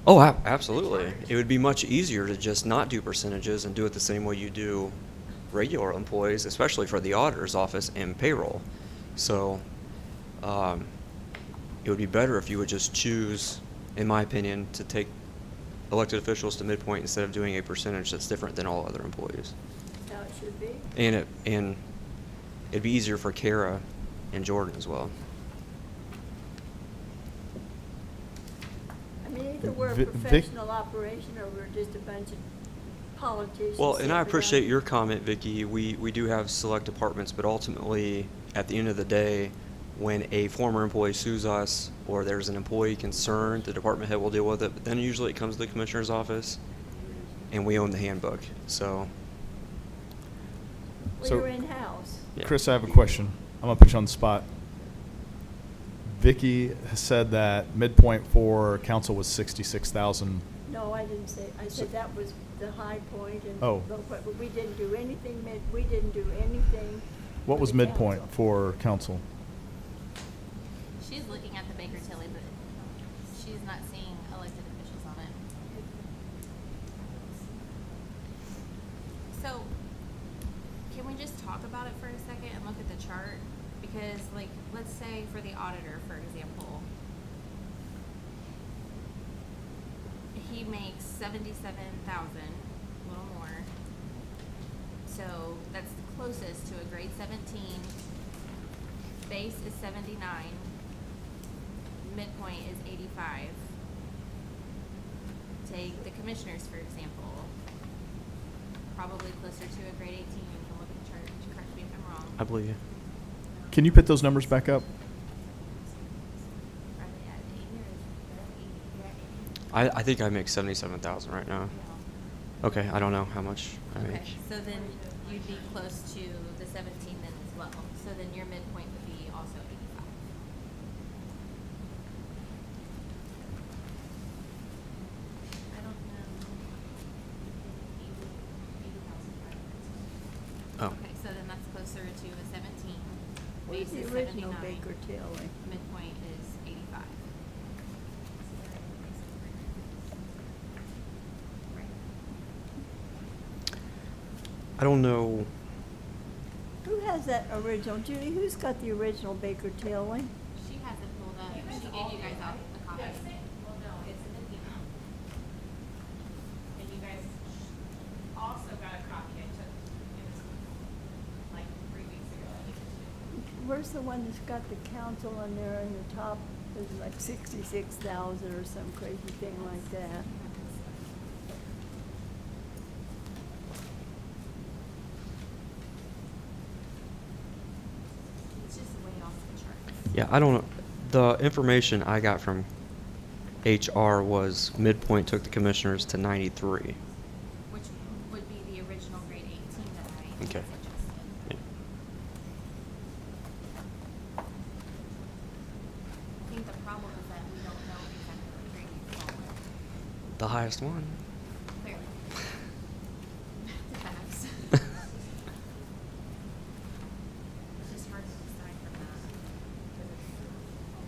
Oh, absolutely. It would be much easier to just not do percentages and do it the same way you do regular employees, especially for the auditor's office and payroll. So, it would be better if you would just choose, in my opinion, to take elected officials to midpoint instead of doing a percentage that's different than all other employees. How it should be. And it'd be easier for Kara and Jordan as well. I mean, either we're a Vic- professional operation or we're just a bunch of politicians. Well, and sitting I around. appreciate your comment, Vicky. We do have select departments, but ultimately, at the end of the day, when a former employee sues us or there's an employee concerned, the department head will deal with it. But then usually it comes to the commissioner's office, and we own the handbook. So, Well, So- you're in-house. yeah. Chris, I have a question. I'm gonna put you on the spot. Vicky has said that midpoint for council was 66,000. No, I didn't say, I So- said that was the high point and. Oh. But we didn't do anything we didn't do anything. What for was the midpoint council. for council? She's looking at the Baker Tilly, but she's not seeing elected officials on it. So, can we just talk about it for a second and look at the chart? Because, like, let's say for the auditor, for example, he makes 77,000, a little more. So that's the closest to a grade 17. Base is 79. Midpoint is 85. Take the commissioners, for example. Probably closer to a grade 18. You can look at the chart. Correct me if I'm wrong. I believe you. Can you put those numbers back up? Are they at 80 or is it at 80? You're at 80? I think I make 77,000 right now. Yeah. Okay, I don't know how much I Okay, make. so then you'd be close to the 17 then as well. So then your midpoint would be also 85. I don't know. 80,500. Oh. Okay, so then that's closer to a 17. Where's Base the is original 79. Baker Tilly? Midpoint is 85. I don't know. Who has that original? Judy, who's got the original Baker Tilly? She has it pulled up. You guys She all gave you do, guys out right? a copy. Well, no, it's in an email. And you guys also got a copy I took, it was like 3 weeks ago, I think it was. Where's the one that's got the council on there in the top? It's like 66,000 or some crazy thing like that. It's just way off the charts. Yeah, I don't know. The information I got from HR was midpoint took the commissioners to 93. Which would be the original grade 18 that I Okay. suggested. Yeah. I think the problem is that we don't know exactly what grade you fall in. The highest one. Clearly. That's facts. It's just hard to decide from that. 'Cause it's all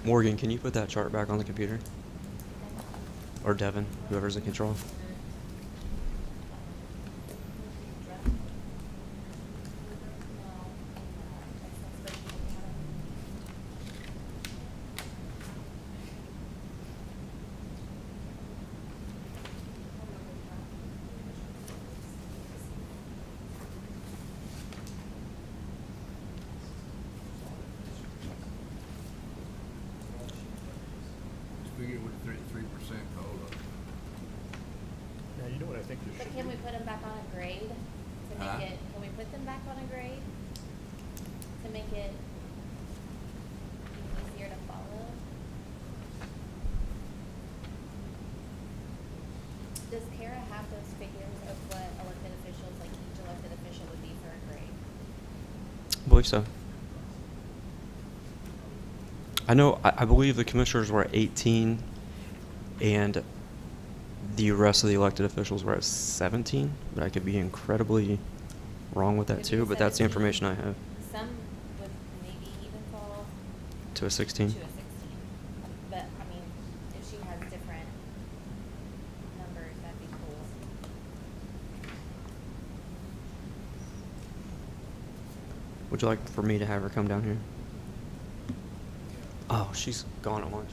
over. Morgan, can you put that chart back on the computer? Or Devin, whoever's in control. Just figure with 3% COLA. Yeah, you know what I think you But should can do? we put them back on a grade to Huh? make it, can we put them back on a grade? To make it easier to follow? Does Kara have those figures of what elected officials, like each elected official would be for a grade? I believe so. I believe the commissioners were at 18 and the rest of the elected officials were at 17, but I could be incredibly wrong with that Could be too, but that's the 17. information I have. Some would maybe even fall To a 16? to a 16. But, I mean, if she has different numbers, that'd be cool. Would you like for me to have her come down here? Oh, she's gone at lunch.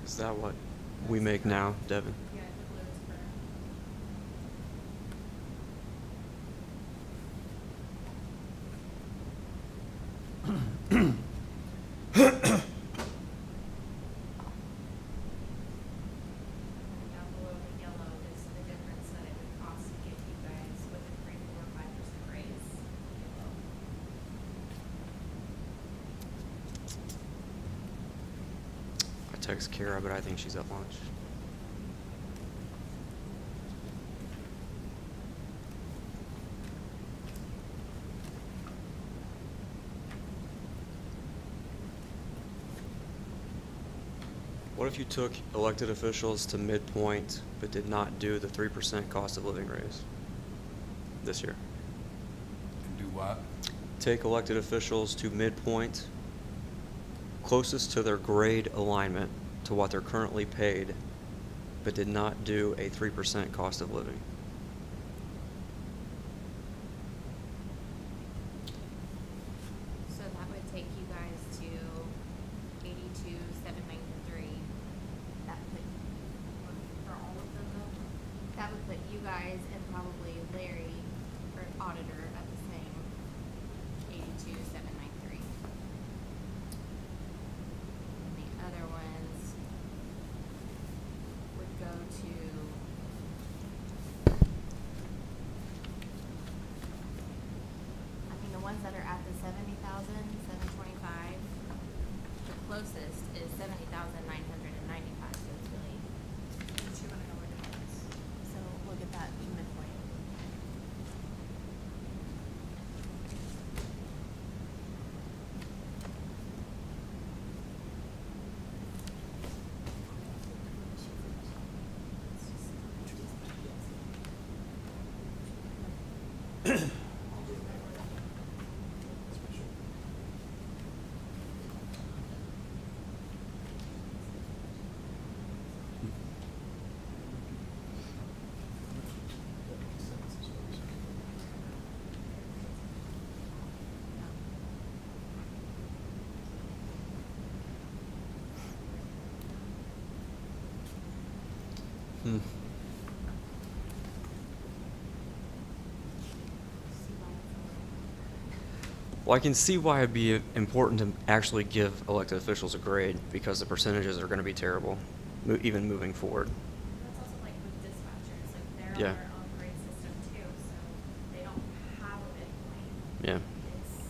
Is that what we make now, Devin? Yeah, the blue is for. Down below the yellow is the difference that it would cost to get you guys with a 3, 4, 5% raise. Yellow. I text Kara, but I think she's at lunch. What if you took elected officials to midpoint but did not do the 3% cost of living raise this year? And do what? Take elected officials to midpoint, closest to their grade alignment to what they're currently paid, but did not do a 3% cost of living. So that would take you guys to 82,793. That put, for all of them though? That would put you guys and probably Larry, or auditor, at the same 82,793. 70,725. The closest is 70,995, so it's really, $200 difference. so look at that midpoint. Hmm. Well, I can see why it'd be important to actually give elected officials a grade, because the percentages are gonna be terrible, even moving forward. That's also like with dispatchers, like they're Yeah. on their own grade system too, so they don't have a midpoint. Yeah. It's,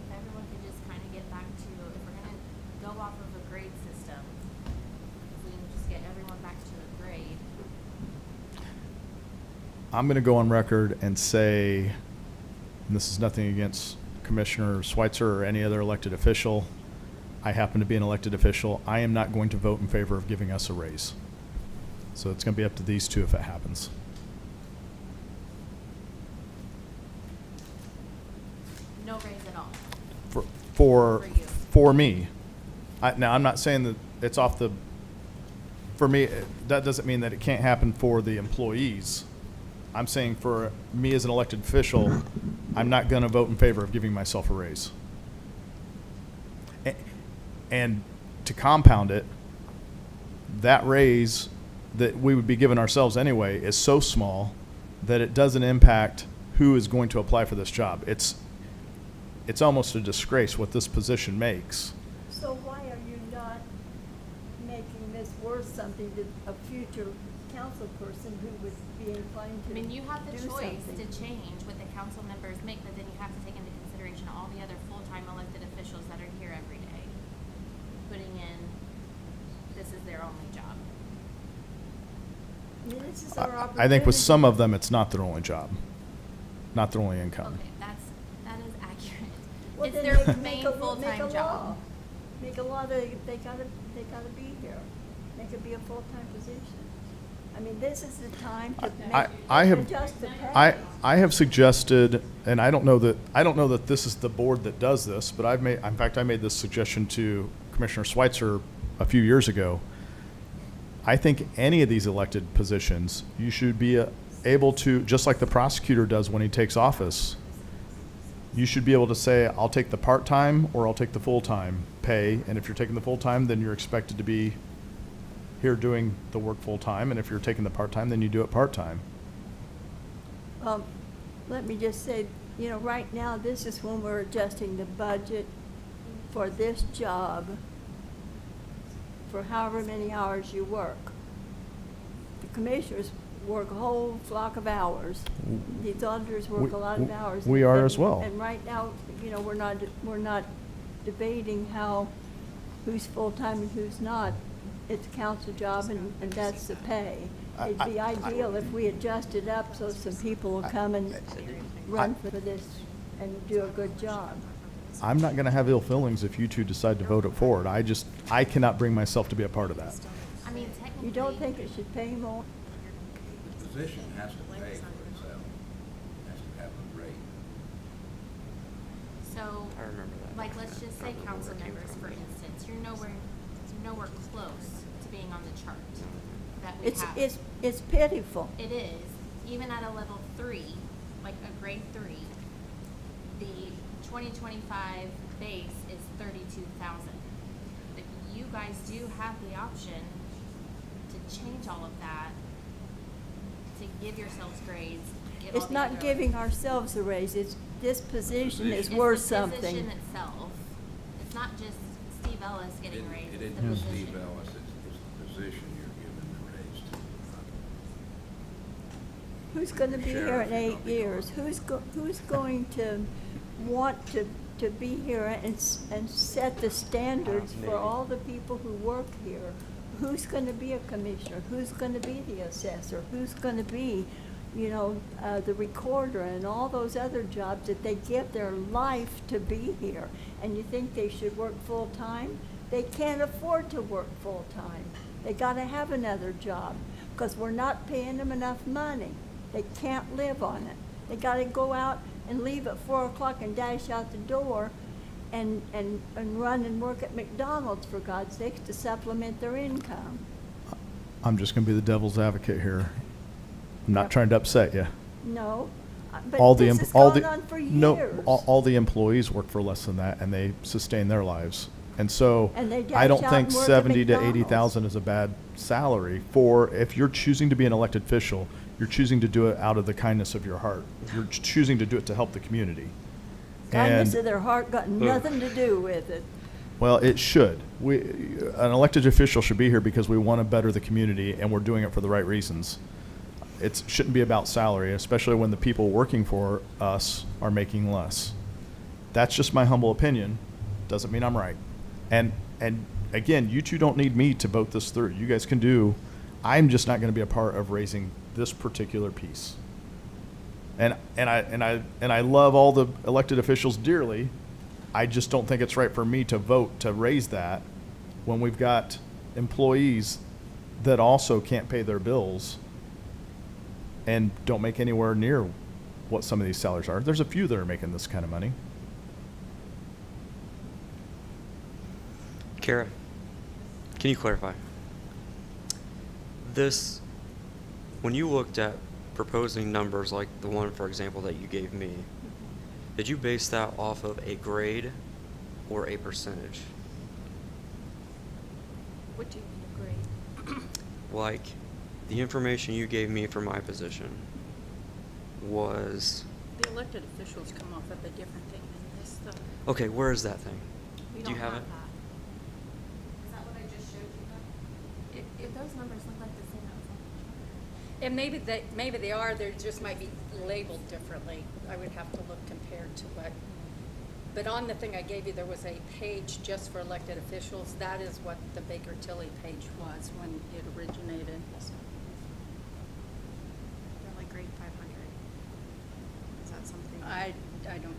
If everyone could just kind of get back to, if we're gonna go off of a grade system, if we can just get everyone back to a grade. I'm going to go on record and say, and this is nothing against Commissioner Schweitzer or any other elected official. I happen to be an elected official. I am not going to vote in favor of giving us a raise. So it's going to be up to these two if it happens. No raise at all. For For you. for me. Now, I'm not saying that it's off the, for me, that doesn't mean that it can't happen for the employees. I'm saying for me as an elected official, I'm not going to vote in favor of giving myself a raise. And to compound it, that raise that we would be giving ourselves anyway is so small that it doesn't impact who is going to apply for this job. It's almost a disgrace what this position makes. So why are you not making this worth something to a future council person who would be inclined to I mean, you have the do choice something? to change what the council members make, but then you have to take into consideration all the other full-time elected officials that are here every day, putting in, this is their only job. I mean, this is our I think with some of opportunity. them, it's not their only job, not their only income. Okay, that is accurate. Well, It's then their make main a law- full-time make a job. law. Make a law that they gotta be here. Make it be a full-time position. I mean, this is the time to I have- adjust the pay. I have suggested, and I don't know that this is the board that does this, but in fact, I made this suggestion to Commissioner Schweitzer a few years ago. I think any of these elected positions, you should be able to, just like the prosecutor does when he takes office, you should be able to say, I'll take the part-time or I'll take the full-time pay, and if you're taking the full-time, then you're expected to be here doing the work full-time, and if you're taking the part-time, then you do it part-time. Let me just say, you know, right now, this is when we're adjusting the budget for this job for however many hours you work. The commissioners work a whole flock of hours. These auditors work a lot of hours. We are And- as well. And right now, you know, we're not debating who's full-time and who's not. It's a council job, and that's the pay. It'd be ideal if we adjust it up so some people will come and run for this and do a good job. I'm not gonna have ill feelings if you two decide to vote it forward. I cannot bring myself to be a part of that. I mean, technically. You don't think it should pay more? The position has to pay for itself, has to have a rate. So, I remember that. like, let's just say Probably council where it came members, from. for instance, you're nowhere close to being on the chart that we have. It's pitiful. It is, even at a level 3, like a grade 3, the 2025 base is 32,000. But you guys do have the option to change all of that, to give yourselves grades. Give all It's the not other- giving ourselves a raise, this position is It's worth the something. position itself. It's not just Steve Ellis getting a raise, It it's the isn't position. Steve Ellis, it's the position you're giving the raise to. Who's gonna be here Sheriff in is 8 gonna be years? gone. Who's going to want to be here and set the standards Me. for all the people who work here? Who's gonna be a commissioner? Who's gonna be the assessor? Who's gonna be, the recorder and all those other jobs that they give their life to be here? And you think they should work full-time? They can't afford to work full-time. They gotta have another job, because we're not paying them enough money. They can't live on it. They gotta go out and leave at 4 o'clock and dash out the door and run and work at McDonald's, for God's sakes, to supplement their income. I'm just gonna be the devil's advocate here. I'm not Yep. trying to upset you. No, but All the this em- has all gone the on for no, years. all the employees work for less than that, and they sustain their lives. And so, And they I don't dash out think and work at 70 to McDonald's. 80,000 is a bad salary for, if you're choosing to be an elected official, you're choosing to do it out of the kindness of your heart. You're choosing to do it to help the community. Kindness And- of their heart got nothing to do with it. Well, it should. An elected official should be here because we want to better the community, and we're doing it for the right reasons. It shouldn't be about salary, especially when the people working for us are making less. That's just my humble opinion. Doesn't mean I'm right. And again, you two don't need me to vote this through. You guys can do. I'm just not going to be a part of raising this particular piece. And I love all the elected officials dearly. I just don't think it's right for me to vote to raise that when we've got employees that also can't pay their bills and don't make anywhere near what some of these salaries are. There's a few that are making this kind of money. Kara, can you clarify? This, when you looked at proposing numbers like the one, for example, that you gave me, did you base that off of a grade or a percentage? What do you mean a grade? Like, the information you gave me for my position was, The elected officials come off of a different thing than this, though. okay, where is that thing? We Do you don't have it? that. Is that what I just showed you? If those numbers look like the same, I was like, And maybe they are, they just might be labeled differently. I would have to look compared to what, but on the thing I gave you, there was a page just for elected officials. That is what the Baker Tilly page was when it originated. They're like grade 500. Is that something? I don't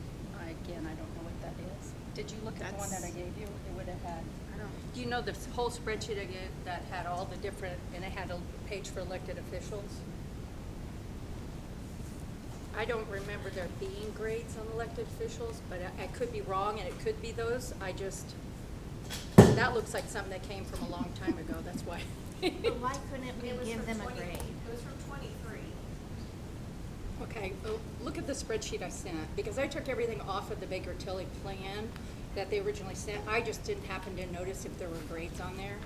know what that is. Did you look at the one that I gave you? It would have had, I don't. do you know the whole spreadsheet I gave that had all the different, and it had a page for elected officials? I don't remember there being grades on elected officials, but I could be wrong, and it could be those. That looks like something that came from a long time ago, that's why. but why couldn't we It was give from them a 20 grade? It was from 23. Okay, look at the spreadsheet I sent, because I took everything off of the Baker Tilly plan that they originally sent. I just didn't happen to notice if there were grades on there.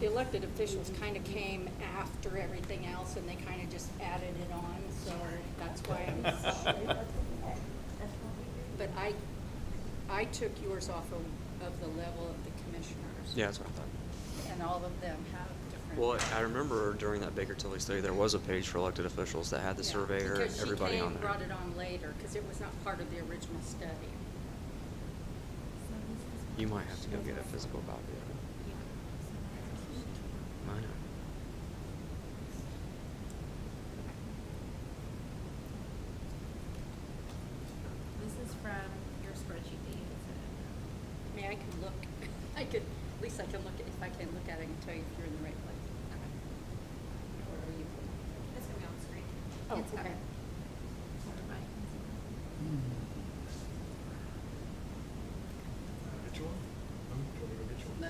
The elected officials kind of came after everything else, and they kind of just added it on, so that's why I'm. But I took yours off of the level of the commissioners. Yeah, that's what I thought. And all of them have different. Well, I remember during that Baker Tilly study, there was a page for elected officials that had the Yeah, surveyor and because everybody on she there. brought it on later, because it was not part of the original study. You might have to go get a physical copy of it. I know. This is from your spreadsheet that you had sent. I mean, I can look, at least I can look, if I can look at it, I can tell you if you're in the right place. Or are you? It's gonna be on the screen. Oh, It's okay. No.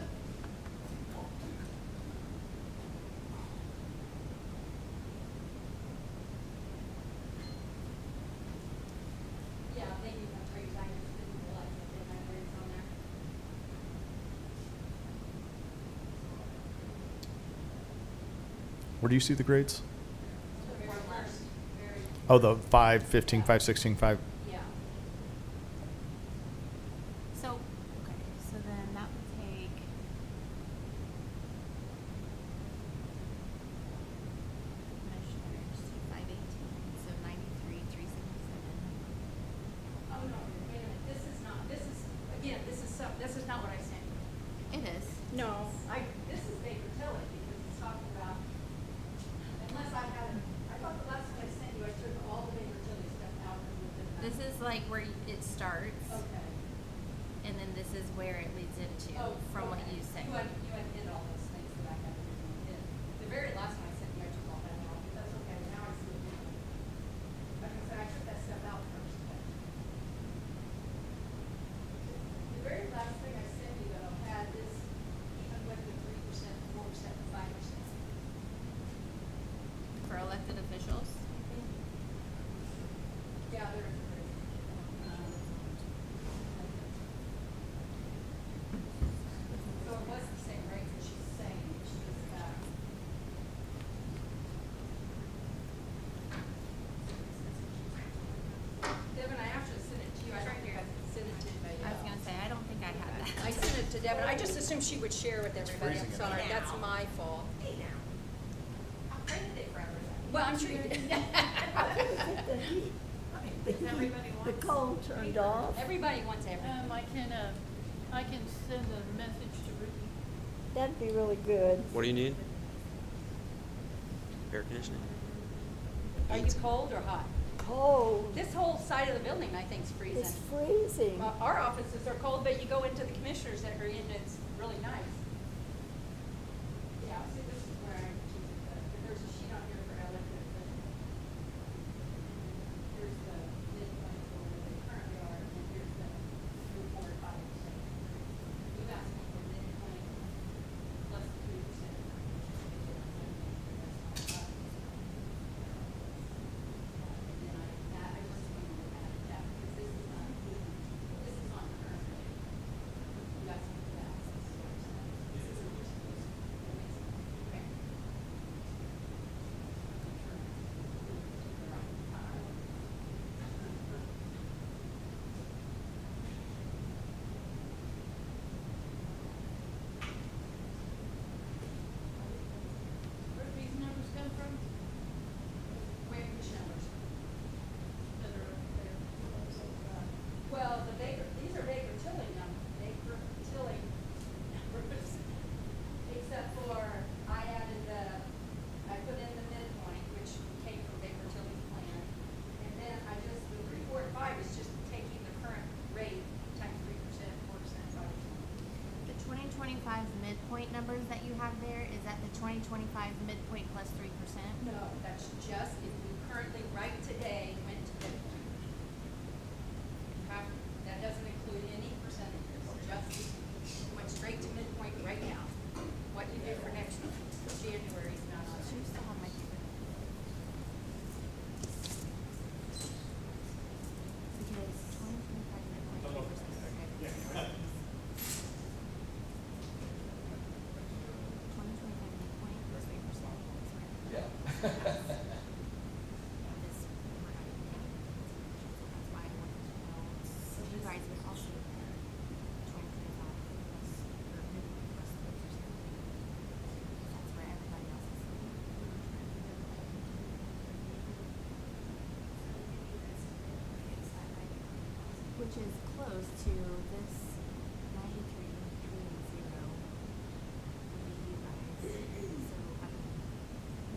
Yeah, maybe that's where you guys didn't realize that they had grades on there. Where do you see the grades? Very first, very, Oh, the 5, 15, 5, 16, 5. yeah. So then that would take. Commissioners, 518, so 93, 377. Oh, no, wait a minute, this is not what I sent you. It is. No. This is Baker Tilly, because it's talking about, unless I had, I thought the last one I sent you, I took all the Baker Tilly stuff out and moved it back. This is like where it starts, Okay. and then this is where it leads into, Oh, from what okay. you said. You had hit all those things that I had originally hit. The very last one I sent you, I took all that out, but that's okay, now I see it. Like I said, I took that stuff out first, but. The very last thing I sent you though had this, even with the 3%, 4%, 5%. For elected officials, Yeah, there is a break. So it was the same rate that she's saying, it's just that. Devin, I actually sent it to you, I don't think I sent it to anybody I was else. gonna say, I don't think I had that. I sent it to Devin, I just assumed she would share with everybody, I'm freezing sorry, out. that's my fault. Hey now. I printed it for everybody. Well, I'm sure you did. The heat, Does everybody the want cold turned off. Everybody wants everything. I can send a message to Ricky. That'd be really good. What do you need? Air conditioning? Are you cold or hot? Cold. This whole side of the building, I think, is freezing. It's freezing. Our offices are cold, but you go into the commissioners that are in, it's really nice. Yeah, see, this is where I'm choosing there's a sheet on here for elected officials. Here's the midpoint for where they currently are, and then here's the 3.5%. You asked me for midpoint plus 3%. And then I just went and added that, because this is not including, this is on current rate. You asked me for that, so this is what I'm saying. This is just, okay. Where do these numbers come from? Wait, which numbers? That are up there. Well, these are Baker Tilly numbers, Baker Tilly numbers. Except for, I put in the midpoint, which came from Baker Tilly's plan. And then the 3.45 is just taking the current rate times 3%, 4%, 5%. The 2025 midpoint numbers that you have there, is that the 2025 midpoint plus 3%? No, that's just if we currently, right today, went to midpoint. That doesn't include any percentages, just went straight to midpoint right now. What you do for next month, January is not on You there. still have my paper. Because 2025 midpoint 3%. 2025 midpoint plus 3%. Yeah. This, we're not even paying attention, so that's why I wanted to know. So you guys would also pay 2025 plus, or midpoint plus 3%. That's where everybody else is sitting. Which is close to this 93,380 would be you guys. So,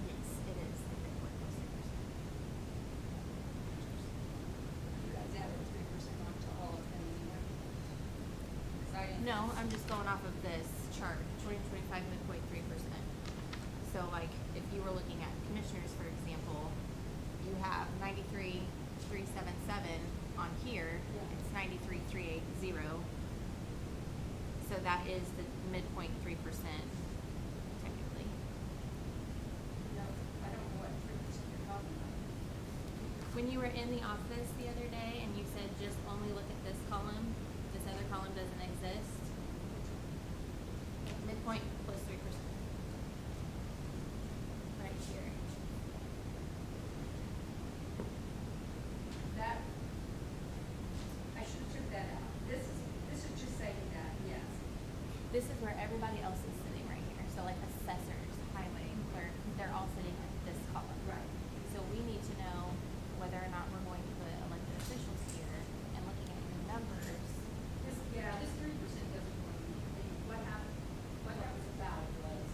yes, it is the midpoint plus 3%. You guys added 3% onto all of them anyway. 'Cause I didn't- No, I'm just going off of this chart, 2025 midpoint 3%. So like, if you were looking at commissioners, for example, you have 93,377 on here, Yeah. it's 93,380. So that is the midpoint 3% technically. No, I don't know what 3% you're talking about. When you were in the office the other day and you said just only look at this column, this other column doesn't exist, midpoint plus 3%. Right here. That, I should have took that out. This is just saying that, yes. this is where everybody else is sitting right here. So like assessors, highway clerk, they're all sitting in this column. Right. So we need to know whether or not we're going to put elected officials here and looking at your numbers. This 3% doesn't work. What happened, what that was about was,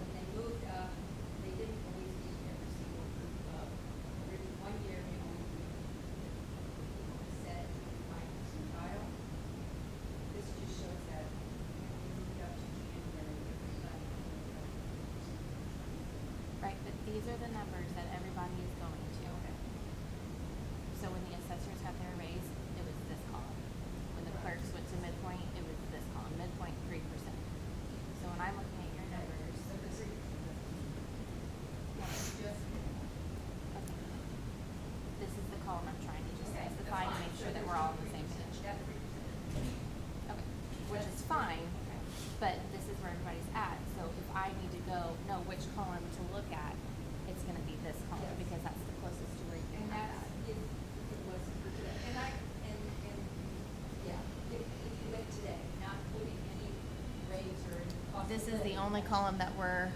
when they moved up, they didn't always meet every single group of, one year, they only set 5 percentile. This just shows that when we moved up to January, everybody. Right, but these are the numbers that everybody is going to. So when the assessors got their raise, it was this column. When the clerks went to midpoint, it was this column, midpoint 3%. So when I'm looking at your numbers. So the 3% that's just. Okay. This is the column I'm trying to just specify to make sure that we're all on the same page. That 3%. Okay, which is fine, but this is where everybody's at. So if I need to know which column to look at, it's gonna be this column Yes. because that's the closest to where you And have that's that. if it was for today. Yeah, if you went today, not including any raise or any cost. This of is the living. only column that we're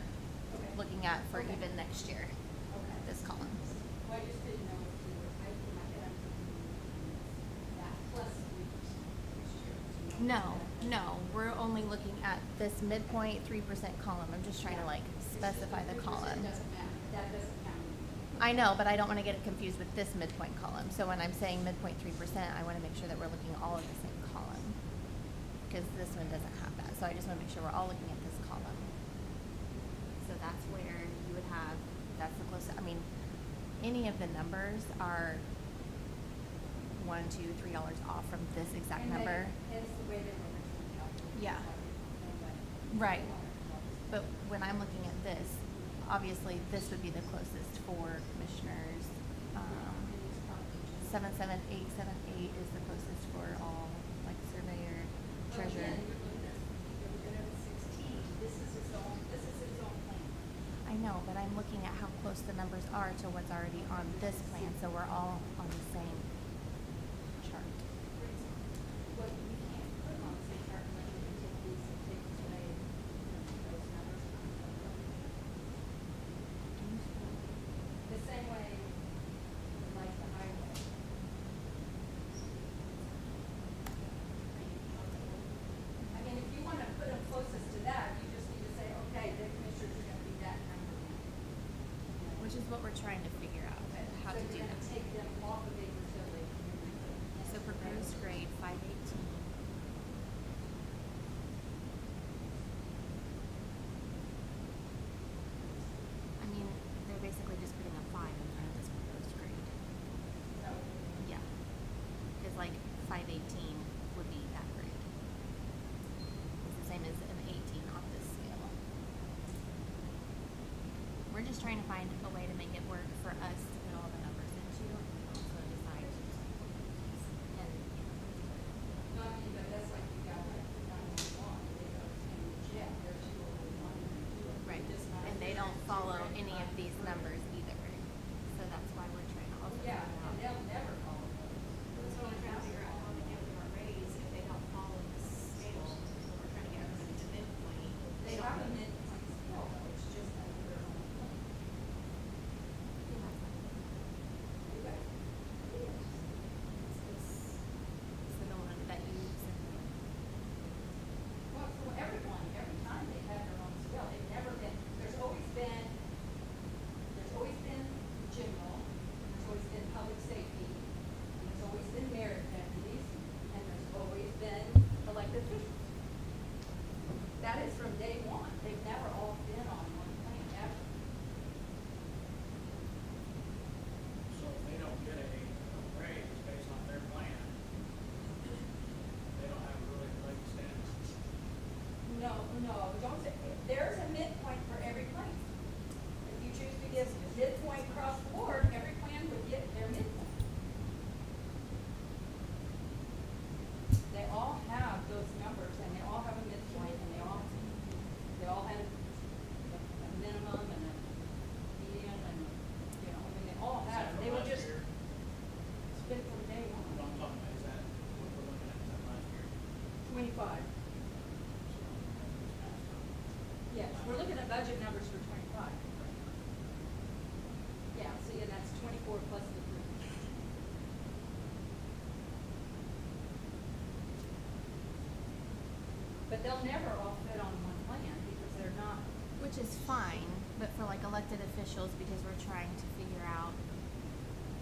Okay. looking at for Okay. even next year, Okay. this column. Well, I just didn't know if you were, in my head, I'm thinking that plus 3% next year. No, we're only looking at this midpoint 3% column. I'm just trying to like specify the 3% column. doesn't matter, that doesn't count. I know, but I don't wanna get it confused with this midpoint column. So when I'm saying midpoint 3%, I wanna make sure that we're looking all at the same column. Cause this one doesn't have that, so I just wanna make sure we're all looking at this column. So that's where you would have, that's the closest, I mean, any of the numbers are $1, $2, $3 off from this exact And number. That's the way they were originally calculated. Yeah. Right. But when I'm looking at this, obviously this would be the closest for commissioners. 77878 is the closest for all, like surveyor, treasurer. Again, you're looking at 16, this is its own plan. I know, but I'm looking at how close the numbers are to what's already on this plan, so we're all on the same chart. What you can't put on the same chart unless you can take these and take away those numbers. The same way, like the highway. I mean, if you wanna put them closest to that, you just need to say, okay, the commissioners are gonna be that number. Which is what we're trying to figure out, how to do So you're that. gonna take them off of a utility. So proposed grade 518. I mean, they're basically just putting a 5 in front of this proposed grade. So, Yeah. Cause like 518 would be that grade. It's the same as an 18 on this scale. We're just trying to find a way to make it work for us to put all the numbers into and also decide. And, no, I mean, but that's like you got like 911, they go to jail, they're 201 and 201. right, Just not- and they don't follow any of these numbers either. So that's why we're trying to also. Yeah, figure and out. they'll never follow those. That's what we're trying to figure out, how to give them a raise if they don't follow the scale. So we're trying to get everybody to midpoint. They have a midpoint scale, though, it's just under their own plan. You guys, It's the one that you sent me. well, so everyone, every time they've had their own scale, they've never been, there's always been general, there's always been public safety, and there's always been merit deputies, and there's always been elected officials. That is from day one, they've never all been on one plan ever. So if they don't get a raise based on their plan, they don't have a really leg to stand on. No, don't say, there's a midpoint for every plan. If you choose to give midpoint across the board, every plan would get their midpoint. They all have those numbers, and they all have a midpoint, and they all have 25. Yes, we're looking at budget numbers for 25. Yeah, see, and that's 24 plus the 3. But they'll never all fit on one plan because they're not. Which is fine, but for like elected officials, because we're trying to figure out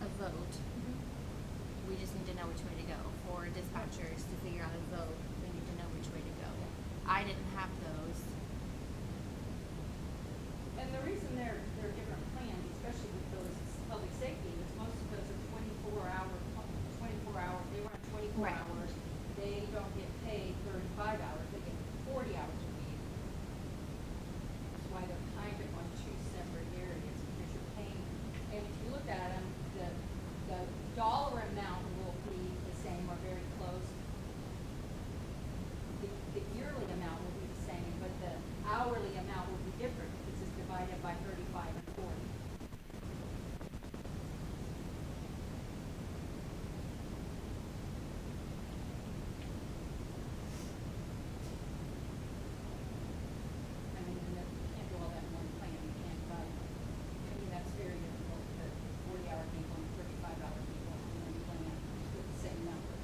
a vote, we just need to know which way to go. For dispatchers to figure out a vote, we need to know which way to go. I didn't have those. And the reason they're different plans, especially with those public safety, is most of those are 24 hour, they run 24 Right. hours. They don't get paid 35 hours, they get 40 hours a week. That's why they're kind of on two separate areas, because you're paying, and if you look at them, the dollar amount will be the same or very close. The yearly amount will be the same, but the hourly amount will be different because it's divided by 35 and 40. I mean, and you can't do all that in one plan, you can't divide. I mean, that's very difficult to put 40-hour people and 35-hour people in one plan with the same numbers.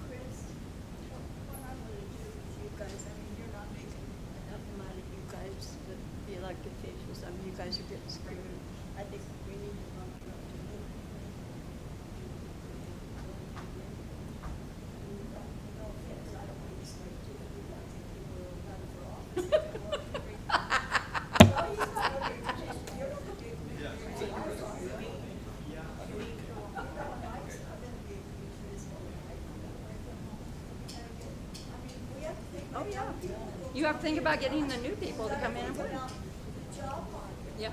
Chris, what I'm gonna do with you guys, I mean, you're not making enough money, you guys, the elected officials, I mean, you guys are getting screwed. I think we need to bump it up to you. No offense, I don't want to explain to you, I think you will run for office. No, he's not a big position, you're not a big position. Oh, yeah. You have to think about getting the new people to come in and work. Yeah.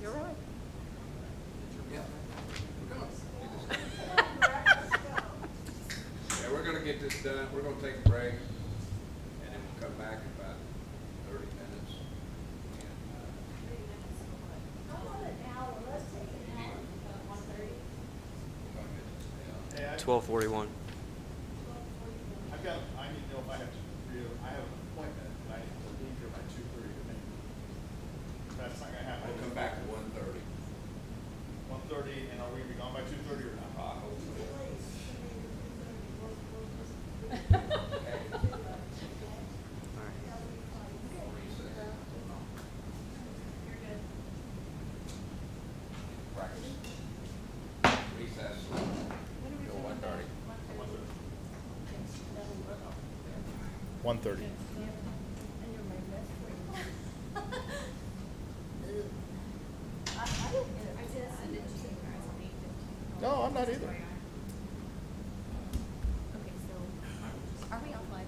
You're right. Yeah. Yeah, we're gonna get this done, we're gonna take a break, and then we'll come back in about 30 minutes. And, 12:41. I need to know if I have I have an appointment, and I need to leave here by 2:30 to make. That's not gonna happen. we'll come back at 1:30. 1:30, and are we be gone by 2:30 or not? I hope so. Practice. Recess. Till 1:30. 1:30. No, I'm not either. Okay, so, are we off live?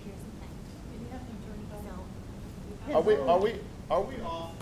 Here's the thing. Did you have to turn it off? So, Are we off?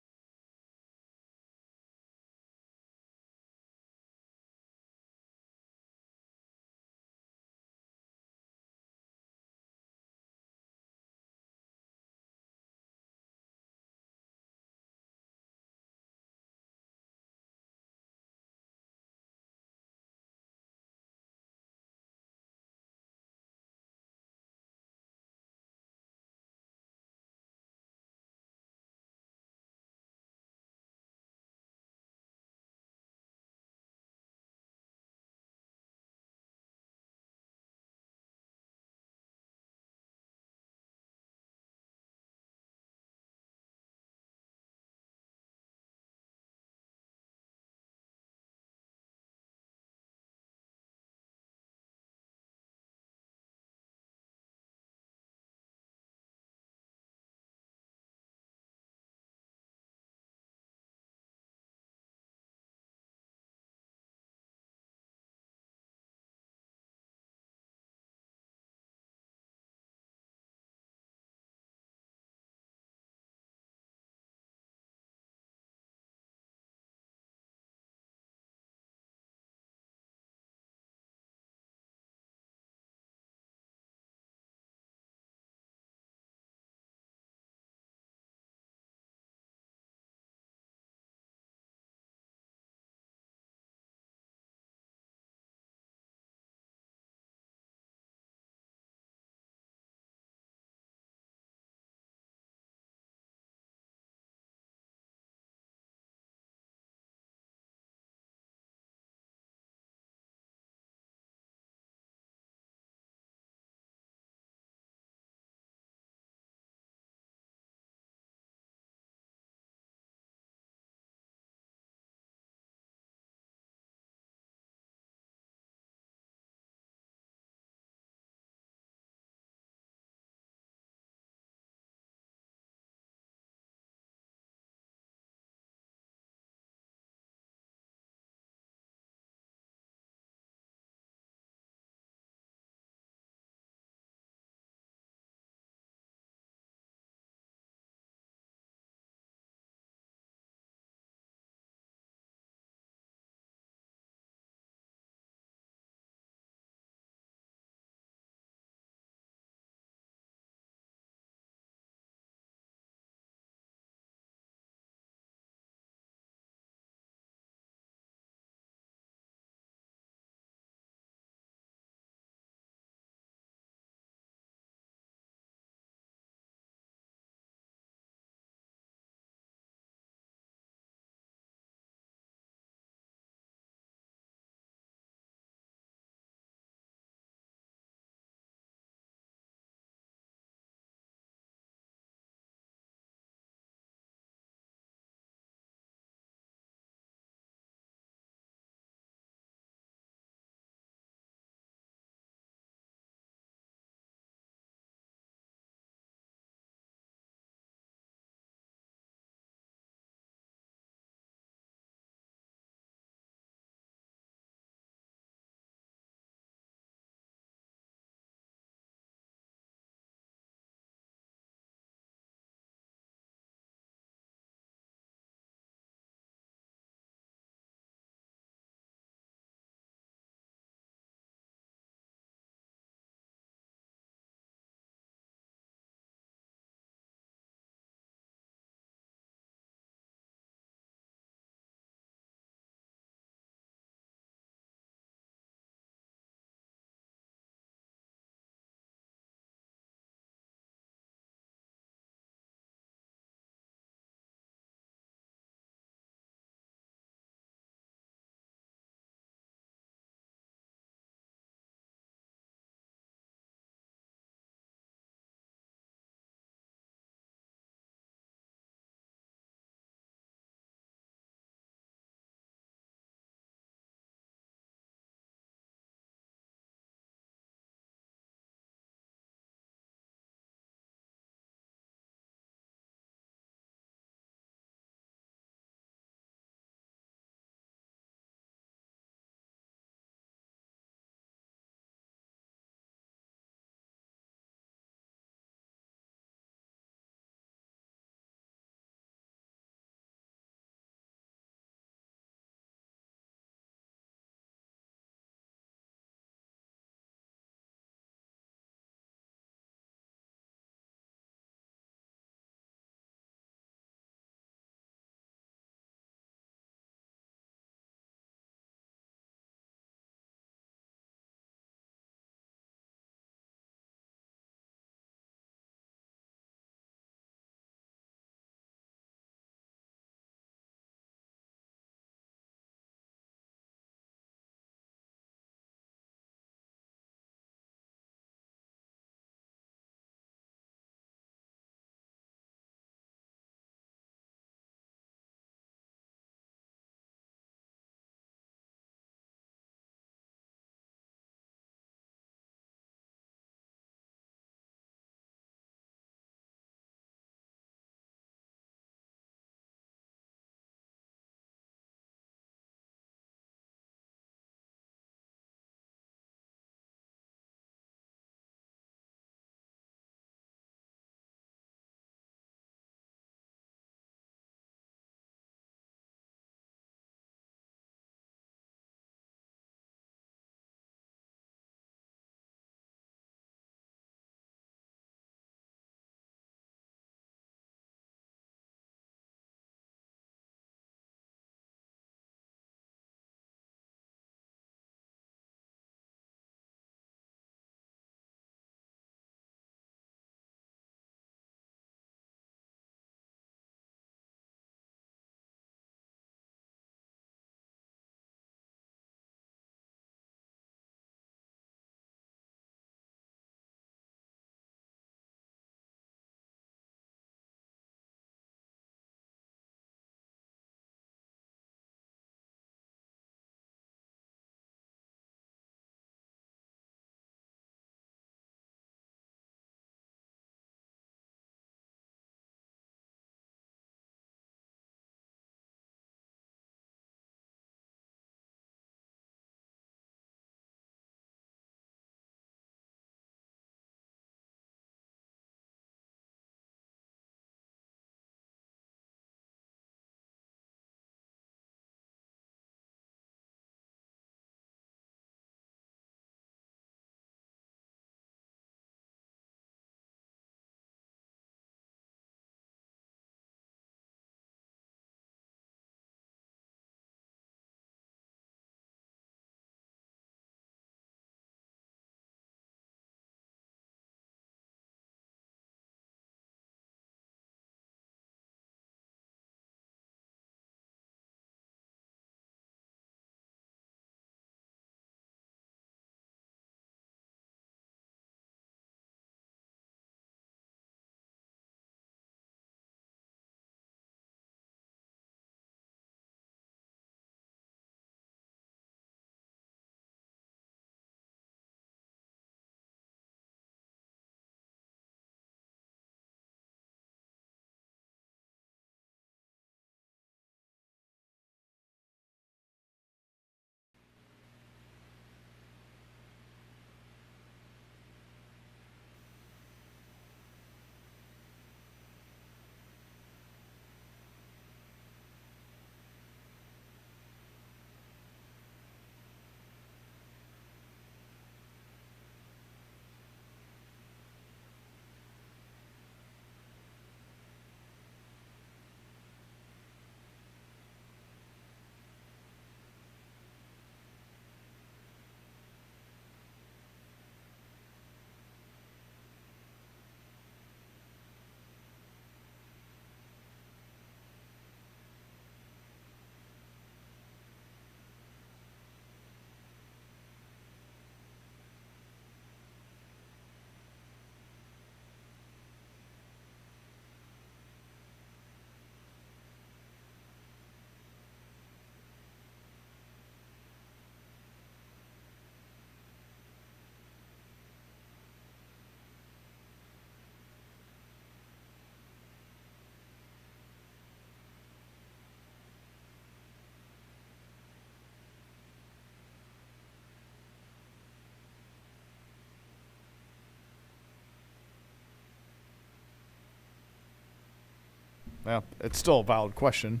Well, it's still a valid question.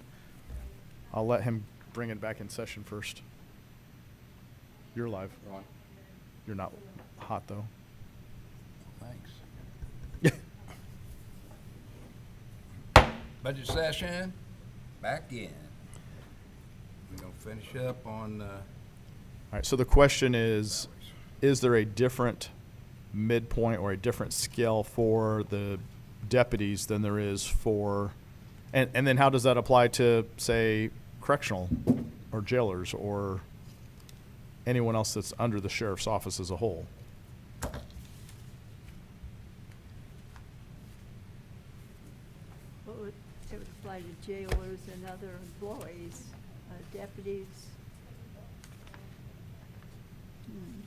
I'll let him bring it back in session first. You're live. Ron? You're not hot, though. Thanks. Budget session, back in. We're gonna finish up on, All right, so the question is there a different midpoint or a different scale for the deputies than there is for, and then how does that apply to, say, correctional or jailers or anyone else that's under the sheriff's office as a whole? Well, it would apply to jailers and other employees, deputies. Hmm.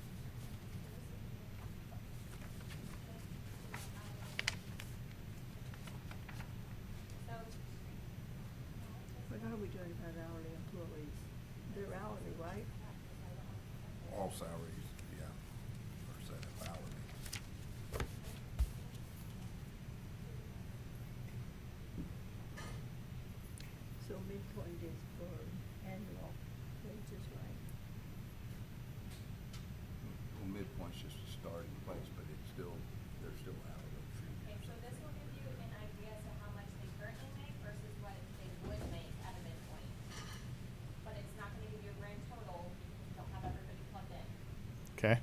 What are we doing about hourly employees? They're hourly, right? all salaries, yeah, percent of hourly. So midpoint is for annual wages, right? Well, midpoint's just a starting place, but it's still, they're still hourly. Okay, so this will give you an idea as to how much they currently make versus what they would make at a midpoint. But it's not gonna give you a grand total, because you don't have everybody plugged in. Okay.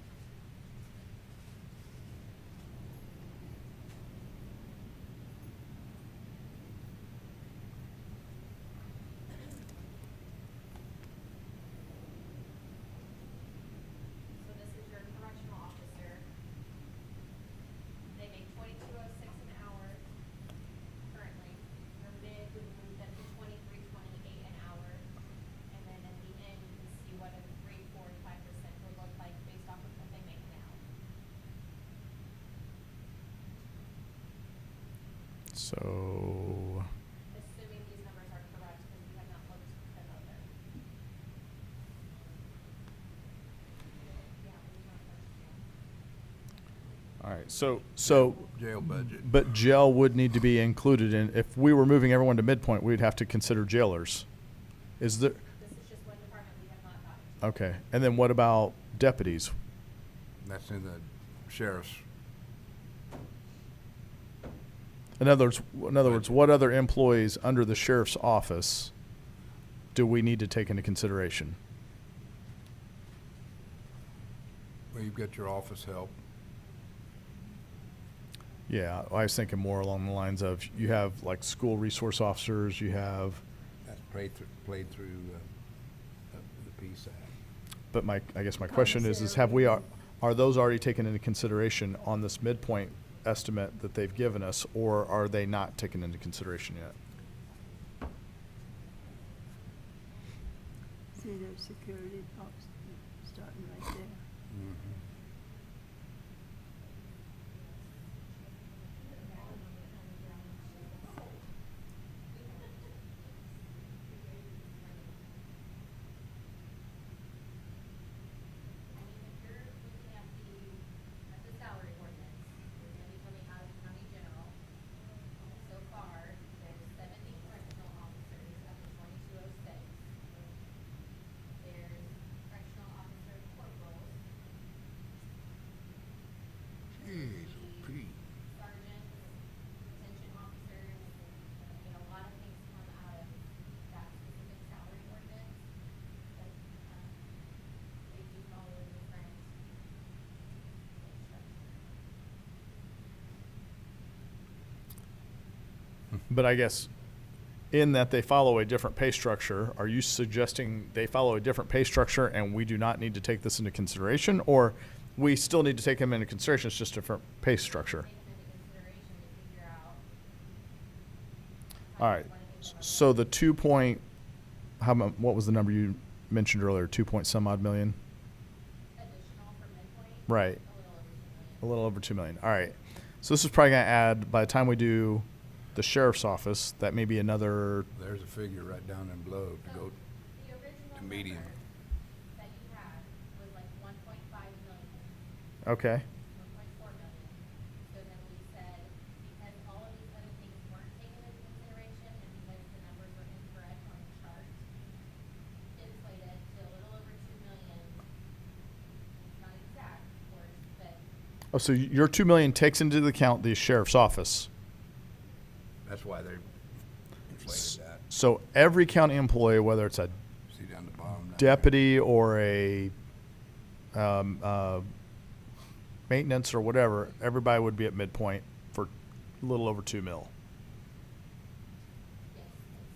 So this is your correctional officer. They make $22.06 an hour currently. Your mid would move them to $23.28 an hour. And then at the end, you can see what a 3, 4, and 5% would look like based off of what they make now. So, Assuming these numbers are correct, because we have not looked them over. Yeah, we've not touched yet. all right, so, Jail budget. but jail would need to be included in, if we were moving everyone to midpoint, we'd have to consider jailers. Is there, This is just one department we have not gotten to. okay, and then what about deputies? That's in the sheriff's, In other words, what other employees under the sheriff's office do we need to take into consideration? well, you've got your office help. Yeah, I was thinking more along the lines of, you have like school resource officers, you have, That's played through the PSAC. but I guess my question is have we, are those already taken into consideration on this midpoint estimate that they've given us, or are they not taken into consideration yet? See their security box starting right there. I mean, if you're looking at the salary ordinance, it's gonna be coming out of county general. So far, there's 70 correctional officers at the 2206. There's correctional officer corporals, Jeez, Pete. sergeants, detention officers, you know, a lot of things come out of that specific salary ordinance. But, they do follow a different structure. But I guess in that they follow a different pay structure, are you suggesting they follow a different pay structure and we do not need to take this into consideration? Or we still need to take them into consideration, it's just a different pay structure? Take them into consideration to figure out. All right, so the 2 point, what was the number you mentioned earlier, 2 point some odd million? Additional for midpoint. Right. A little over 2 million. A little over 2 million, all right. So this is probably gonna add, by the time we do the sheriff's office, that may be another, There's a figure right down in below to go The original to median. number that you had was like 1.5 million, okay, 1.4 million. So then we said, because all of these other things weren't taken into consideration and Oh, so your 2 million takes into account the sheriff's office. That's why they inflated that. So every county employee, whether it's a See down the bottom. down deputy or a maintenance or whatever, everybody would be at midpoint for a little over 2 mil. Yes,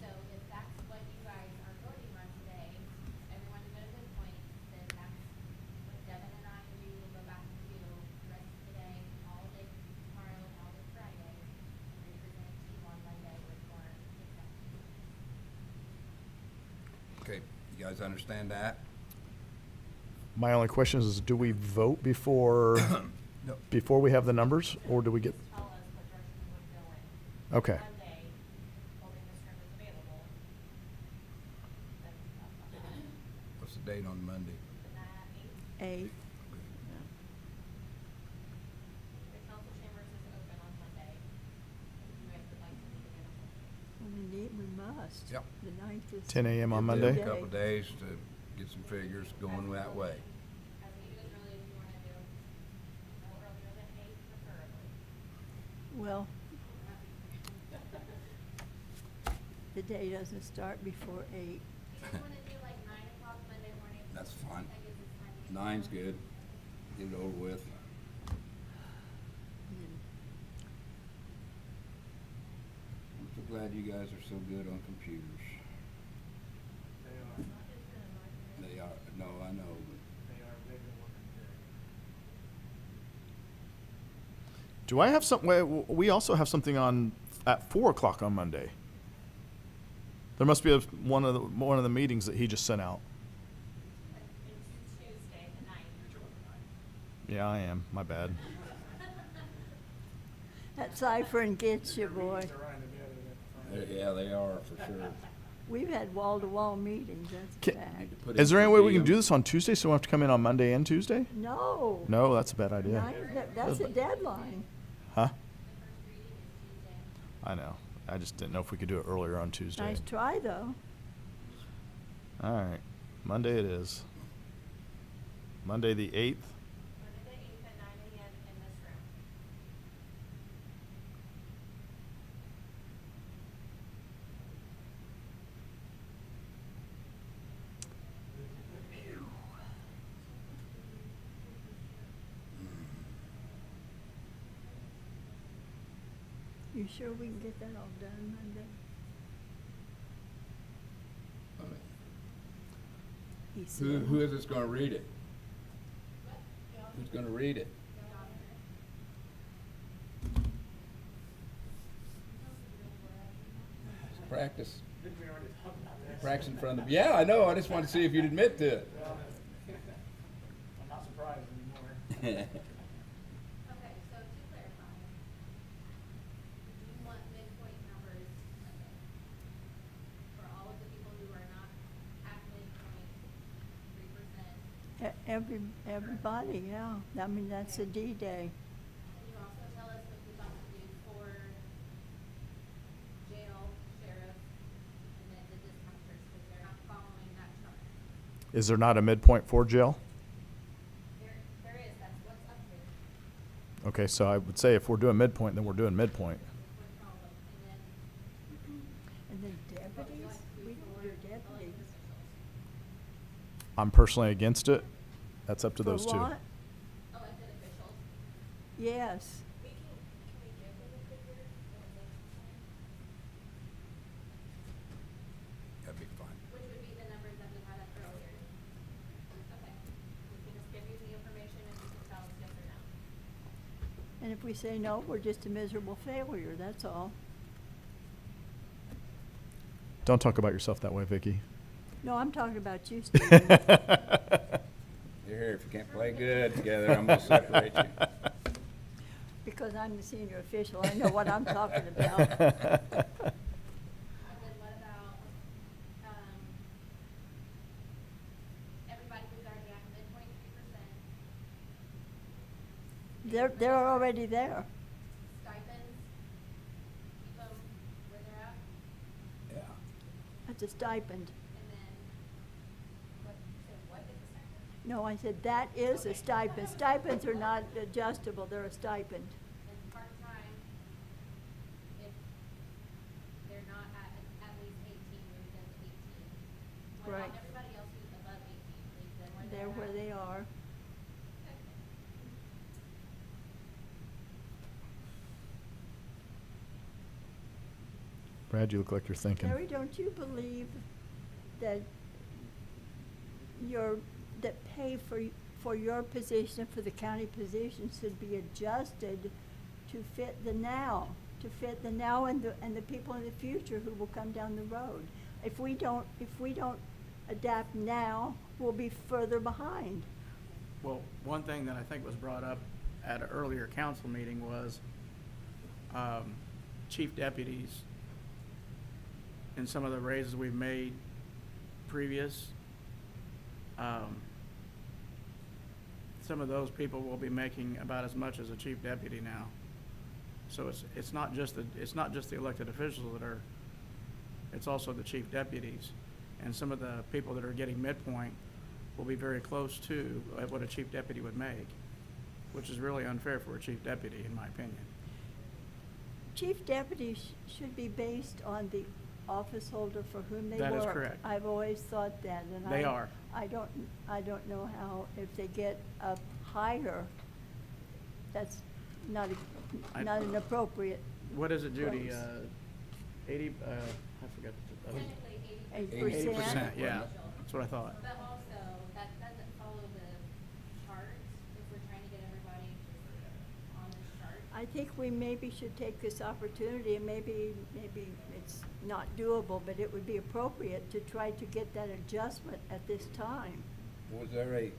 so if that's what you guys are voting on today, everyone to go to midpoint, then that's what Devin and I and you will go back and do the rest of the day, all day tomorrow, and all day Friday, and present it to you on Monday with more exact. there. Okay, you guys understand that? My only question is, do we vote before, No. before we have the numbers, or do we get? Tell us what direction you would go in. Okay. Monday, hoping this room is available. Then, What's the date on Monday? the 8th. 8. The council chambers is open on Monday. If you guys would like to meet again. We must. Yep. The 9th is. 10 a.m. on Give them Monday? A couple days to get some figures going that way. As neat as early as you wanna do. No earlier than 8 preferably. Well, the day doesn't start before 8. Do you wanna do like 9 o'clock Monday morning? That's fine. That gives us time to get. 9's good. Get it over with. I'm so glad you guys are so good on computers. They are, They are, no, I know, but they are big and working good. Do I have some, we also have something on, at 4 o'clock on Monday. There must be one of the meetings that he just sent out. Into Tuesday, the 9th. Yeah, I am, my bad. That ciphering gets you, boy. They're running together. yeah, they are for sure. We've had wall-to-wall meetings, that's Can- bad. Need to put Is in there any per way we can diem. do this on Tuesday, so we have to come in on Monday and Tuesday? No. No, that's a bad idea. That's a deadline. Huh? The first reading is Tuesday. I know. I just didn't know if we could do it earlier on Tuesday. Nice try, though. All right, Monday it is. Monday the 8th. Monday the 8th at 9 a.m. in this room. You sure we can get that all done Monday? He said. Who is this gonna read it? Who's gonna read it? Practice. Didn't we already talk about that? Practice in front of them. Yeah, I know. I just wanted to see if you'd admit to it. I'm not surprised anymore. Okay, so to clarify, do you want midpoint numbers for all of the people who are not at midpoint, 3%? Everybody, yeah. I mean, that's a D-Day. Can you also tell us what you thought to do for jail, sheriff, and then the discounters, because they're not following that chart? Is there not a midpoint for jail? There is, that's what's up here. Okay, so I would say if we're doing midpoint, then we're doing midpoint. No problem. And then And then deputies? We don't do deputies. I'm personally against it. That's up to For those two. what? elected officials. Yes. We can we give them a figure when they That'd be fine. which would be the numbers that we had up earlier? Okay, we can just give you the information and you can tell us yes or no. And if we say no, we're just a miserable failure, that's all. Don't talk about yourself that way, Vicky. No, I'm talking about you, Stephen. Here, if you can't play good together, I'm gonna separate you. Because I'm the senior official, I know what I'm talking about. And then what about, everybody who's already at midpoint, 3%? They're already there. Stipends, keep them where they're at, Yeah. That's a stipend. and then, what, you said what is the stipend? No, I said that is a stipend. Stipends are not adjustable, they're a stipend. And part-time, if they're not at least 18, move them to 18. What about Right. everybody else who's above 18, leave them where They're where at? they are. Brad, you look like you're thinking. Larry, don't you believe that that pay for your position, for the county position, should be adjusted to fit the now, and the people in the future who will come down the road? If we don't adapt now, we'll be further behind. Well, one thing that I think was brought up at an earlier council meeting was chief deputies and some of the raises we've made previous. Some of those people will be making about as much as a chief deputy now. So it's not just the elected officials that are, it's also the chief deputies. And some of the people that are getting midpoint will be very close to what a chief deputy would make, which is really unfair for a chief deputy, in my opinion. Chief deputies should be based on the office holder for whom they work. That is correct. I've always thought that, and They are. I don't know how, if they get up higher, that's not an appropriate. What is it, Judy? Close. 80, I forgot. Technically 8%. 80%, yeah, that's what I thought. But also, that doesn't follow the chart, if we're trying to get everybody on this chart. I think we maybe should take this opportunity, and maybe it's not doable, but it would be appropriate to try to get that adjustment at this time. Was there a,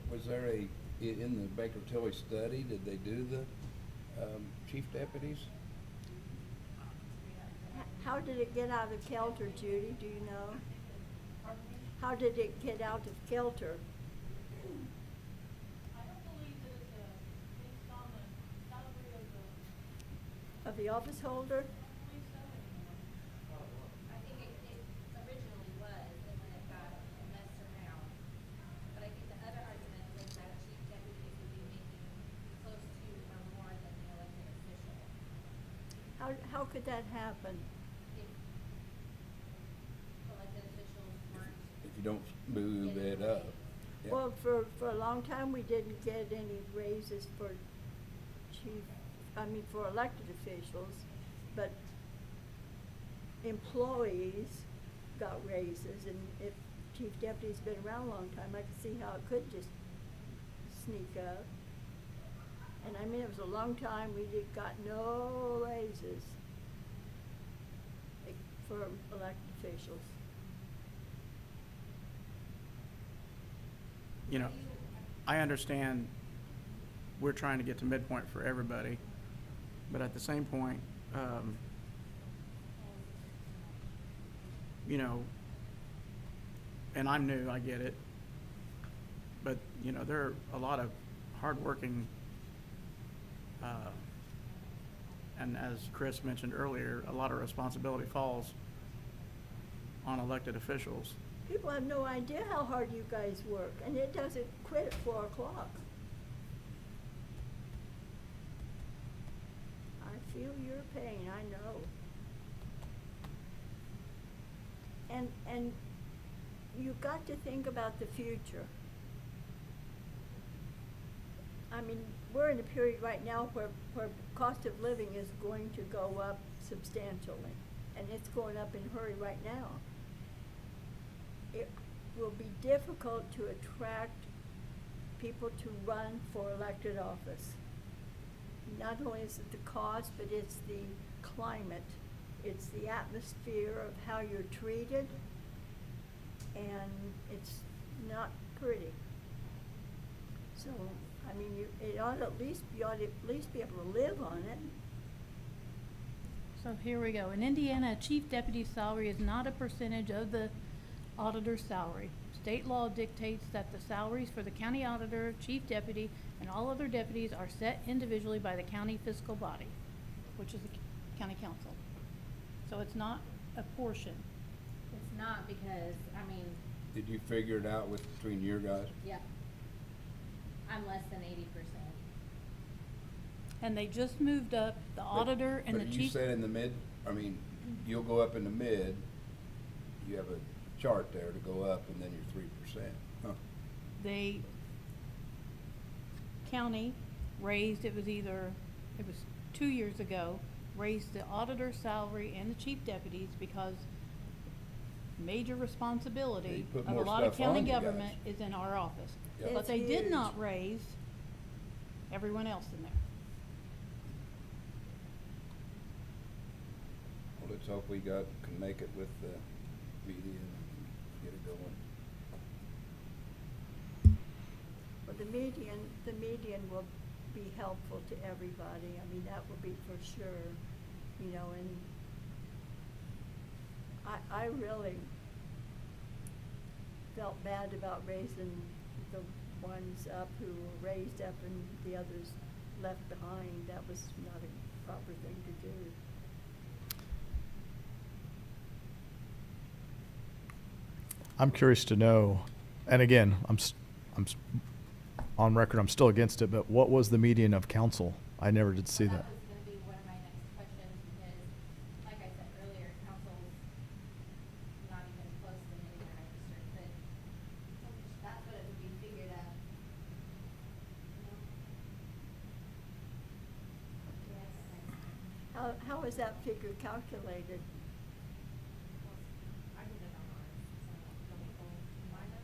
in the Baker Tilly study, did they do the chief deputies? How did it get out of kilter, Judy, do you know? How did it get out of kilter? I don't believe that it's based on the salary of the, Of the office holder? I don't believe so anymore. I think it originally was, and then it got messed around. But I think the other argument was that chief deputies would be making close to or more than the elected official. How could that happen? If elected officials weren't. If you don't move it up. Yeah. Well, for a long time, we didn't get any raises for for elected officials, but employees got raises, and if chief deputy's been around a long time, I can see how it could just sneak up. And I mean, it was a long time, got no raises for elected officials. You know, I understand we're trying to get to midpoint for everybody, but at the same point, you know, and I'm new, I get it, but, you know, there are a lot of hardworking, and as Chris mentioned earlier, a lot of responsibility falls on elected officials. People have no idea how hard you guys work, and it doesn't quit at 4 o'clock. I feel your pain, I know. And you've got to think about the future. I mean, we're in a period right now where cost of living is going to go up substantially, and it's going up in a hurry right now. It will be difficult to attract people to run for elected office. Not only is it the cost, but it's the climate, it's the atmosphere of how you're treated, and it's not pretty. So, I mean, you ought to at least be able to live on it. So here we go. In Indiana, a chief deputy's salary is not a percentage of the auditor's salary. State law dictates that the salaries for the county auditor, chief deputy, and all other deputies are set individually by the county fiscal body, which is the county council. So it's not a portion. It's not because, I mean, Did you figure it out between your guys? yeah. I'm less than 80%. And they just moved up the auditor and the But you chief. said in the mid, I mean, you'll go up in the mid, you have a chart there to go up, and then you're 3%. Huh. They, county raised, it was 2 years ago, raised the auditor's salary and the chief deputies because major responsibility They put of a more lot of stuff county on you guys. government is in our office. Yep. But It's they did huge. not raise everyone else in there. Well, let's hope we can make it with the media and get it going. Well, the median will be helpful to everybody. I mean, that will be for sure, you know, and I really felt bad about raising the ones up who were raised up and the others left behind. That was not a proper thing to do. I'm curious to know, and again, on record, I'm still against it, but what was the median of council? I never did see that. That was gonna be one of my next questions, because, like I said earlier, council's not even close to hitting our registered, but that's what it would be figured at. Yes. How is that figure calculated? I did it on ours, so don't go mine up.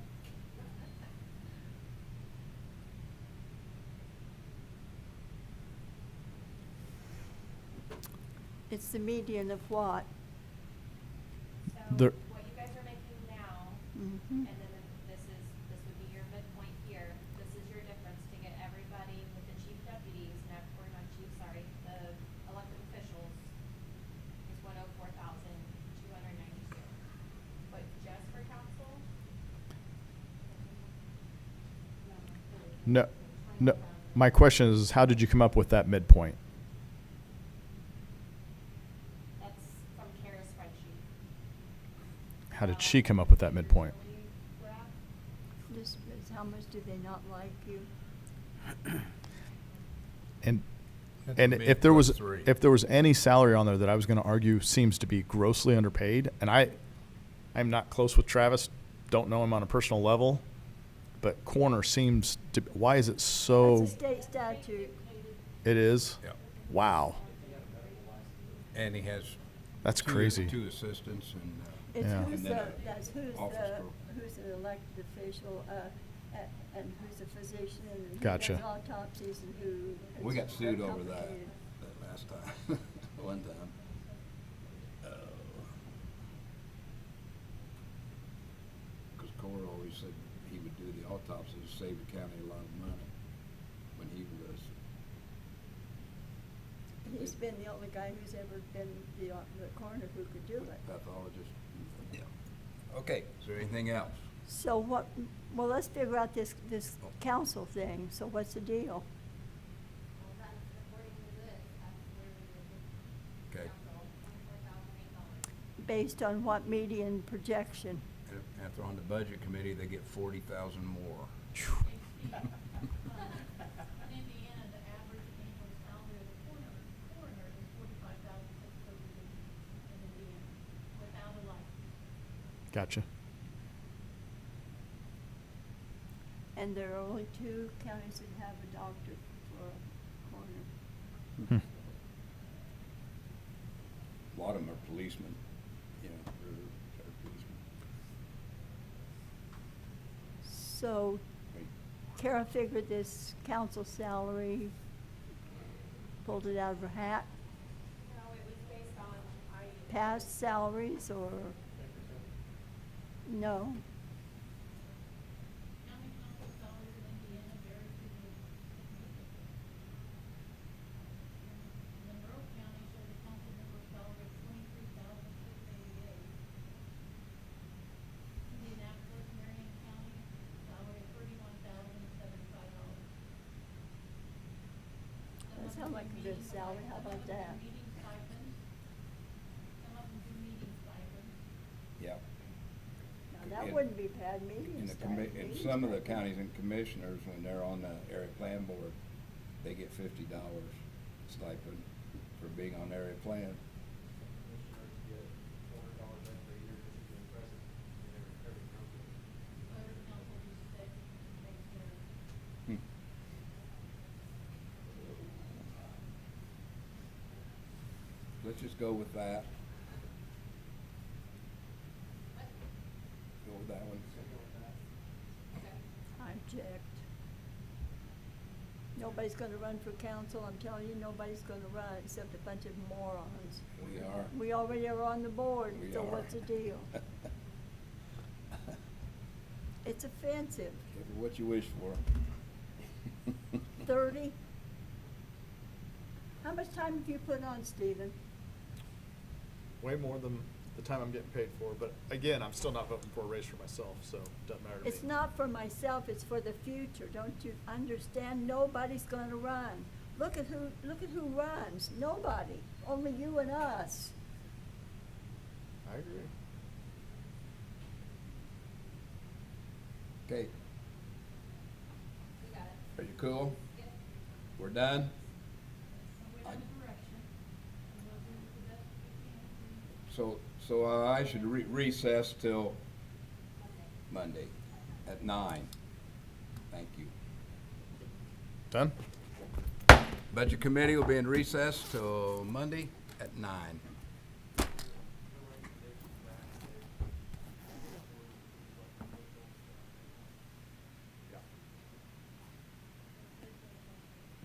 It's the median of what? So, There- what you guys are making now, Mhm. and then this would be your midpoint here, this is your difference to get everybody with the chief deputies, or not chief, sorry, the elected officials, is 104,292. But just for council? No, no, my question is, how did you come up with that midpoint? That's from Kara's spreadsheet. How did she come up with that midpoint? This is how much do they not like you? And, That's and mid if there was, plus 3. if there was any salary on there that I was gonna argue seems to be grossly underpaid, and I'm not close with Travis, don't know him on a personal level, but coroner seems to, why is it so, That's a state statute. it is? Yeah. Wow, And he has. that's two- crazy. 2 assistants and. It's Yeah. who's And then the, a that's office girl. who's an elected official, and who's a physician, and who Gotcha. does autopsies, and who. We got it's sued very over that complicated. last time, one time. Because Cora always said he would do the autopsies to save the county a lot of money when he was. He's been the only guy who's ever been the coroner who could do it. Pathologist. Yeah. Okay, is there anything else? So what, well, let's figure out this council thing. So what's the deal? Well, that's according to this, that's where we would Okay. council, $24,008. Based on what median projection? And if they're on the budget committee, they get 40,000 more. In Indiana, the average annual salary of the coroner is $45,632 in Indiana, without a license. Gotcha. And there are only 2 counties that have a doctor for a coroner. Hmm. A lot of them are policemen, you know, they're policemen. So Kara figured this council salary, pulled it out of her hat, No, it was based on, past salaries, or no? County council salaries in Indiana vary significantly. In Monroe County shows a council member salary of $23,688. Indianapolis, Marion County, salary of $31,075. That sounds like a good salary. How about that? Meeting stipends. Some of them do meeting stipends. Yeah. Now That in- wouldn't be bad, in medium the stipend. in some of the counties and commissioners, when they're on the area plan board, they get $50 stipend for being on area plan. Hmm. Let's just go with that. Go with that one. I object. Nobody's gonna run for council, I'm telling you, nobody's gonna run except a bunch of morons. We are. We already are on the board, We so are. what's the deal? It's offensive. Careful what you wish for. 30? How much time have you put on, Stephen? Way more than the time I'm getting paid for, but again, I'm still not voting for a raise for myself, so it doesn't matter to me. It's not for myself, it's for the future, don't you understand? Nobody's gonna run. Look at who runs, nobody, only you and us. I agree. Okay, We got it. are you cool? Yep. We're done? So we have a direction, and we'll do the best we can. So I should recess till Monday at 9. Thank you. Done? Budget committee will be in recess till Monday at 9.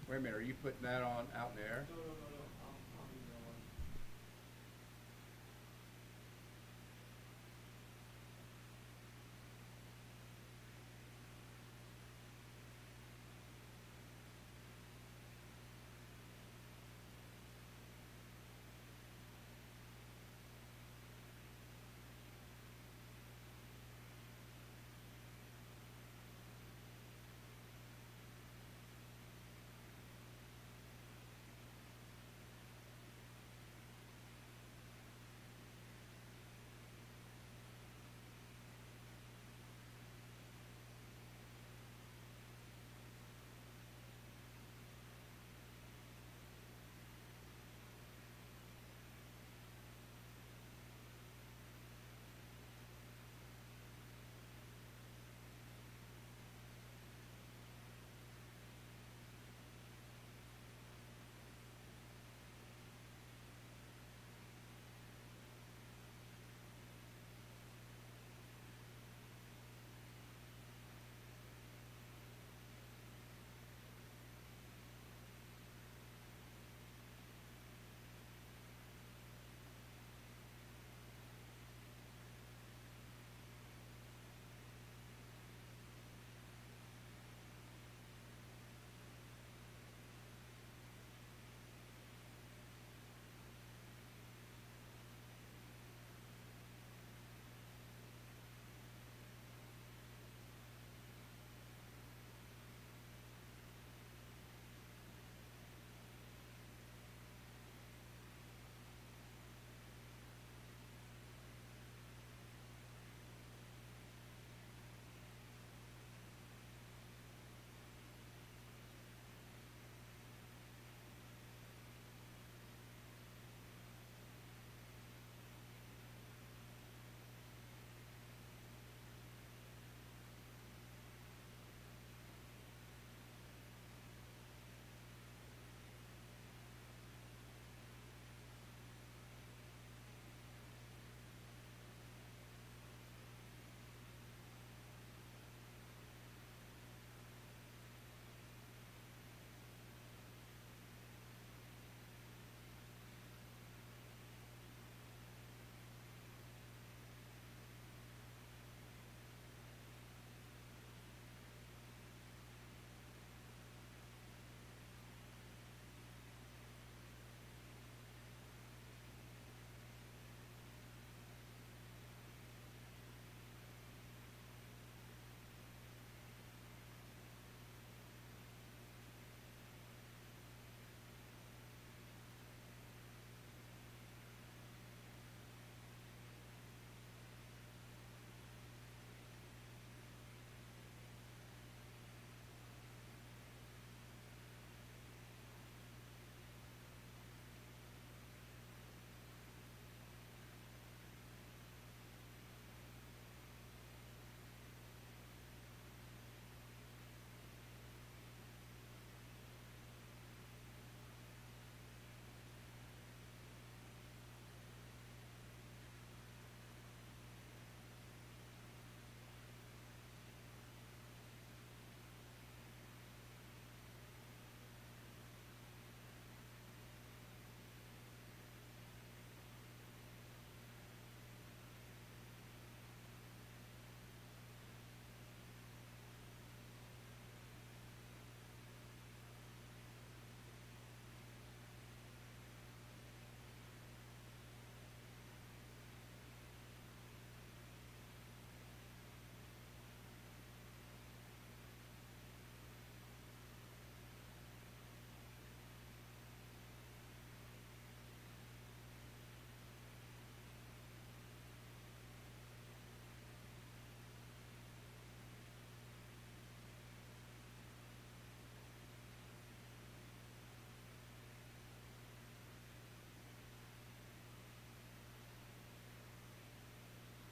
Wait a minute, are you putting that on out in the air?